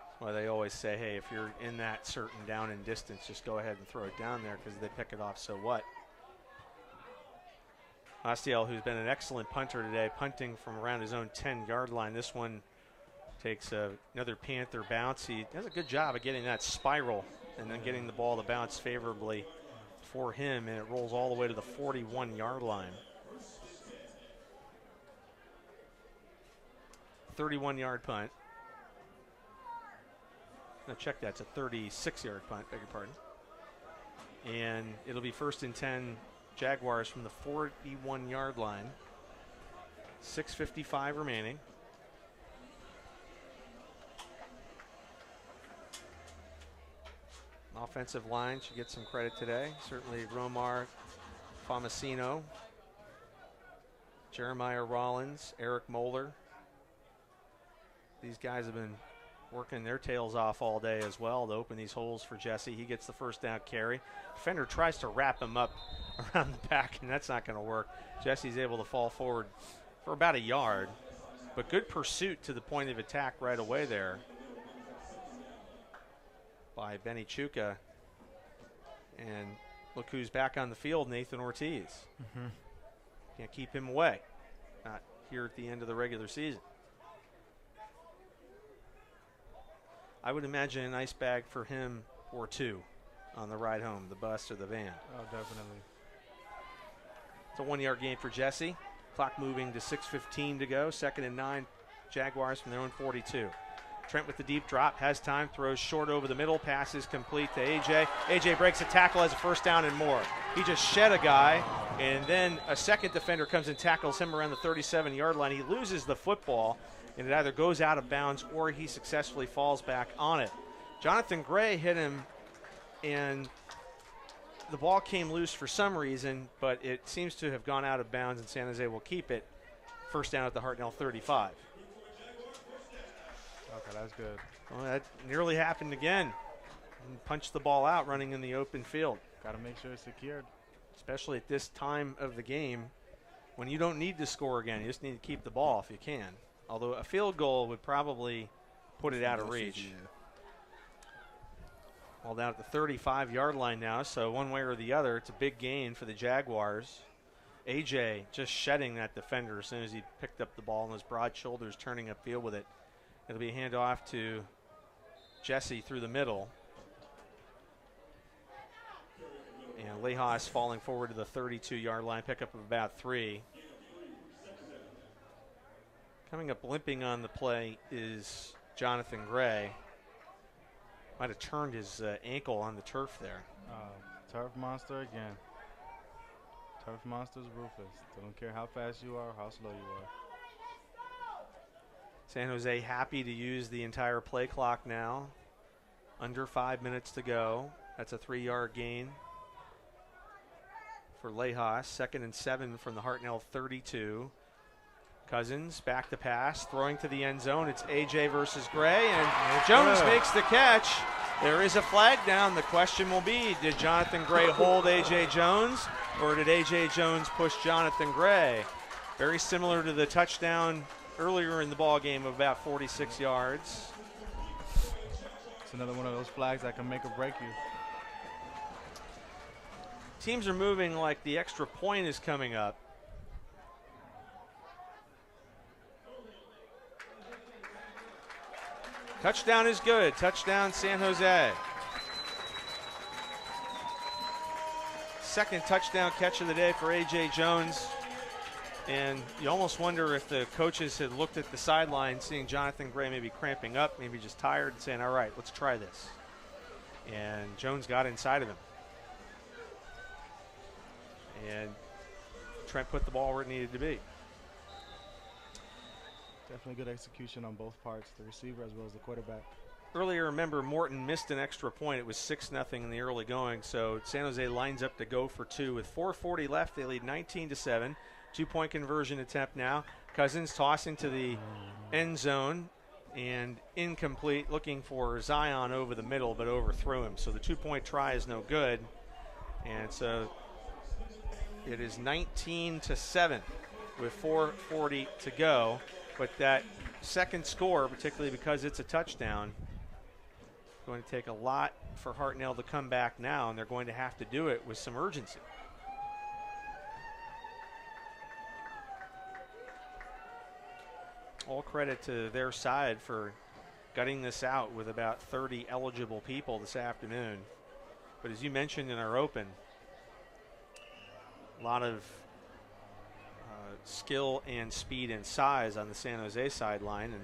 That's why they always say, hey, if you're in that certain down and distance, just go ahead and throw it down there because they pick it off, so what? Ostiel, who's been an excellent punter today, punting from around his own 10-yard line. This one takes another Panther bounce. He does a good job of getting that spiral and then getting the ball to bounce favorably for him, and it rolls all the way to the 41-yard line. 31-yard punt. No, check that. It's a 36-yard punt, beg your pardon. And it'll be 1st and 10 Jaguars from the 41-yard line. 6:55 remaining. Offensive line should get some credit today. Certainly Romar Famasino, Jeremiah Rollins, Eric Moeller. These guys have been working their tails off all day as well to open these holes for Jesse. He gets the first down carry. Defender tries to wrap him up around the back, and that's not going to work. Jesse's able to fall forward for about a yard, but good pursuit to the point of attack right away there by Benny Chuka. And look who's back on the field, Nathan Ortiz. Can't keep him away, not here at the end of the regular season. I would imagine an ice bag for him or two on the ride home, the bus or the van. Oh, definitely. It's a 1-yard gain for Jesse. Clock moving to 6:15 to go. 2nd and 9, Jaguars from their own 42. Trent with the deep drop, has time, throws short over the middle, passes complete to AJ. AJ breaks a tackle, has a first down and more. He just shed a guy, and then a second defender comes and tackles him around the 37-yard line. He loses the football, and it either goes out of bounds or he successfully falls back on it. Jonathan Gray hit him, and the ball came loose for some reason, but it seems to have gone out of bounds, and San Jose will keep it. First down at the Hartnell 35. Okay, that's good. Well, that nearly happened again. And punched the ball out running in the open field. Got to make sure it's secured. Especially at this time of the game when you don't need to score again. You just need to keep the ball if you can. Although a field goal would probably put it out of reach. Well, down at the 35-yard line now, so one way or the other, it's a big gain for the Jaguars. AJ just shedding that defender as soon as he picked up the ball on his broad shoulders, turning upfield with it. It'll be a handoff to Jesse through the middle. And Lejas falling forward to the 32-yard line, pickup of about 3. Coming up limping on the play is Jonathan Gray. Might have turned his ankle on the turf there. Turf monster again. Turf monster's ruthless. They don't care how fast you are or how slow you are. San Jose happy to use the entire play clock now. Under 5 minutes to go. That's a 3-yard gain for Lejas. 2nd and 7 from the Hartnell 32. Cousins back to pass, throwing to the end zone. It's AJ versus Gray, and Jones makes the catch. There is a flag down. The question will be, did Jonathan Gray hold AJ Jones, or did AJ Jones push Jonathan Gray? Very similar to the touchdown earlier in the ball game of about 46 yards. It's another one of those flags that can make or break you. Teams are moving like the extra point is coming up. Touchdown is good. Touchdown San Jose. Second touchdown catch of the day for A.J. Jones. And you almost wonder if the coaches had looked at the sideline, seeing Jonathan Gray maybe cramping up, maybe just tired, and saying, all right, let's try this. And Jones got inside of him. And Trent put the ball where it needed to be. Definitely good execution on both parts, the receiver as well as the quarterback. Earlier, remember, Morton missed an extra point. It was 6-0 in the early going, so San Jose lines up to go for 2. With 4:40 left, they lead 19-7. 2-point conversion attempt now. Cousins tossing to the end zone and incomplete, looking for Zion over the middle, but overthrew him. So the 2-point try is no good. And so it is 19-7 with 4:40 to go. But that second score, particularly because it's a touchdown, going to take a lot for Hartnell to come back now, and they're going to have to do it with some urgency. All credit to their side for gutting this out with about 30 eligible people this afternoon. But as you mentioned in our open, A lot of skill and speed and size on the San Jose sideline, and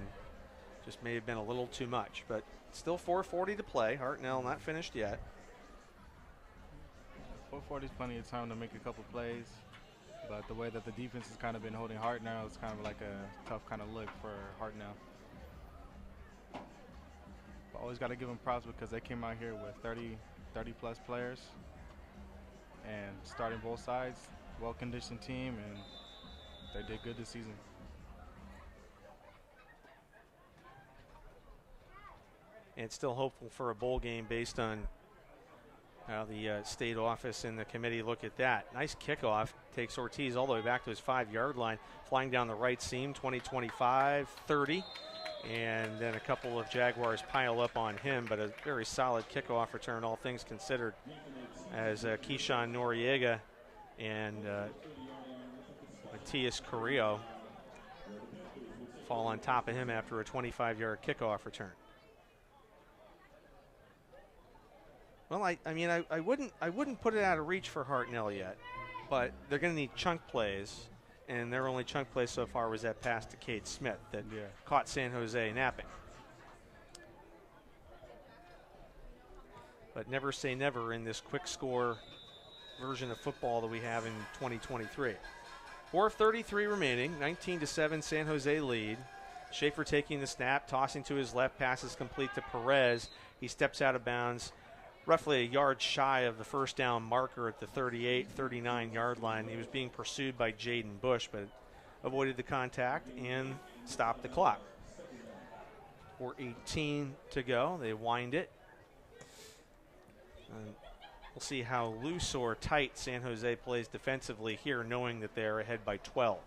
just may have been a little too much. But still 4:40 to play. Hartnell not finished yet. 4:40 is plenty of time to make a couple plays. But the way that the defense has kind of been holding Hartnell, it's kind of like a tough kind of look for Hartnell. But always got to give them props because they came out here with 30-plus players and starting both sides, well-conditioned team, and they did good this season. And still hopeful for a bowl game based on how the state office and the committee look at that. Nice kickoff. Takes Ortiz all the way back to his 5-yard line, flying down the right seam, 20-25, 30. And then a couple of Jaguars pile up on him, but a very solid kickoff return, all things considered, as Keyshawn Noriega and Matias Carrillo fall on top of him after a 25-yard kickoff return. Well, I wouldn't put it out of reach for Hartnell yet, but they're going to need chunk plays, and their only chunk play so far was that pass to Cade Smith that caught San Jose napping. But never say never in this quick score version of football that we have in 2023. 4:33 remaining, 19-7 San Jose lead. Schaefer taking the snap, tossing to his left, passes complete to Perez. He steps out of bounds, roughly a yard shy of the first down marker at the 38, 39-yard line. He was being pursued by Jaden Bush, but avoided the contact and stopped the clock. 4:18 to go. They wind it. We'll see how loose or tight San Jose plays defensively here, knowing that they're ahead by 12.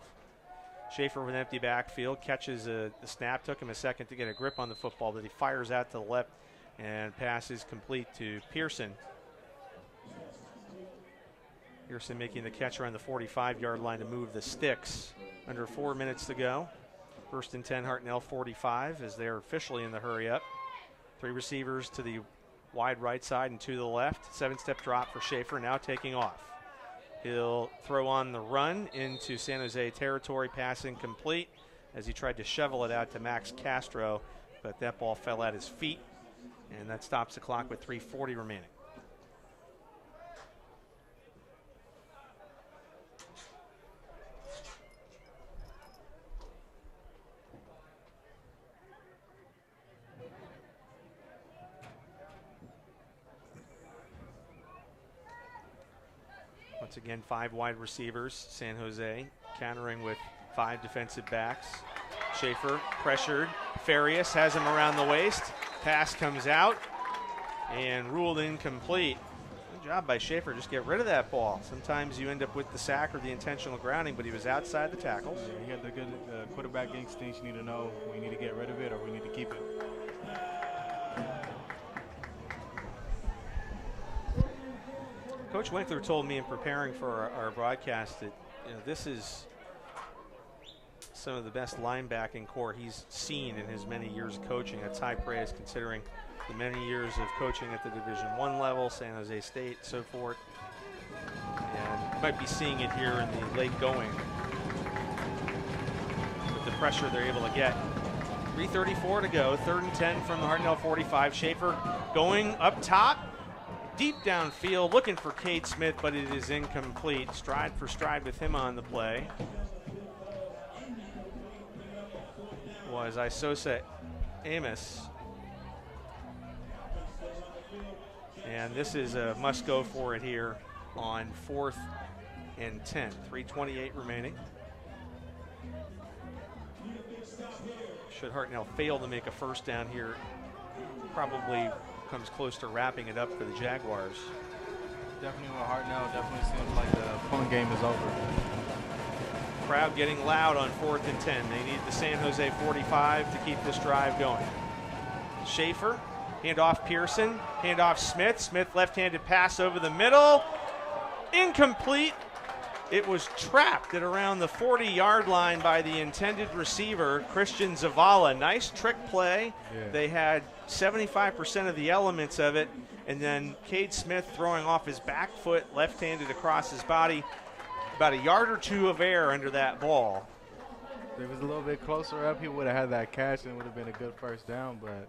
Schaefer with an empty backfield catches the snap. Took him a second to get a grip on the football, but he fires out to the left and passes complete to Pearson. Pearson making the catch around the 45-yard line to move the sticks. Under 4 minutes to go. 1st and 10, Hartnell 45 as they're officially in the hurry up. 3 receivers to the wide right side and 2 to the left. 7-step drop for Schaefer, now taking off. He'll throw on the run into San Jose territory, passing complete as he tried to shovel it out to Max Castro, but that ball fell at his feet. And that stops the clock with 3:40 remaining. Once again, 5 wide receivers. San Jose countering with 5 defensive backs. Schaefer pressured. Farias has him around the waist. Pass comes out and ruled incomplete. Good job by Schaefer. Just get rid of that ball. Sometimes you end up with the sack or the intentional grounding, but he was outside the tackles. Yeah, he had the good quarterback instincts. You need to know we need to get rid of it or we need to keep it. Coach Winkler told me in preparing for our broadcast that this is some of the best linebacking core he's seen in his many years of coaching. That's high praise considering the many years of coaching at the Division I level, San Jose State, so forth. And you might be seeing it here in the late going with the pressure they're able to get. 3:34 to go, 3rd and 10 from the Hartnell 45. Schaefer going up top, deep downfield, looking for Cade Smith, but it is incomplete. Stride for stride with him on the play was Isosa Amos. And this is a must go for it here on 4th and 10. 3:28 remaining. Should Hartnell fail to make a first down here, probably comes close to wrapping it up for the Jaguars. Definitely with Hartnell, definitely seems like the fun game is over. Crowd getting loud on 4th and 10. They need the San Jose 45 to keep this drive going. Schaefer, handoff Pearson, handoff Smith. Smith left-handed pass over the middle. Incomplete. It was trapped at around the 40-yard line by the intended receiver, Christian Zavala. Nice trick play. Yeah. They had 75% of the elements of it, and then Cade Smith throwing off his back foot, left-handed across his body, about a yard or two of air under that ball. If it was a little bit closer up, he would have had that catch and it would have been a good first down. But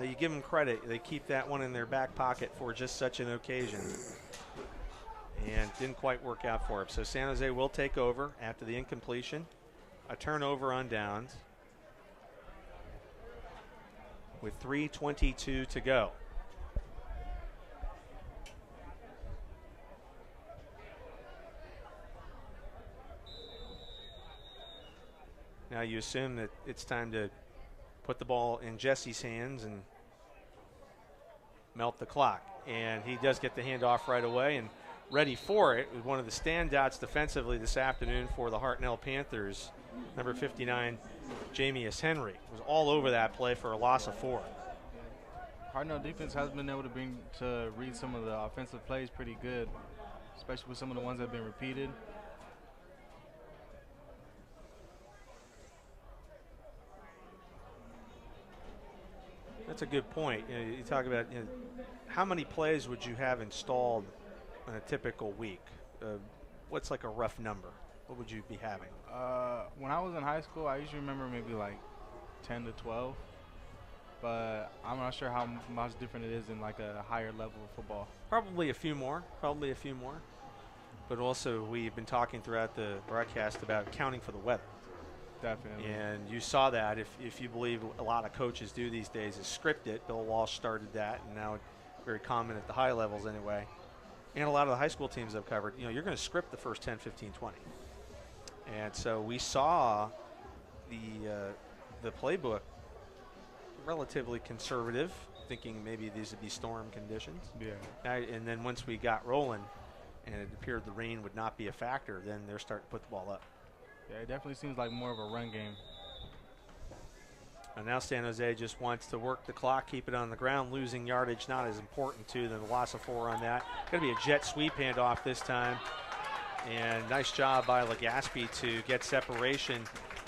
You give them credit. They keep that one in their back pocket for just such an occasion. And didn't quite work out for him. So San Jose will take over after the incompletion. A turnover on downs with 3:22 to go. Now you assume that it's time to put the ball in Jesse's hands and melt the clock. And he does get the handoff right away and ready for it. With one of the standouts defensively this afternoon for the Hartnell Panthers, number 59, Jamius Henry, was all over that play for a loss of 4. Hartnell defense has been able to read some of the offensive plays pretty good, especially with some of the ones that have been repeated. That's a good point. You talk about how many plays would you have installed in a typical week? What's like a rough number? What would you be having? When I was in high school, I usually remember maybe like 10 to 12, but I'm not sure how much different it is in like a higher level of football. Probably a few more. But also, we've been talking throughout the broadcast about counting for the weather. Definitely. And you saw that, if you believe a lot of coaches do these days, is script it. Bill Walsh started that, and now it's very common at the high levels anyway. And a lot of the high school teams I've covered, you're going to script the first 10, 15, 20. And so we saw the playbook relatively conservative, thinking maybe these would be storm conditions. Yeah. And then once we got rolling and it appeared the rain would not be a factor, then they're starting to put the ball up. Yeah, it definitely seems like more of a run game. And now San Jose just wants to work the clock, keep it on the ground. Losing yardage not as important to them. The loss of 4 on that. Going to be a jet sweep handoff this time. And nice job by Legaspi to get separation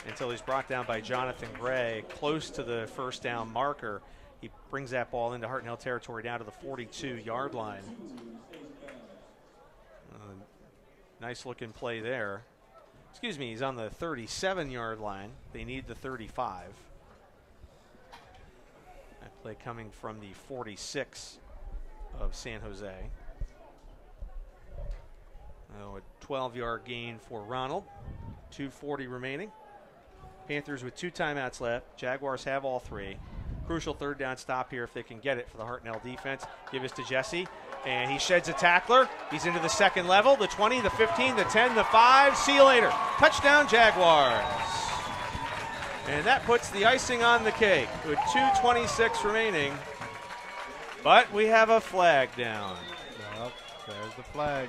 until he's brought down by Jonathan Gray, close to the first down marker. He brings that ball into Hartnell territory down to the 42-yard line. Nice looking play there. Excuse me, he's on the 37-yard line. They need the 35. That play coming from the 46 of San Jose. Oh, a 12-yard gain for Ronald. 2:40 remaining. Panthers with 2 timeouts left. Jaguars have all 3. Crucial third down stop here if they can get it for the Hartnell defense. Give us to Jesse. And he sheds a tackler. He's into the second level, the 20, the 15, the 10, the 5. See you later. Touchdown, Jaguars. And that puts the icing on the cake with 2:26 remaining. But we have a flag down. Well, there's the flag.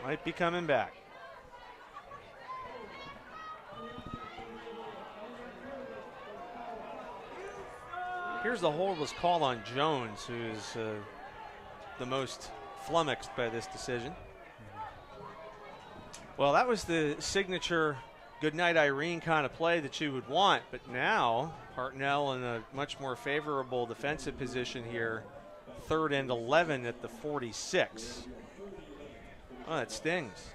Might be coming back. Here's the holdless call on Jones, who is the most flummoxed by this decision. Well, that was the signature goodnight Irene kind of play that you would want, but now Hartnell in a much more favorable defensive position here, 3rd and 11 at the 46. Oh, that stings.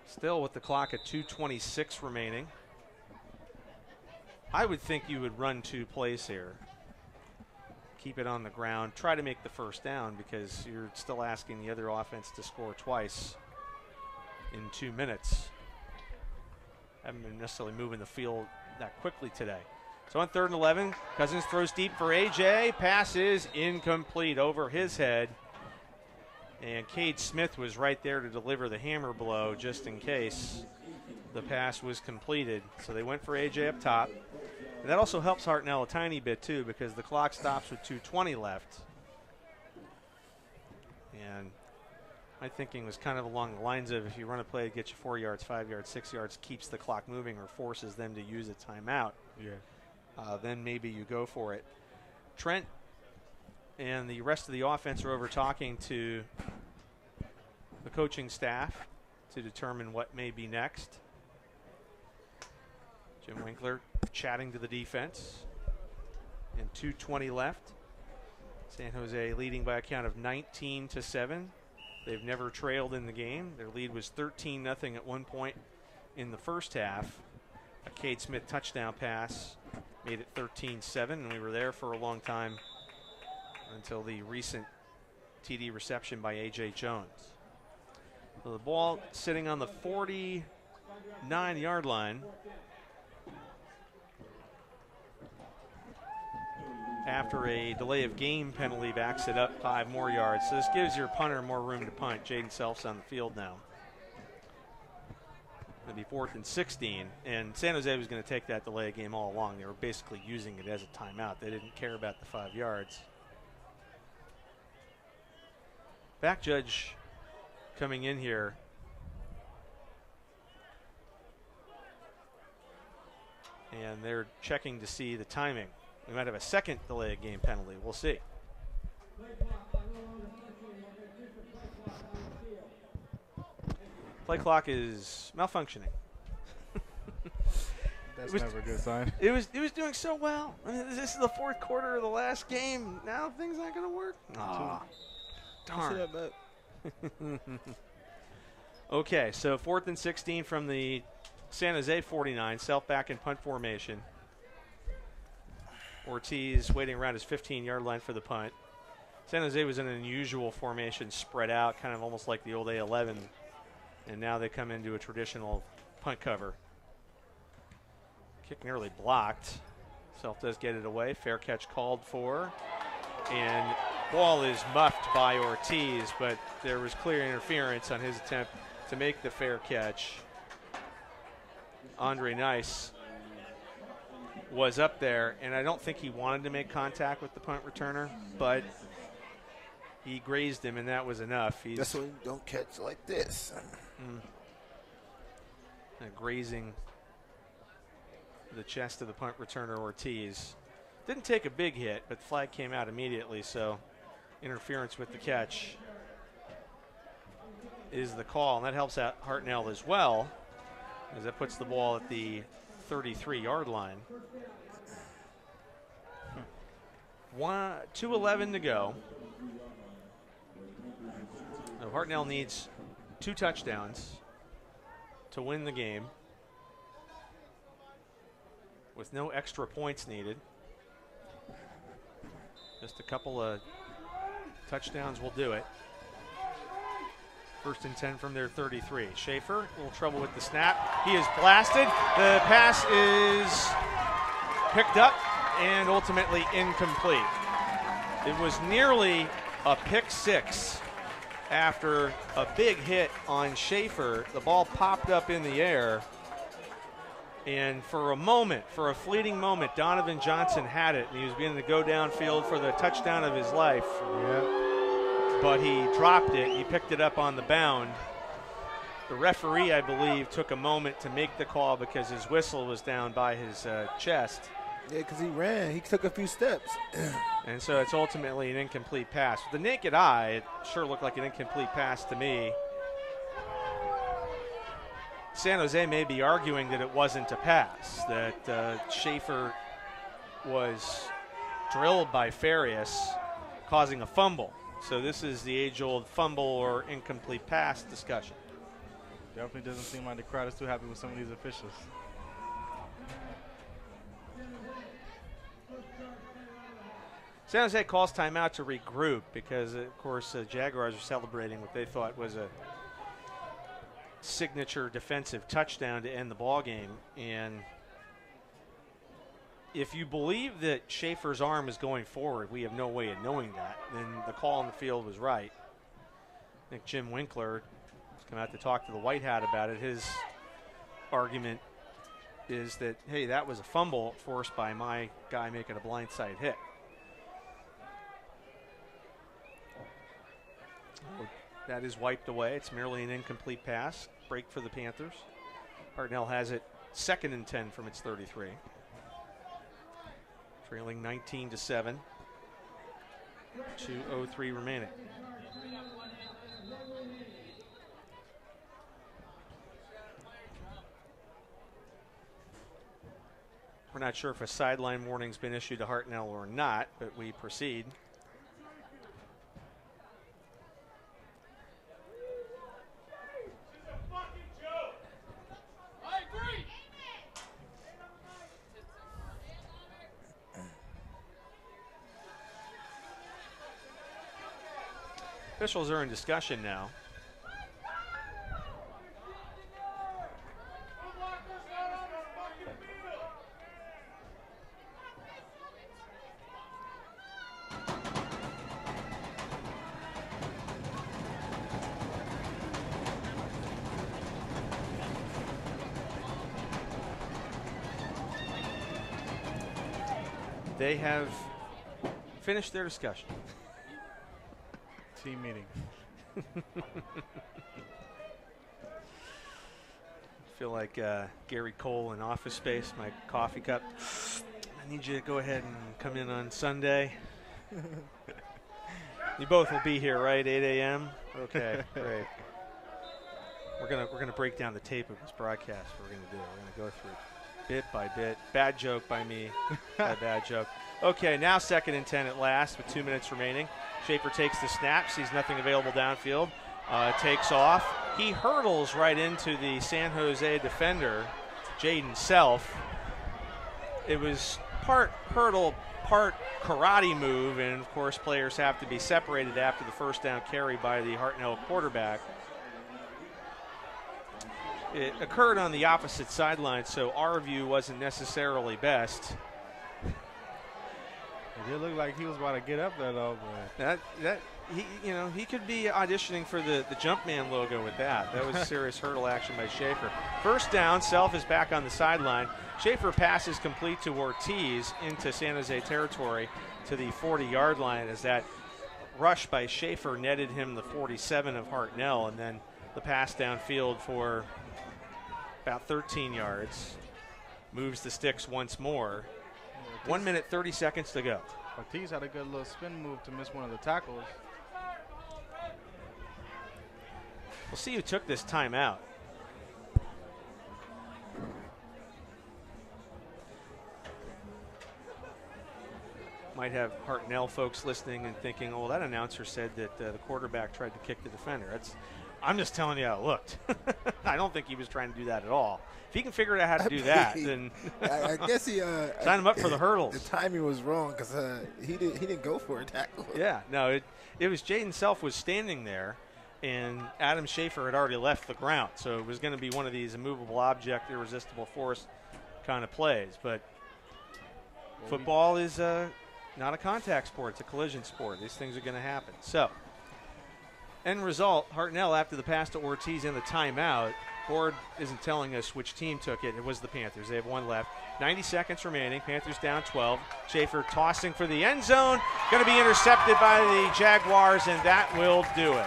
Still with the clock at 2:26 remaining. I would think you would run 2 plays here. Keep it on the ground. Try to make the first down because you're still asking the other offense to score twice in 2 minutes. Haven't been necessarily moving the field that quickly today. So on 3rd and 11, Cousins throws deep for A.J. Pass is incomplete over his head. And Cade Smith was right there to deliver the hammer blow just in case the pass was completed. So they went for A.J. up top. And that also helps Hartnell a tiny bit, too, because the clock stops with 2:20 left. And my thinking was kind of along the lines of if you run a play that gets you 4 yards, 5 yards, 6 yards, keeps the clock moving or forces them to use a timeout, then maybe you go for it. Trent and the rest of the offense are over talking to the coaching staff to determine what may be next. Jim Winkler chatting to the defense. and 2:20 left. San Jose leading by a count of 19-7. They've never trailed in the game. Their lead was 13-0 at one point in the first half. A Cade Smith touchdown pass made it 13-7, and we were there for a long time until the recent TD reception by A.J. Jones. So the ball sitting on the 49-yard line after a delay of game penalty backs it up 5 more yards. So this gives your punter more room to punt. Jaden Self's on the field now. It'll be 4th and 16, and San Jose was going to take that delay of game all along. They were basically using it as a timeout. They didn't care about the 5 yards. Back judge coming in here. And they're checking to see the timing. We might have a second delay of game penalty. We'll see. Play clock is malfunctioning. That's never a good sign. It was doing so well. I mean, this is the 4th quarter of the last game. Now things aren't going to work. Aw, darn. Okay, so 4th and 16 from the San Jose 49. Self back in punt formation. Ortiz waiting around his 15-yard line for the punt. San Jose was in an unusual formation, spread out, kind of almost like the old A11. And now they come into a traditional punt cover. Kick nearly blocked. Self does get it away. Fair catch called for. And ball is muffed by Ortiz, but there was clear interference on his attempt to make the fair catch. Andre Nice was up there, and I don't think he wanted to make contact with the punt returner, but he grazed him, and that was enough. That's why you don't catch like this. Grazing the chest of the punt returner, Ortiz. Didn't take a big hit, but the flag came out immediately, so interference with the catch is the call, and that helps out Hartnell as well, as that puts the ball at the 33-yard line. 2:11 to go. So Hartnell needs 2 touchdowns to win the game with no extra points needed. Just a couple of touchdowns will do it. 1st and 10 from their 33. Schaefer, a little trouble with the snap. He is blasted. The pass is picked up and ultimately incomplete. It was nearly a pick 6 after a big hit on Schaefer. The ball popped up in the air, and for a fleeting moment, Donovan Johnson had it, and he was beginning to go downfield for the touchdown of his life. But he dropped it. He picked it up on the bound. The referee, I believe, took a moment to make the call because his whistle was down by his chest. Yeah, because he ran. He took a few steps. And so it's ultimately an incomplete pass. With the naked eye, it sure looked like an incomplete pass to me. San Jose may be arguing that it wasn't a pass, that Schaefer was drilled by Farias, causing a fumble. So this is the age-old fumble or incomplete pass discussion. Definitely doesn't seem like the crowd is too happy with some of these officials. San Jose calls timeout to regroup because, of course, Jaguars are celebrating what they thought was a signature defensive touchdown to end the ball game. And if you believe that Schaefer's arm is going forward, we have no way of knowing that, then the call on the field was right. I think Jim Winkler has come out to talk to the White Hat about it. His argument is that, hey, that was a fumble forced by my guy making a blindside hit. That is wiped away. It's merely an incomplete pass. Break for the Panthers. Hartnell has it 2nd and 10 from its 33. Trailing 19-7. 2:03 remaining. We're not sure if a sideline warning's been issued to Hartnell or not, but we proceed. Officials are in discussion now. They have finished their discussion. Team meeting. Feel like Gary Cole in Office Space, my coffee cup. I need you to go ahead and come in on Sunday. You both will be here, right? 8 a.m. Okay, great. We're gonna break down the tape of this broadcast. We're gonna go through bit by bit. Bad joke by me. Bad joke. Okay, now 2nd and 10 at last with 2 minutes remaining. Schaefer takes the snap, sees nothing available downfield, takes off. He hurdles right into the San Jose defender, Jaden Self. It was part hurdle, part karate move, and of course players have to be separated after the first down carry by the Hartnell quarterback. It occurred on the opposite sideline, so our view wasn't necessarily best. It did look like he was about to get up there, though. But he could be auditioning for the Jumpman logo with that. That was serious hurdle action by Schaefer. First down, Self is back on the sideline. Schaefer passes complete to Ortiz into San Jose territory to the 40-yard line as that rush by Schaefer netted him the 47 of Hartnell, and then the pass downfield for about 13 yards. Moves the sticks once more. 1 minute, 30 seconds to go. Ortiz had a good little spin move to miss one of the tackles. We'll see who took this timeout. Might have Hartnell folks listening and thinking, oh, that announcer said that the quarterback tried to kick the defender. I'm just telling you how it looked. I don't think he was trying to do that at all. If he can figure out how to do that, then I guess he sign him up for the hurdles. The timing was wrong because he didn't go for a tackle. Yeah, no, it was Jaden Self was standing there, and Adam Schaefer had already left the ground, so it was going to be one of these immovable object, irresistible force kind of plays. But football is not a contact sport; it's a collision sport. These things are going to happen. So. End result, Hartnell, after the pass to Ortiz and the timeout, board isn't telling us which team took it. It was the Panthers. They have one left. 90 seconds remaining. Panthers down 12. Schaefer tossing for the end zone. Going to be intercepted by the Jaguars, and that will do it.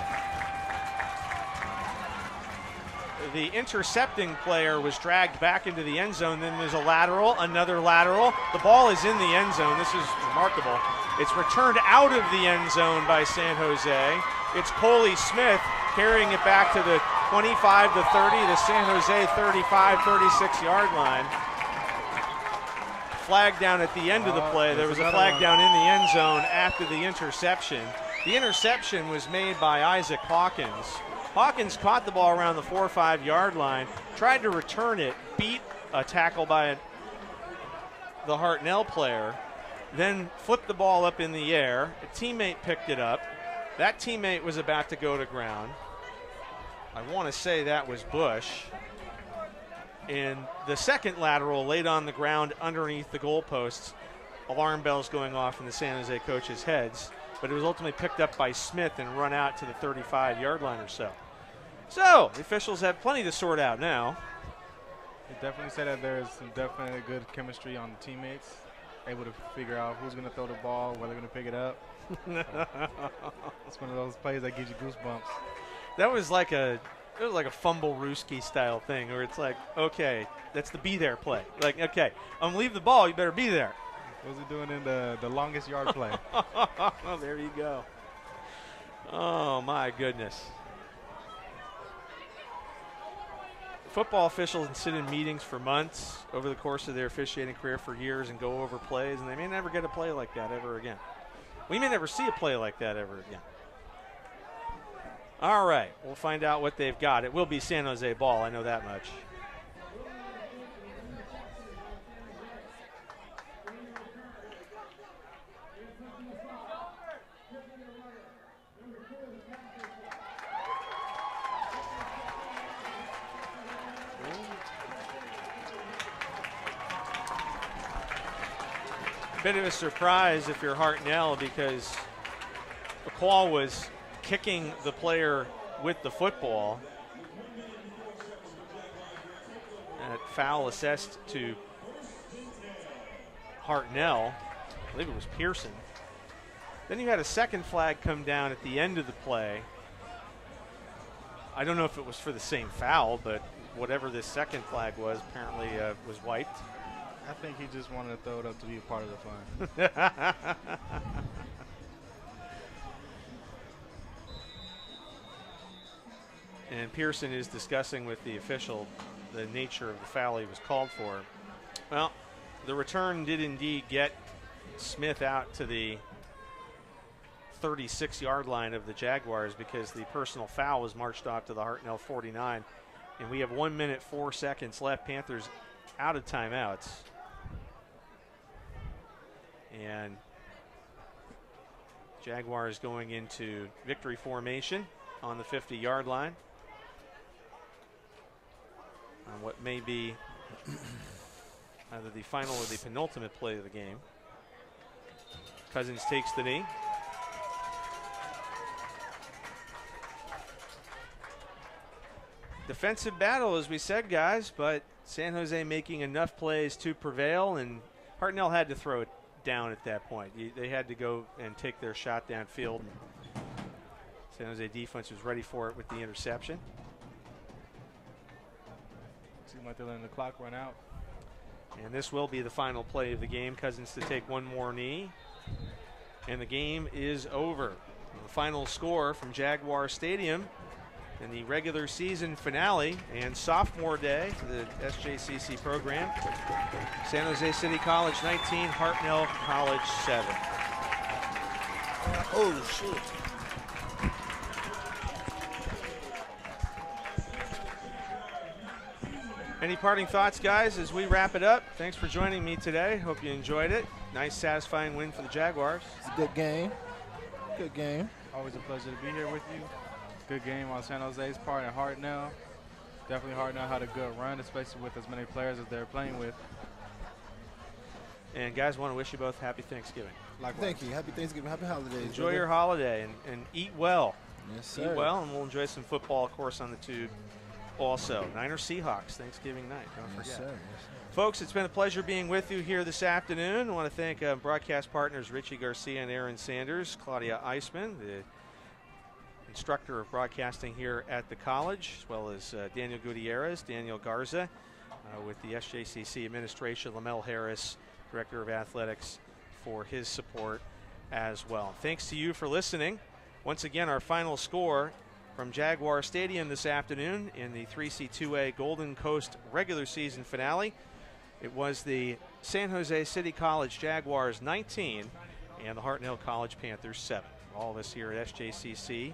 The intercepting player was dragged back into the end zone. Then there's a lateral, another lateral. The ball is in the end zone. This is remarkable. It's returned out of the end zone by San Jose. It's Coley Smith carrying it back to the 25 to 30, the San Jose 35, 36-yard line. Flag down at the end of the play. There was a flag down in the end zone after the interception. The interception was made by Isaac Hawkins. Hawkins caught the ball around the 4 or 5 yard line, tried to return it, beat a tackle by the Hartnell player, then flipped the ball up in the air. A teammate picked it up. That teammate was about to go to ground. I want to say that was Bush. And the second lateral laid on the ground underneath the goalposts. Alarm bells going off in the San Jose coaches' heads. But it was ultimately picked up by Smith and run out to the 35-yard line or so. So the officials have plenty to sort out now. They definitely said that there's some definitely good chemistry on the teammates, able to figure out who's going to throw the ball, where they're going to pick it up. It's one of those plays that gives you goosebumps. That was like a fumble Rooski style thing where it's like, okay, that's the be there play. Like, okay, I'm going to leave the ball, you better be there. What was he doing in the longest yard play? Oh, there you go. Oh, my goodness. football officials sit in meetings for months over the course of their officiating career for years and go over plays, and they may never get a play like that ever again. We may never see a play like that ever again. All right, we'll find out what they've got. It will be San Jose ball, I know that much. Bit of a surprise if you're Hartnell, because the call was kicking the player with the football. That foul assessed to Hartnell. I believe it was Pearson. Then you had a second flag come down at the end of the play. I don't know if it was for the same foul, but whatever this second flag was, apparently was wiped. I think he just wanted to throw it up to be a part of the fun. And Pearson is discussing with the official the nature of the foul he was called for. Well, the return did indeed get Smith out to the 36-yard line of the Jaguars, because the personal foul was marched off to the Hartnell 49. And we have 1 minute, 4 seconds left. Panthers out of timeouts. And Jaguars going into victory formation on the 50-yard line on what may be either the final or the penultimate play of the game. Cousins takes the knee. Defensive battle, as we said, guys, but San Jose making enough plays to prevail, and Hartnell had to throw it down at that point. They had to go and take their shot downfield. San Jose defense was ready for it with the interception. Seems like they're letting the clock run out. And this will be the final play of the game. Cousins to take one more knee, and the game is over. The final score from Jaguar Stadium in the regular season finale and sophomore day for the SJCC program. San Jose City College 19, Hartnell College 7. Oh, shit. Any parting thoughts, guys, as we wrap it up? Thanks for joining me today. Hope you enjoyed it. Nice, satisfying win for the Jaguars. It's a good game. Good game. Always a pleasure to be here with you. Good game on San Jose's part, and Hartnell. Definitely Hartnell had a good run, especially with as many players as they're playing with. And guys, want to wish you both happy Thanksgiving. Likewise. Thank you. Happy Thanksgiving. Happy holidays. Enjoy brother. your holiday and eat well. Yes, sir. Eat well, and we'll enjoy some football, of course, on the tube also. Niners Seahawks, Thanksgiving night. Don't Yes, forget. sir. Yes, sir. Folks, it's been a pleasure being with you here this afternoon. I want to thank broadcast partners Richie Garcia and Aaron Sanders, Claudia Eisman, the instructor of broadcasting here at the college, as well as Daniel Gutierrez, Daniel Garza, with the SJCC administration, Lamel Harris, director of athletics, for his support as well. Thanks to you for listening. Once again, our final score from Jaguar Stadium this afternoon in the 3C2A Golden Coast regular season finale. It was the San Jose City College Jaguars 19 and the Hartnell College Panthers 7. All of us here at SJCC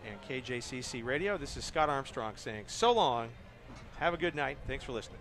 and KJCC Radio. This is Scott Armstrong saying so long. Have a good night. Thanks for listening.